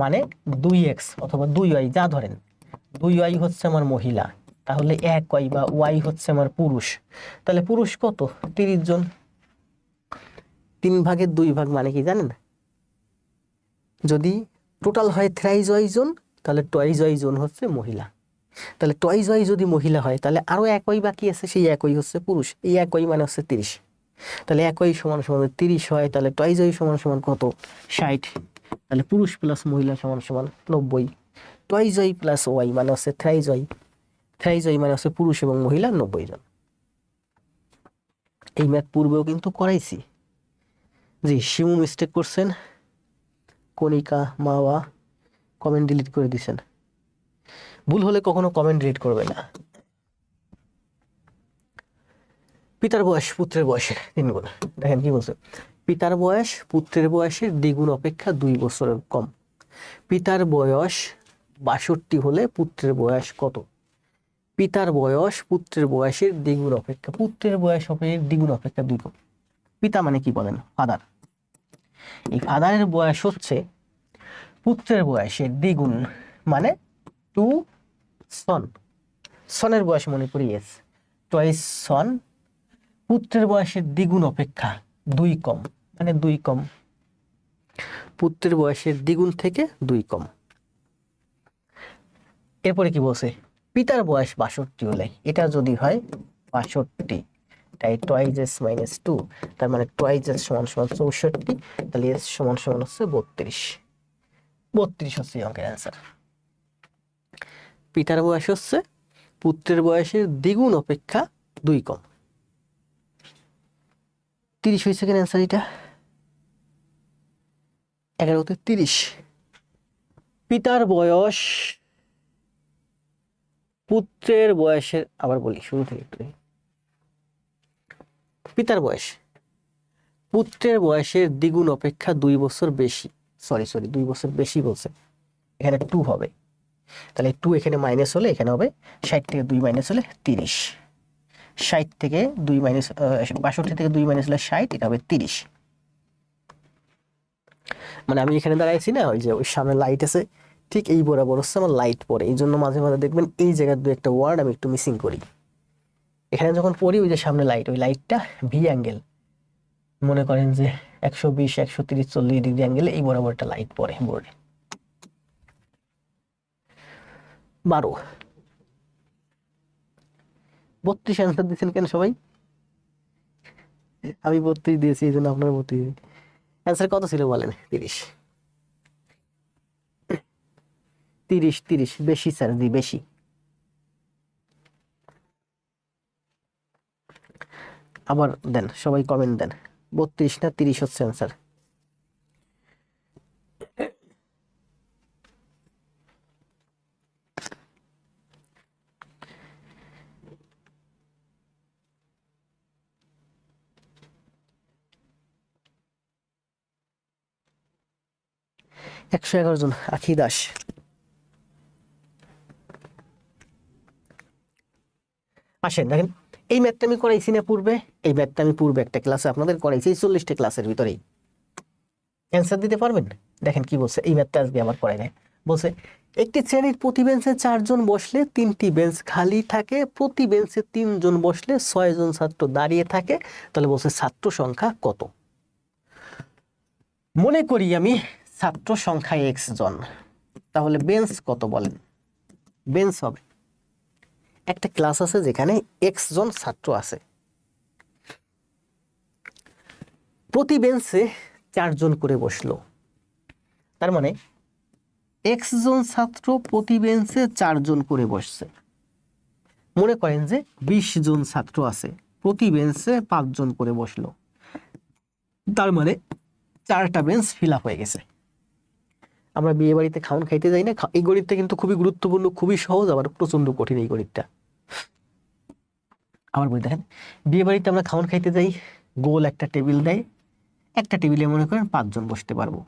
মানে 2x অথবা 2y, যা ধরেন 2y হচ্ছে আমার মহিলা, তাহলে 1y বা y হচ্ছে আমার পুরুষ। তাহলে পুরুষ কত? 30 জন। 3/2 মানে কি জানেন? যদি টোটাল হয় থ্রাইজ ওয়াই জন, তাহলে টুয়াইজ ওয়াই জন হচ্ছে মহিলা। তাহলে টুয়াইজ ওয়াই যদি মহিলা হয়, তাহলে আরো 1y বাকি আছে, সেই 1y হচ্ছে পুরুষ। এই 1y মানে হচ্ছে 30। তাহলে 1y সমান সমান 30 হয়, তাহলে টুয়াইজ ওয়াই সমান সমান কত? 60। তাহলে পুরুষ প্লাস মহিলা সমান সমান 90। টুয়াইজ ওয়াই প্লাস ওয়াই মানে হচ্ছে থ্রাইজ ওয়াই। থ্রাইজ ওয়াই মানে হচ্ছে পুরুষ এবং মহিলা 90 জন। এই ম্যাথ পূর্বেও কিন্তু করাইছি। জি, শিমু মিস্টেক করছেন, কণিকা, মাওয়া কমেন্ট ডিলিট করে দিছেন। ভুল হলে কখনো কমেন্ট ডিলিট করবে না। পিতার বয়স পুত্রের বয়সের 3 গুণ। দেখেন কি বলছে, পিতার বয়স পুত্রের বয়সের দ্বিগুণ অপেক্ষা 2 বছরের কম। পিতার বয়স 62 হলে পুত্রের বয়স কত? পিতার বয়স পুত্রের বয়সের দ্বিগুণ অপেক্ষা, পুত্রের বয়স হবে দ্বিগুণ অপেক্ষা 2 কম। পিতা মানে কি বলেন? ফাদার। এই ফাদারের বয়স হচ্ছে পুত্রের বয়সের দ্বিগুণ, মানে 2 সন। সনের বয়স মনে করি এস, টুয়াইস সন। পুত্রের বয়সের দ্বিগুণ অপেক্ষা 2 কম, মানে 2 কম। পুত্রের বয়সের দ্বিগুণ থেকে 2 কম। এরপরে কি বলছে? পিতার বয়স 62 হলে, এটা যদি হয় 62, তাই টুয়াইজ এস মাইনাস 2, তার মানে টুয়াইজ এস সমান সমান 64, তাহলে এস সমান সমান হচ্ছে 32। 32 হচ্ছে অঙ্কের অ্যান্সার। পিতার বয়স হচ্ছে পুত্রের বয়সের দ্বিগুণ অপেক্ষা 2 কম। 30 হয়েছে কেন অ্যান্সার? এটা 11তে 30। পিতার বয়স পুত্রের বয়সের, আবার বলি শুরু থেকে একটু, পিতার বয়স পুত্রের বয়সের দ্বিগুণ অপেক্ষা 2 বছর বেশি। সরি 2 বছর বেশি বলছে, এখানে 2 হবে। তাহলে 2 এখানে মাইনাস হলে এখানে হবে 60 থেকে 2 মাইনাস হলে 30। 60 থেকে 2 মাইনাস 62 থেকে 2 মাইনাস হলে 60, এটা হবে 30। মানে আমি এখানে দাঁড়াইছি না, ওই যে ওই সামনে লাইট আছে, ঠিক এই বরাবর হচ্ছে আমার লাইট পড়ে। এই জন্য মাঝে মাঝে দেখবেন এই জায়গার 2-একটা ওয়ার্ড আমি একটু মিসিং করি। এখানে যখন পড়ি, ওই যে সামনে লাইট, ওই লাইটটা ভি অ্যাঙ্গেল, মনে করেন যে 120, 130, 40 ডিগ্রি অ্যাঙ্গেলে এই বরাবর একটা লাইট পড়ে বোর্ডে। 12। 32 অ্যান্সার দিচ্ছেন কেন সবাই? আমি 32 দিয়েছি, এই জন্য আপনারা 32। অ্যান্সার কত ছিল বলেন? 30। 30 বেশি স্যার, জি বেশি। আবার দেন, সবাই কমেন্ট দেন, 32 না 30 হচ্ছে অ্যান্সার। একশো 11 জন। আখি দাস, আসেন দেখেন, এই ম্যাথটা আমি করাইছি না পূর্বে? এই ম্যাথটা আমি পূর্বে একটা ক্লাসে আপনাদের করাইছি, 40টা ক্লাসের ভিতরেই। অ্যান্সার দিতে পারবেন? দেখেন কি বলছে, এই ম্যাথটা আজকে আবার করাই নাই। বলছে একটি শ্রেণীর প্রতি বেঞ্চে 4 জন বসলে 3টি বেঞ্চ খালি থাকে, প্রতি বেঞ্চে 3 জন বসলে 6 জন ছাত্র দাঁড়িয়ে থাকে, তাহলে বলছে ছাত্র সংখ্যা কত? মনে করি আমি ছাত্র সংখ্যা এক্স জন, তাহলে বেঞ্চ কত বলেন? বেঞ্চ হবে একটা ক্লাস আছে যেখানে এক্স জন ছাত্র আছে, প্রতি বেঞ্চে 4 জন করে বসলো, তার মানে এক্স জন ছাত্র প্রতি বেঞ্চে 4 জন করে বসছে। মনে করেন যে 20 জন ছাত্র আছে, প্রতি বেঞ্চে 5 জন করে বসলো, তার মানে 4টা বেঞ্চ ফিল আপ হয়ে গেছে। আমরা বিয়ে বাড়িতে খাওয়ান খাইতে যাই না, এই গণিতটা কিন্তু খুবই গুরুত্বপূর্ণ, খুবই সহজ, আবার প্রচন্ড কঠিন এই গণিতটা। আবার বলি দেখেন, বিয়ে বাড়িতে আমরা খাওয়ান খাইতে যাই, গোল একটা টেবিল দেয়, একটা টেবিলে মনে করেন 5 জন বসতে পারবো।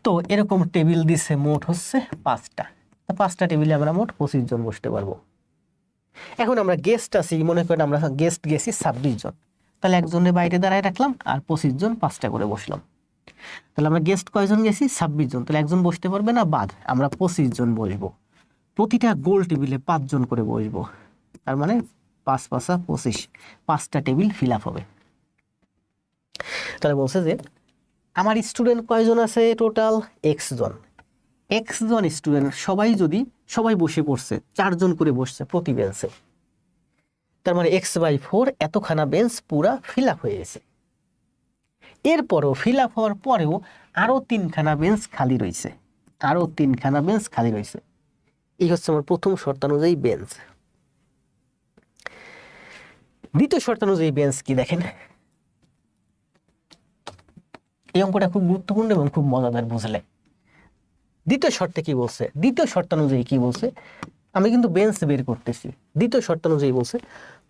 তো এরকম টেবিল দিছে মোট হচ্ছে 5টা, 5টা টেবিলে আমরা মোট 25 জন বসতে পারবো। এখন আমরা গেস্ট আছি, মনে করেন আমরা গেস্ট গেছি 26 জন, তাহলে একজনের বাইরে দাঁড়ায় রাখলাম আর 25 জন 5টা করে বসলাম। তাহলে আমরা গেস্ট কয়জন গেছি? 26 জন, তাহলে একজন বসতে পারবে না, বাদ, আমরা 25 জন বসবো। প্রতিটা গোল টেবিলে 5 জন করে বসবো, তার মানে 5 5 25, 5টা টেবিল ফিল আপ হবে। তাহলে বলছে যে আমার স্টুডেন্ট কয়জন আছে? টোটাল এক্স জন, এক্স জন স্টুডেন্ট সবাই বসে পড়ছে, 4 জন করে বসছে প্রতি বেঞ্চে, তার মানে x/4 এতখানা বেঞ্চ পুরা ফিল আপ হয়ে গেছে। এরপরও ফিল আপ হওয়ার পরেও আরো 3খানা বেঞ্চ খালি রয়েছে, আরো 3খানা বেঞ্চ খালি রয়েছে। এই হচ্ছে আমার প্রথম শর্তানুযায়ী বেঞ্চ। দ্বিতীয় শর্তানুযায়ী বেঞ্চ কি দেখেন, এই অঙ্কটা খুব গুরুত্বপূর্ণ এবং খুব মজাদার বুঝলে। দ্বিতীয় শর্তে কি বলছে? দ্বিতীয় শর্তানুযায়ী কি বলছে? আমি কিন্তু বেঞ্চ বের করতেছি। দ্বিতীয় শর্তানুযায়ী বলছে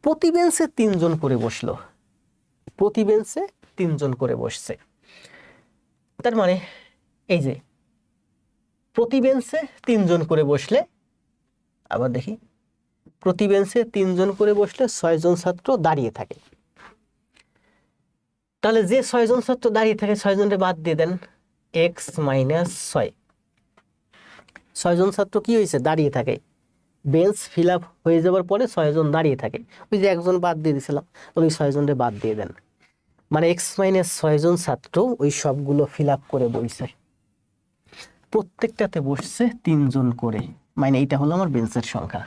প্রতি বেঞ্চে 3 জন করে বসলো, প্রতি বেঞ্চে 3 জন করে বসছে, তার মানে এই যে প্রতি বেঞ্চে 3 জন করে বসলে, আবার দেখি, প্রতি বেঞ্চে 3 জন করে বসলে 6 জন ছাত্র দাঁড়িয়ে থাকে। তাহলে যে 6 জন ছাত্র দাঁড়িয়ে থাকে 6 জনকে বাদ দিয়ে দেন, x - 6, 6 জন ছাত্র কি হয়েছে? দাঁড়িয়ে থাকে। বেঞ্চ ফিল আপ হয়ে যাওয়ার পরে 6 জন দাঁড়িয়ে থাকে, ওই যে একজন বাদ দিয়ে দিয়েছিলাম, ওই 6 জনকে বাদ দিয়ে দেন, মানে x - 6 জন ছাত্র ওই সবগুলো ফিল আপ করে বসছে, প্রত্যেকটাতে বসছে 3 জন করে, মানে এটা হলো আমার বেঞ্চের সংখ্যা।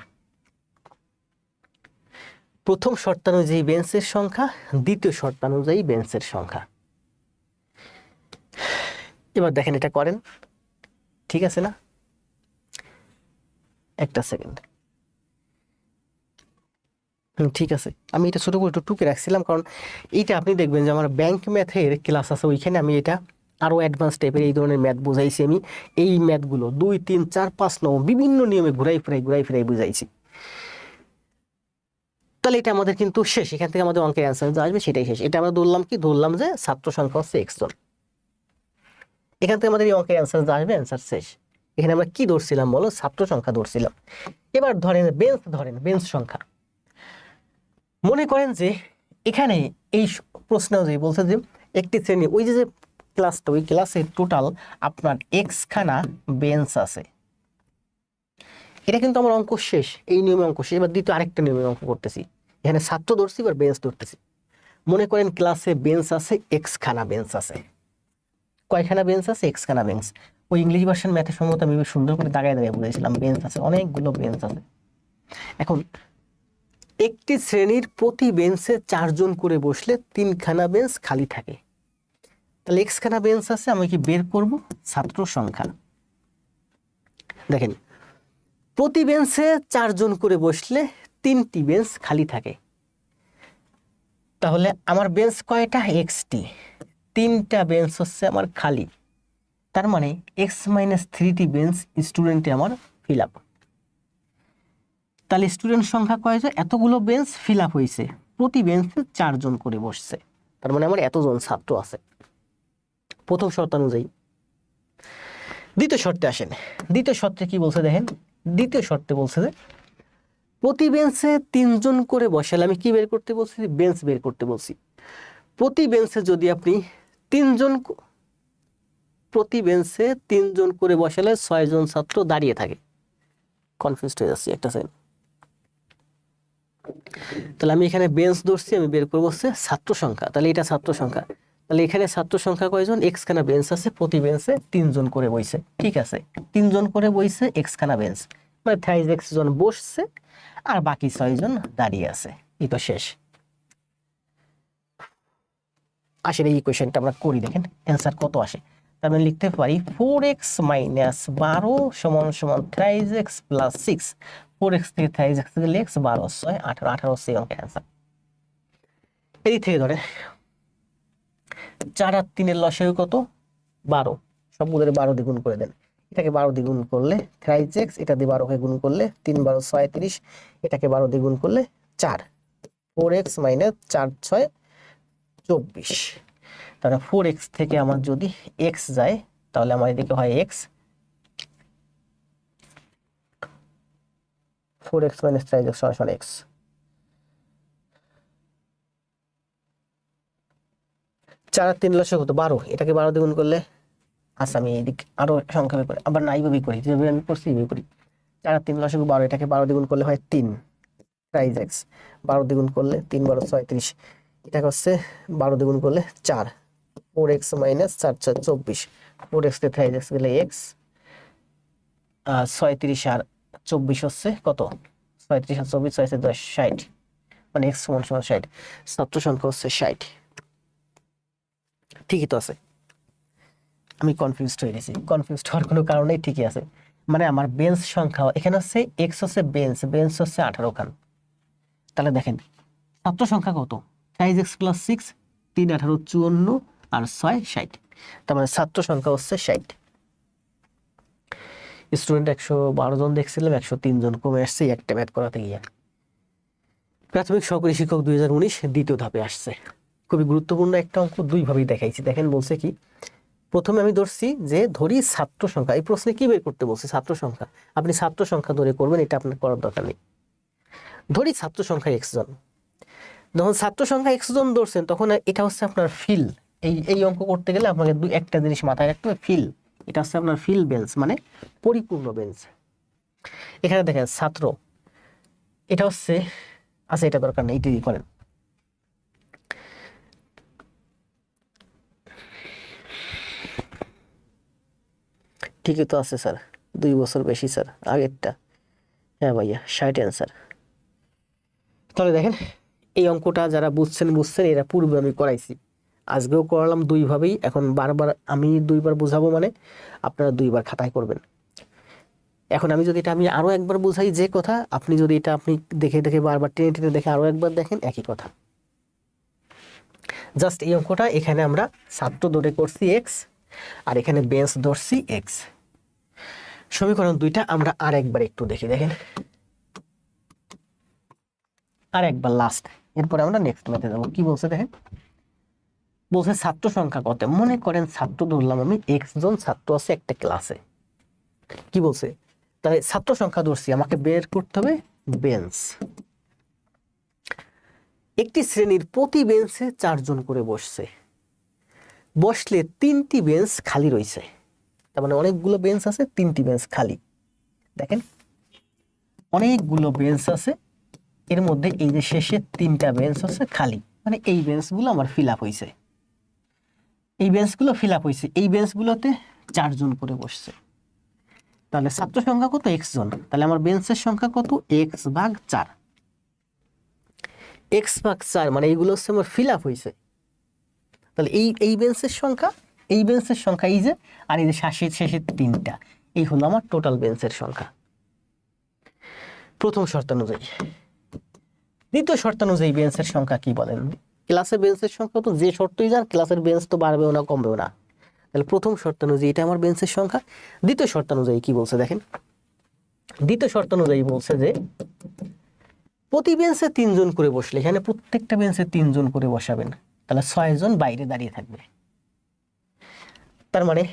প্রথম শর্তানুযায়ী বেঞ্চের সংখ্যা, দ্বিতীয় শর্তানুযায়ী বেঞ্চের সংখ্যা। এবার দেখেন এটা করেন, ঠিক আছে না? একটা সেকেন্ড, ঠিক আছে, আমি এটা ছোট করে একটু টুকে রাখছিলাম, কারণ এইটা আপনি দেখবেন যে আমার ব্যাংক ম্যাথের ক্লাস আছে, ওইখানে আমি এটা আরো অ্যাডভান্স টাইপের এই ধরনের ম্যাথ বুঝাইছি। আমি এই ম্যাথগুলো 2 3 4 5 9 বিভিন্ন নিয়মে ঘুরাই ফিরাই বুঝাইছি। তাহলে এটা আমাদের কিন্তু শেষ, এখান থেকে আমাদের অঙ্কের অ্যান্সার যা আসবে সেটাই শেষ। এটা আমরা ধরলাম যে ছাত্র সংখ্যা হচ্ছে x জন, এখান থেকে আমাদের এই অঙ্কের অ্যান্সার যা আসবে অ্যান্সার শেষ। এখানে আমরা কি ধরছিলাম বলো? ছাত্র সংখ্যা ধরছিলাম। এবার ধরেন বেঞ্চ সংখ্যা। মনে করেন যে এখানে এই প্রশ্ন যে বলছে যে একটি শ্রেণী, ওই যে ক্লাসটা, ওই ক্লাসে টোটাল আপনার x খানা বেঞ্চ আছে। এটা কিন্তু আমার অঙ্ক শেষ, এই নিয়মে অঙ্ক শেষ। এবার দ্বিতীয় আরেকটা নিয়মে অঙ্ক করতেছি, এখানে ছাত্র ধরছি, এবার বেঞ্চ ধরতেছি। মনে করেন ক্লাসে বেঞ্চ আছে, x খানা বেঞ্চ আছে। কয়খানা বেঞ্চ আছে? x খানা বেঞ্চ। ওই ইংলিশ ভার্সন ম্যাথের সম্ভবত আমি সুন্দর করে দাগায় বুঝাইছিলাম, বেঞ্চ আছে, অনেকগুলো বেঞ্চ আছে। এখন একটি শ্রেণীর প্রতি বেঞ্চে 4 জন করে বসলে 3খানা বেঞ্চ খালি থাকে, তাহলে x খানা বেঞ্চ আছে, আমি কি বের করব? ছাত্র সংখ্যা। দেখেন প্রতি বেঞ্চে 4 জন করে বসলে 3টি বেঞ্চ খালি থাকে, তাহলে আমার বেঞ্চ কয়টা? xটি, 3টা বেঞ্চ হচ্ছে আমার খালি, তার মানে x - 3টি বেঞ্চ স্টুডেন্টে আমার ফিল আপ। তাহলে স্টুডেন্ট সংখ্যা কয়জন? এতগুলো বেঞ্চ ফিল আপ হয়েছে, প্রতি বেঞ্চে 4 জন করে বসছে, তার মানে আমার এতজন ছাত্র আছে। প্রথম শর্তানুযায়ী। দ্বিতীয় শর্তে আসেন, দ্বিতীয় শর্তে কি বলছে দেখেন, দ্বিতীয় শর্তে বলছে যে প্রতি বেঞ্চে 3 জন করে বসালে, আমি কি বের করতে বলছি? বেঞ্চ বের করতে বলছি। প্রতি বেঞ্চে যদি আপনি 3 জন, প্রতি বেঞ্চে 3 জন করে বসালে 6 জন ছাত্র দাঁড়িয়ে থাকে। কনফিউজড হয়ে যাচ্ছি, একটা সেকেন্ড। তাহলে আমি এখানে বেঞ্চ ধরছি, আমি বের করবো হচ্ছে ছাত্র সংখ্যা, তাহলে এটা ছাত্র সংখ্যা। তাহলে এখানে ছাত্র সংখ্যা কয়জন, এক্স খানা বেঞ্চ আছে, প্রতি বেঞ্চে 3 জন করে বইছে, ঠিক আছে, 3 জন করে বইছে এক্স খানা বেঞ্চ, মানে 23 জন বসছে আর বাকি 6 জন দাঁড়িয়ে আছে, এই তো শেষ। আসলে এই কোয়েশ্চেনটা আমরা করি, দেখেন অ্যান্সার কত আসে। তার মানে লিখতে পারি 4x - 12 সমান সমান 23x + 6, 4x থেকে 23x গেলে x, 12 6 18, 18 হচ্ছে এই অঙ্কের অ্যান্সার। এদিক থেকে ধরেন 4 আর 3 এর লসাগু কত, 12, সবগুলোর 12 দিয়ে গুণ করে দেন, এটাকে 12 দিয়ে গুণ করলে 23x, এটা দিয়ে 12 কে গুণ করলে 3 12 36, এটাকে 12 দিয়ে গুণ করলে 4, 4x - 4 6 24। তাহলে 4x থেকে আমার যদি x যায় তাহলে আমার এদিকে হয় x, 4x - 3x সমান x। 4 আর 3 লসাগু কত, 12, এটাকে 12 দিয়ে গুণ করলে, আচ্ছা আমি এইদিক আরো সংখ্যা বের করি, আবার না এইভাবেই করি, যেভাবে আমি করছি এইভাবে করি। 4 আর 3 লসাগু 12, এটাকে 12 দিয়ে গুণ করলে হয় 3, 23x, 12 দিয়ে গুণ করলে 3 12 36, এটাকে হচ্ছে 12 দিয়ে গুণ করলে 4, 4x - 4 6 24, 4x থেকে 23x গেলে x, 36 আর 24 হচ্ছে কত, 36 আর 24, 6 10 60, মানে x সমান সমান 60, ছাত্র সংখ্যা হচ্ছে 60। ঠিকই তো আছে, আমি কনফিউজড হয়ে গেছি, কনফিউজড হওয়ার কোনো কারণ নেই, ঠিকই আছে। মানে আমার বেঞ্চ সংখ্যা এখানে হচ্ছে x হচ্ছে বেঞ্চ, বেঞ্চ হচ্ছে 18 খান। তাহলে দেখেন ছাত্র সংখ্যা কত, 5x + 6, 3 18 54 আর 6 60, তার মানে ছাত্র সংখ্যা হচ্ছে 60। স্টুডেন্ট 112 জন দেখছিলাম, 103 জন কমে আসছে একটা ম্যাথ করাতে গিয়ে। প্রাথমিক সহকারী শিক্ষক 2019 দ্বিতীয় ধাপে আসছে। খুবই গুরুত্বপূর্ণ একটা অঙ্ক, দুই ভাবেই দেখাইছি। দেখেন বলছে কি, প্রথমে আমি ধরছি যে ধরি ছাত্র সংখ্যা, এই প্রশ্নে কি বের করতে বলছে, ছাত্র সংখ্যা, আপনি ছাত্র সংখ্যা ধরে করবেন, এটা আপনার করার দরকার নেই। ধরি ছাত্র সংখ্যা x জন, যখন ছাত্র সংখ্যা x জন ধরছেন তখন এটা হচ্ছে আপনার ফিল। এই অঙ্ক করতে গেলে আপনাকে একটা জিনিস মাথায় রাখতে হবে, ফিল, এটা হচ্ছে আপনার ফিল বেঞ্চ, মানে পরিপূর্ণ বেঞ্চ। এখানে দেখেন ছাত্র, এটা হচ্ছে, আচ্ছা এটা দরকার নেই, এটাই করেন। ঠিকই তো আছে স্যার, 2 বছর বেশি স্যার আগেরটা, হ্যাঁ ভাইয়া 60 অ্যান্সার। তাহলে দেখেন এই অঙ্কটা যারা বুঝছেন এরা পূর্বে আমি করাইছি, আজকেও করালাম দুইভাবেই, এখন বারবার আমি 2বার বোঝাবো, মানে আপনারা 2বার খাতায় করবেন। এখন আমি যদি এটা আমি আরো একবার বুঝাই যে কথা, আপনি যদি এটা আপনি দেখে দেখে বারবার টেনে টেনে দেখে আরো একবার দেখেন, একই কথা। জাস্ট এই অঙ্কটা এখানে আমরা ছাত্র ধরে করছি x, আর এখানে বেঞ্চ ধরছি x। সমীকরণ 2টা আমরা আর একবার একটু দেখি, দেখেন আর একবার লাস্ট, এরপরে আমরা নেক্সট ম্যাথে যাবো। কি বলছে দেখেন, বলছে ছাত্র সংখ্যা কত, মনে করেন ছাত্র ধরলাম আমি, x জন ছাত্র আছে একটা ক্লাসে। কি বলছে, তাহলে ছাত্র সংখ্যা ধরছি, আমাকে বের করতে হবে বেঞ্চ। একটি শ্রেণীর প্রতি বেঞ্চে 4 জন করে বসছে, বসলে 3টি বেঞ্চ খালি রয়েছে, তার মানে অনেকগুলো বেঞ্চ আছে, 3টি বেঞ্চ খালি। দেখেন অনেকগুলো বেঞ্চ আছে, এর মধ্যে এই যে শেষে 3টা বেঞ্চ আছে খালি, মানে এই বেঞ্চগুলো আমার ফিল আপ হয়েছে, এই বেঞ্চগুলো ফিল আপ হয়েছে, এই বেঞ্চগুলোতে 4 জন করে বসছে। তাহলে ছাত্র সংখ্যা কত, x জন, তাহলে আমার বেঞ্চের সংখ্যা কত, x/4, x/4, মানে এইগুলো হচ্ছে আমার ফিল আপ হয়েছে। তাহলে এই বেঞ্চের সংখ্যা, এই বেঞ্চের সংখ্যা এই যে, আর এই যে শেষে 3টা, এই হলো আমার টোটাল বেঞ্চের সংখ্যা প্রথম শর্তানুযায়ী। দ্বিতীয় শর্তানুযায়ী বেঞ্চের সংখ্যা কি বলেন, ক্লাসের বেঞ্চের সংখ্যা তো যে শর্তই যান, ক্লাসের বেঞ্চ তো বাড়বেও না কমবেও না। তাহলে প্রথম শর্তানুযায়ী এটা আমার বেঞ্চের সংখ্যা। দ্বিতীয় শর্তানুযায়ী কি বলছে দেখেন, দ্বিতীয় শর্তানুযায়ী বলছে যে প্রতি বেঞ্চে 3 জন করে বসলে, এখানে প্রত্যেকটা বেঞ্চে 3 জন করে বসাবেন, তাহলে 6 জন বাইরে দাঁড়িয়ে থাকবে। তার মানে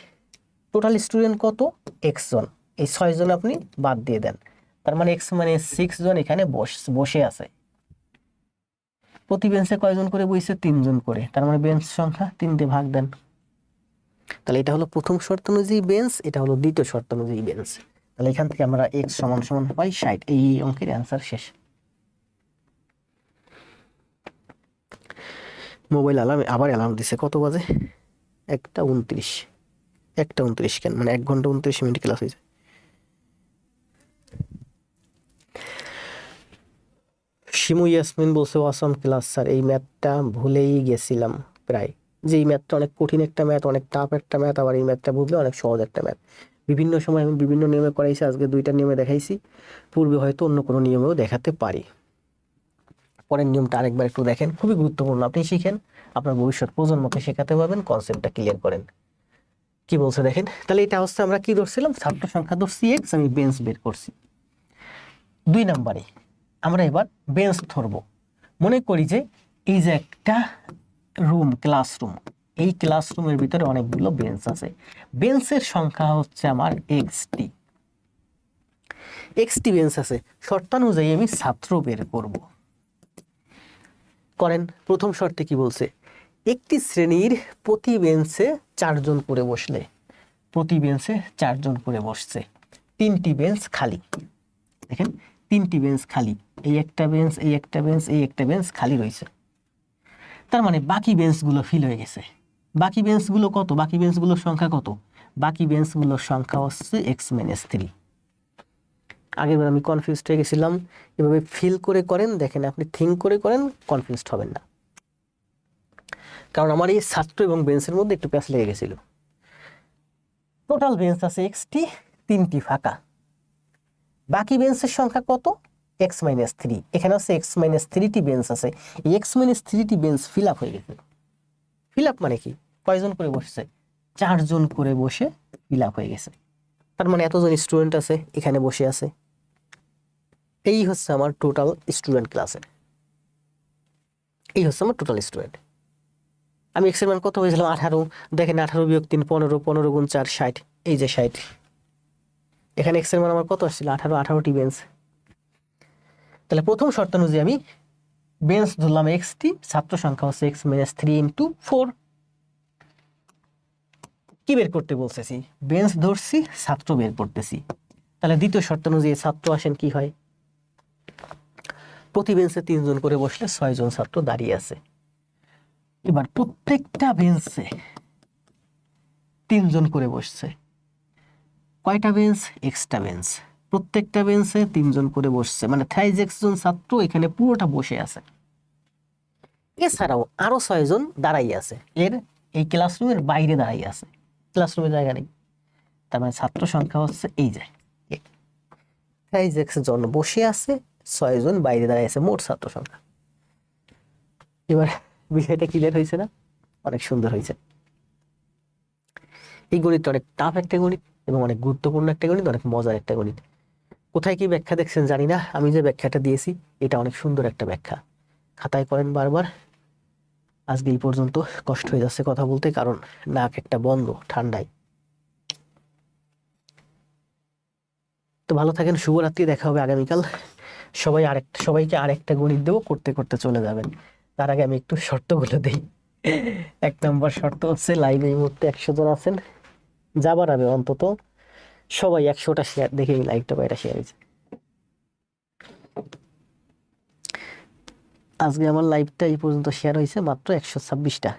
টোটাল স্টুডেন্ট কত, x জন, এই 6 জন আপনি বাদ দিয়ে দেন, তার মানে x মানে 6 জন এখানে বসে আছে। প্রতি বেঞ্চে কয়জন করে বসে, 3 জন করে, তার মানে বেঞ্চ সংখ্যা 3 দিয়ে ভাগ দেন। তাহলে এটা হলো প্রথম শর্তানুযায়ী বেঞ্চ, এটা হলো দ্বিতীয় শর্তানুযায়ী বেঞ্চ। তাহলে এখান থেকে আমরা x সমান সমান পাই 60, এই অঙ্কের অ্যান্সার শেষ। মোবাইল অ্যালার্ম আবার অ্যালার্ম দিছে, কত বাজে? 1:29। 1:29 কেন, মানে 1 ঘন্টা 29 মিনিট ক্লাস হয়েছে। শিমু ইয়াসমিন বলছে অসাম ক্লাস স্যার, এই ম্যাথটা ভুলেই গেছিলাম প্রায়। যে এই ম্যাথটা অনেক কঠিন একটা ম্যাথ, অনেক টাফ একটা ম্যাথ, আবার এই ম্যাথটা বুঝলে অনেক সহজ একটা ম্যাথ। বিভিন্ন সময় আমি বিভিন্ন নিয়মে করাইছি, আজকে 2টা নিয়মে দেখাইছি, পূর্বে হয়তো অন্য কোনো নিয়মেও দেখাতে পারি। পরের নিয়মটা আরেকবার একটু দেখেন, খুবই গুরুত্বপূর্ণ, আপনি শিখেন, আপনার ভবিষ্যৎ প্রজন্মকে শেখাতে পারবেন, কনসেপ্টটা ক্লিয়ার করেন। কি বলছে দেখেন, তাহলে এটা হচ্ছে আমরা কি ধরছিলাম, ছাত্র সংখ্যা ধরছি x, আমি বেঞ্চ বের করছি। 2 নম্বরে আমরা এবার বেঞ্চ ধরবো। মনে করি যে এই যে একটা রুম, ক্লাসরুম, এই ক্লাসরুমের ভিতরে অনেকগুলো বেঞ্চ আছে, বেঞ্চের সংখ্যা হচ্ছে আমার এক্সটি বেঞ্চ আছে, শর্তানুযায়ী আমি ছাত্র বের করব। করেন। প্রথম শর্তে কি বলছে, একটি শ্রেণীর প্রতি বেঞ্চে 4 জন করে বসলে, প্রতি বেঞ্চে 4 জন করে বসছে, 3টি বেঞ্চ খালি। দেখেন 3টি বেঞ্চ খালি, এই একটা বেঞ্চ, এই একটা বেঞ্চ, এই একটা বেঞ্চ খালি রয়েছে, তার মানে বাকি বেঞ্চগুলো ফিল হয়ে গেছে। বাকি বেঞ্চগুলো কত, বাকি বেঞ্চগুলোর সংখ্যা কত? বাকি বেঞ্চগুলোর সংখ্যা হচ্ছে x-3। আগেরবার আমি কনফিউজড হয়ে গেছিলাম, এভাবে ফিল করে করেন, দেখেন আপনি থিঙ্ক করে করেন, কনফিউজড হবেন না, কারণ আমার এই ছাত্র এবং বেঞ্চের মধ্যে একটু প্যাচ লেগে গেছিল। টোটাল বেঞ্চ আছে x-টি, 3টি ফাঁকা, বাকি বেঞ্চের সংখ্যা কত? x-3। এখানে আছে x-3টি বেঞ্চ আছে, এই x-3টি বেঞ্চ ফিল আপ হয়ে গেছে। ফিল আপ মানে কি, কয়জন করে বসছে? 4 জন করে বসে ফিল আপ হয়ে গেছে, তার মানে এতজন স্টুডেন্ট আছে এখানে বসে আছে। এই হচ্ছে আমার টোটাল স্টুডেন্ট ক্লাসের, এই হচ্ছে আমার টোটাল স্টুডেন্ট। আমি এক্স এর মান কত হয়েছিলাম? 18। দেখেন 18 বিয়োগ 3 15, 15 গুণ 4 60, এই যে 60। এখানে এক্স এর মান আমার কত আসছিল? 18, 18টি বেঞ্চ। তাহলে প্রথম শর্ত অনুযায়ী আমি বেঞ্চ ধরলাম x-টি, ছাত্র সংখ্যা হচ্ছে x-3 × 4। কি বের করতে বলতেছি? বেঞ্চ ধরছি, ছাত্র বের করতেছি। তাহলে দ্বিতীয় শর্ত অনুযায়ী ছাত্র আসেন কি হয়, প্রতি বেঞ্চে 3 জন করে বসলে 6 জন ছাত্র দাঁড়িয়ে আছে। এবার প্রত্যেকটা বেঞ্চে 3 জন করে বসছে, কয়টা বেঞ্চ? এক্সট্রা বেঞ্চ, প্রত্যেকটা বেঞ্চে 3 জন করে বসছে, মানে 36 জন ছাত্র এখানে পুরোটা বসে আছে। এছাড়াও আরো 6 জন দাঁড়াই আছে, এর এই ক্লাসরুমের বাইরে দাঁড়াই আছে, ক্লাসরুমের জায়গা নেই, তার মানে ছাত্র সংখ্যা হচ্ছে এই যে 36 জন বসে আছে, 6 জন বাইরে দাঁড়াই আছে, মোট ছাত্র সংখ্যা। এবার বিষয়টা ক্লিয়ার হয়েছে না? অনেক সুন্দর হয়েছে। এই গণিতটা অনেক টাফ একটা গণিত এবং অনেক গুরুত্বপূর্ণ একটা গণিত, অনেক মজার একটা গণিত। কোথায় কি ব্যাখ্যা দেখছেন জানি না, আমি যে ব্যাখ্যাটা দিয়েছি এটা অনেক সুন্দর একটা ব্যাখ্যা, খাতায় করেন বারবার। আজকে এই পর্যন্ত, কষ্ট হয়ে যাচ্ছে কথা বলতে, কারণ নাক একটা বন্ধ ঠান্ডায়। তো ভালো থাকেন, শুভরাত্রি, দেখা হবে আগামীকাল। সবাইকে আরেকটা গণিত দেবো, করতে করতে চলে যাবেন। তার আগে আমি একটু শর্তগুলো দিই। 1 নম্বর শর্ত হচ্ছে লাইভে এই মুহূর্তে 100 জন আছেন, যাবার আগে অন্তত সবাই 100টা শেয়ার, দেখে এই লাইভটা কয়টা শেয়ার হয়েছে। আজকে আমার লাইভটা এই পর্যন্ত শেয়ার হয়েছে মাত্র 126টা।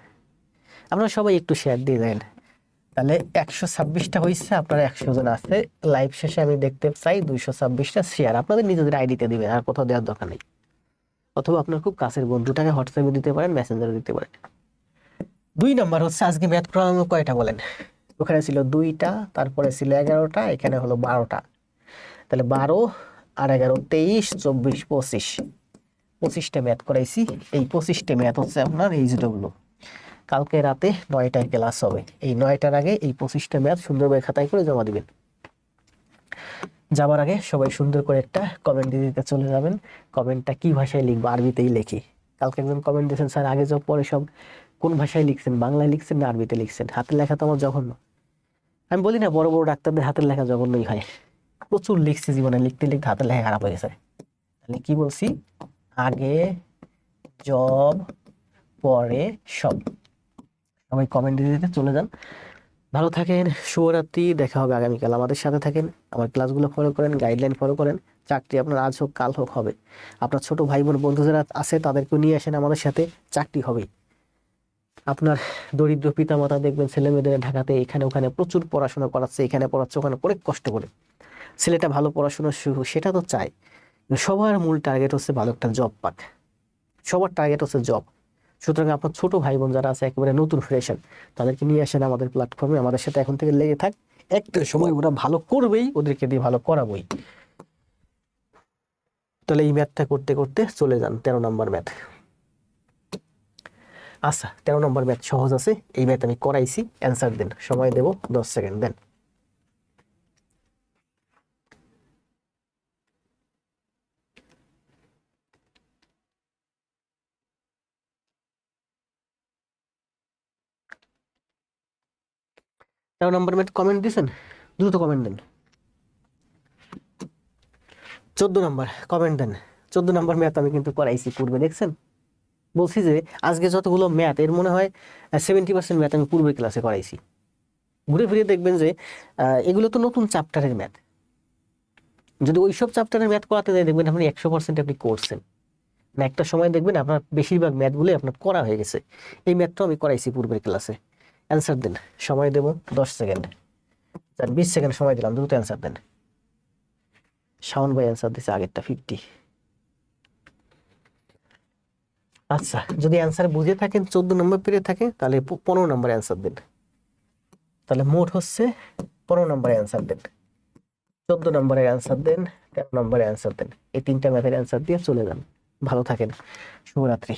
আপনারা সবাই একটু শেয়ার দিয়ে দেন, তাহলে 126টা হয়েছে, আপনারা 100 জন আছে। লাইভ শেষে আমি দেখতে চাই 226টা শেয়ার, আপনাদের নিজেদের আইডিতে দিবেন, আর কোথাও দেওয়ার দরকার নেই। অথবা আপনার খুব কাছের বন্ধুটাকে হোয়াটসঅ্যাপে দিতে পারেন, মেসেঞ্জারে দিতে পারেন। 2 নম্বর হচ্ছে আজকে ম্যাথ করানো কয়টা বলেন? ওখানে ছিল 2টা, তারপরে ছিল 11টা, এখানে হলো 12টা। তাহলে 12 আর 11 23 24 25, 25টা ম্যাথ করাইছি। এই 25টা ম্যাথ হচ্ছে আপনার এই যেগুলো, কালকে রাতে 9টায় ক্লাস হবে, এই 9টার আগে এই 25টা ম্যাথ সুন্দরভাবে খাতায় করে জমা দিবেন। যাবার আগে সবাই সুন্দর করে একটা কমেন্ট দিতে চলে যাবেন। কমেন্টটা কি ভাষায় লিখবো? আরবিতেই লিখি। কালকে একজন কমেন্ট দিয়েছেন, স্যার আগে সব পরে সব কোন ভাষায় লিখছেন, বাংলায় লিখছেন না আরবিতে লিখছেন? হাতের লেখা তো আমার জঘন্য। আমি বলি না বড় বড় ডাক্তারদের হাতের লেখা জঘন্যই হয়, প্রচুর লিখছি জীবনে, লিখতে লিখতে হাতের লেখা খারাপ হয়ে গেছে। তাহলে কি বলছি? আগে জব, পরে সব। সবাই কমেন্ট দিতে চলে যান। ভালো থাকেন, শুভরাত্রি, দেখা হবে আগামীকাল। আমাদের সাথে থাকেন, আমার ক্লাসগুলো ফলো করেন, গাইডলাইন ফলো করেন। চাকরি আপনার আজ হোক কাল হোক হবে। আপনার ছোট ভাই বোন বন্ধু যারা আছে তাদেরকেও নিয়ে আসেন আমাদের সাথে, চাকরি হবেই। আপনার দরিদ্র পিতামাতা দেখবেন ছেলে মেয়েদের ঢাকাতে এখানে ওখানে প্রচুর পড়াশোনা করাচ্ছে, এখানে পড়াচ্ছে ওখানে অনেক কষ্ট করে। ছেলেটা ভালো পড়াশোনা শুরু সেটা তো চাই, কিন্তু সবার মূল টার্গেট হচ্ছে ভালো একটা জব পাক। সবার টার্গেট হচ্ছে জব। সুতরাং আপনার ছোট ভাই বোন যারা আছে একেবারে নতুন ফ্রেশার, তাদেরকে নিয়ে আসেন আমাদের প্ল্যাটফর্মে, আমাদের সাথে এখন থেকে লেগে থাক। একটা সময় ওরা ভালো করবেই, ওদেরকে দিয়ে ভালো করাবোই। তাহলে এই ম্যাথটা করতে করতে চলে যান 13 নম্বর ম্যাথ। আচ্ছা, 13 নম্বর ম্যাথ সহজ আছে, এই ম্যাথ আমি করাইছি, অ্যান্সার দেন। সময় দেব 10 সেকেন্ড, দেন। তেরো নম্বর ম্যাথ কমেন্ট দিছেন, দ্রুত কমেন্ট দেন। 14 নম্বর কমেন্ট দেন। 14 নম্বর ম্যাথ আমি কিন্তু করাইছি পূর্বে, দেখছেন? বলছি যে আজকে যতগুলো ম্যাথ, এর মনে হয় 70% ম্যাথ আমি পূর্বের ক্লাসে করাইছি। ঘুরে ফিরে দেখবেন যে এগুলো তো নতুন চ্যাপ্টারের ম্যাথ। যদি ওইসব চ্যাপ্টারের ম্যাথ করাতে যাই, দেখবেন আপনি 100% আপনি করছেন না। একটা সময় দেখবেন আপনার বেশিরভাগ ম্যাথগুলো আপনার করা হয়ে গেছে। এই ম্যাথটা আমি করাইছি পূর্বের ক্লাসে। অ্যান্সার দেন, সময় দেব 10 সেকেন্ড। 20 সেকেন্ড সময় দিলাম, দ্রুত অ্যান্সার দেন। শাওন ভাই অ্যান্সার দিছে আগেরটা 50। আচ্ছা, যদি অ্যান্সার বুঝে থাকেন, 14 নম্বর পেরে থাকে, তাহলে 15 নম্বর অ্যান্সার দেন। তাহলে মোট হচ্ছে 15 নম্বরে অ্যান্সার দেন, 14 নম্বরের অ্যান্সার দেন, 13 নম্বরে অ্যান্সার দেন। এই তিনটা ম্যাথের অ্যান্সার দিয়ে চলে যান। ভালো থাকেন, শুভরাত্রি।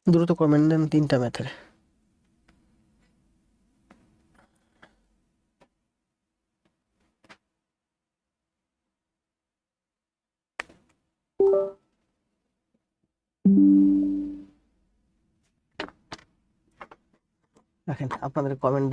দ্রুত কমেন্ট দেন তিনটা ম্যাথের। রাখেন আপনাদের কমেন্ট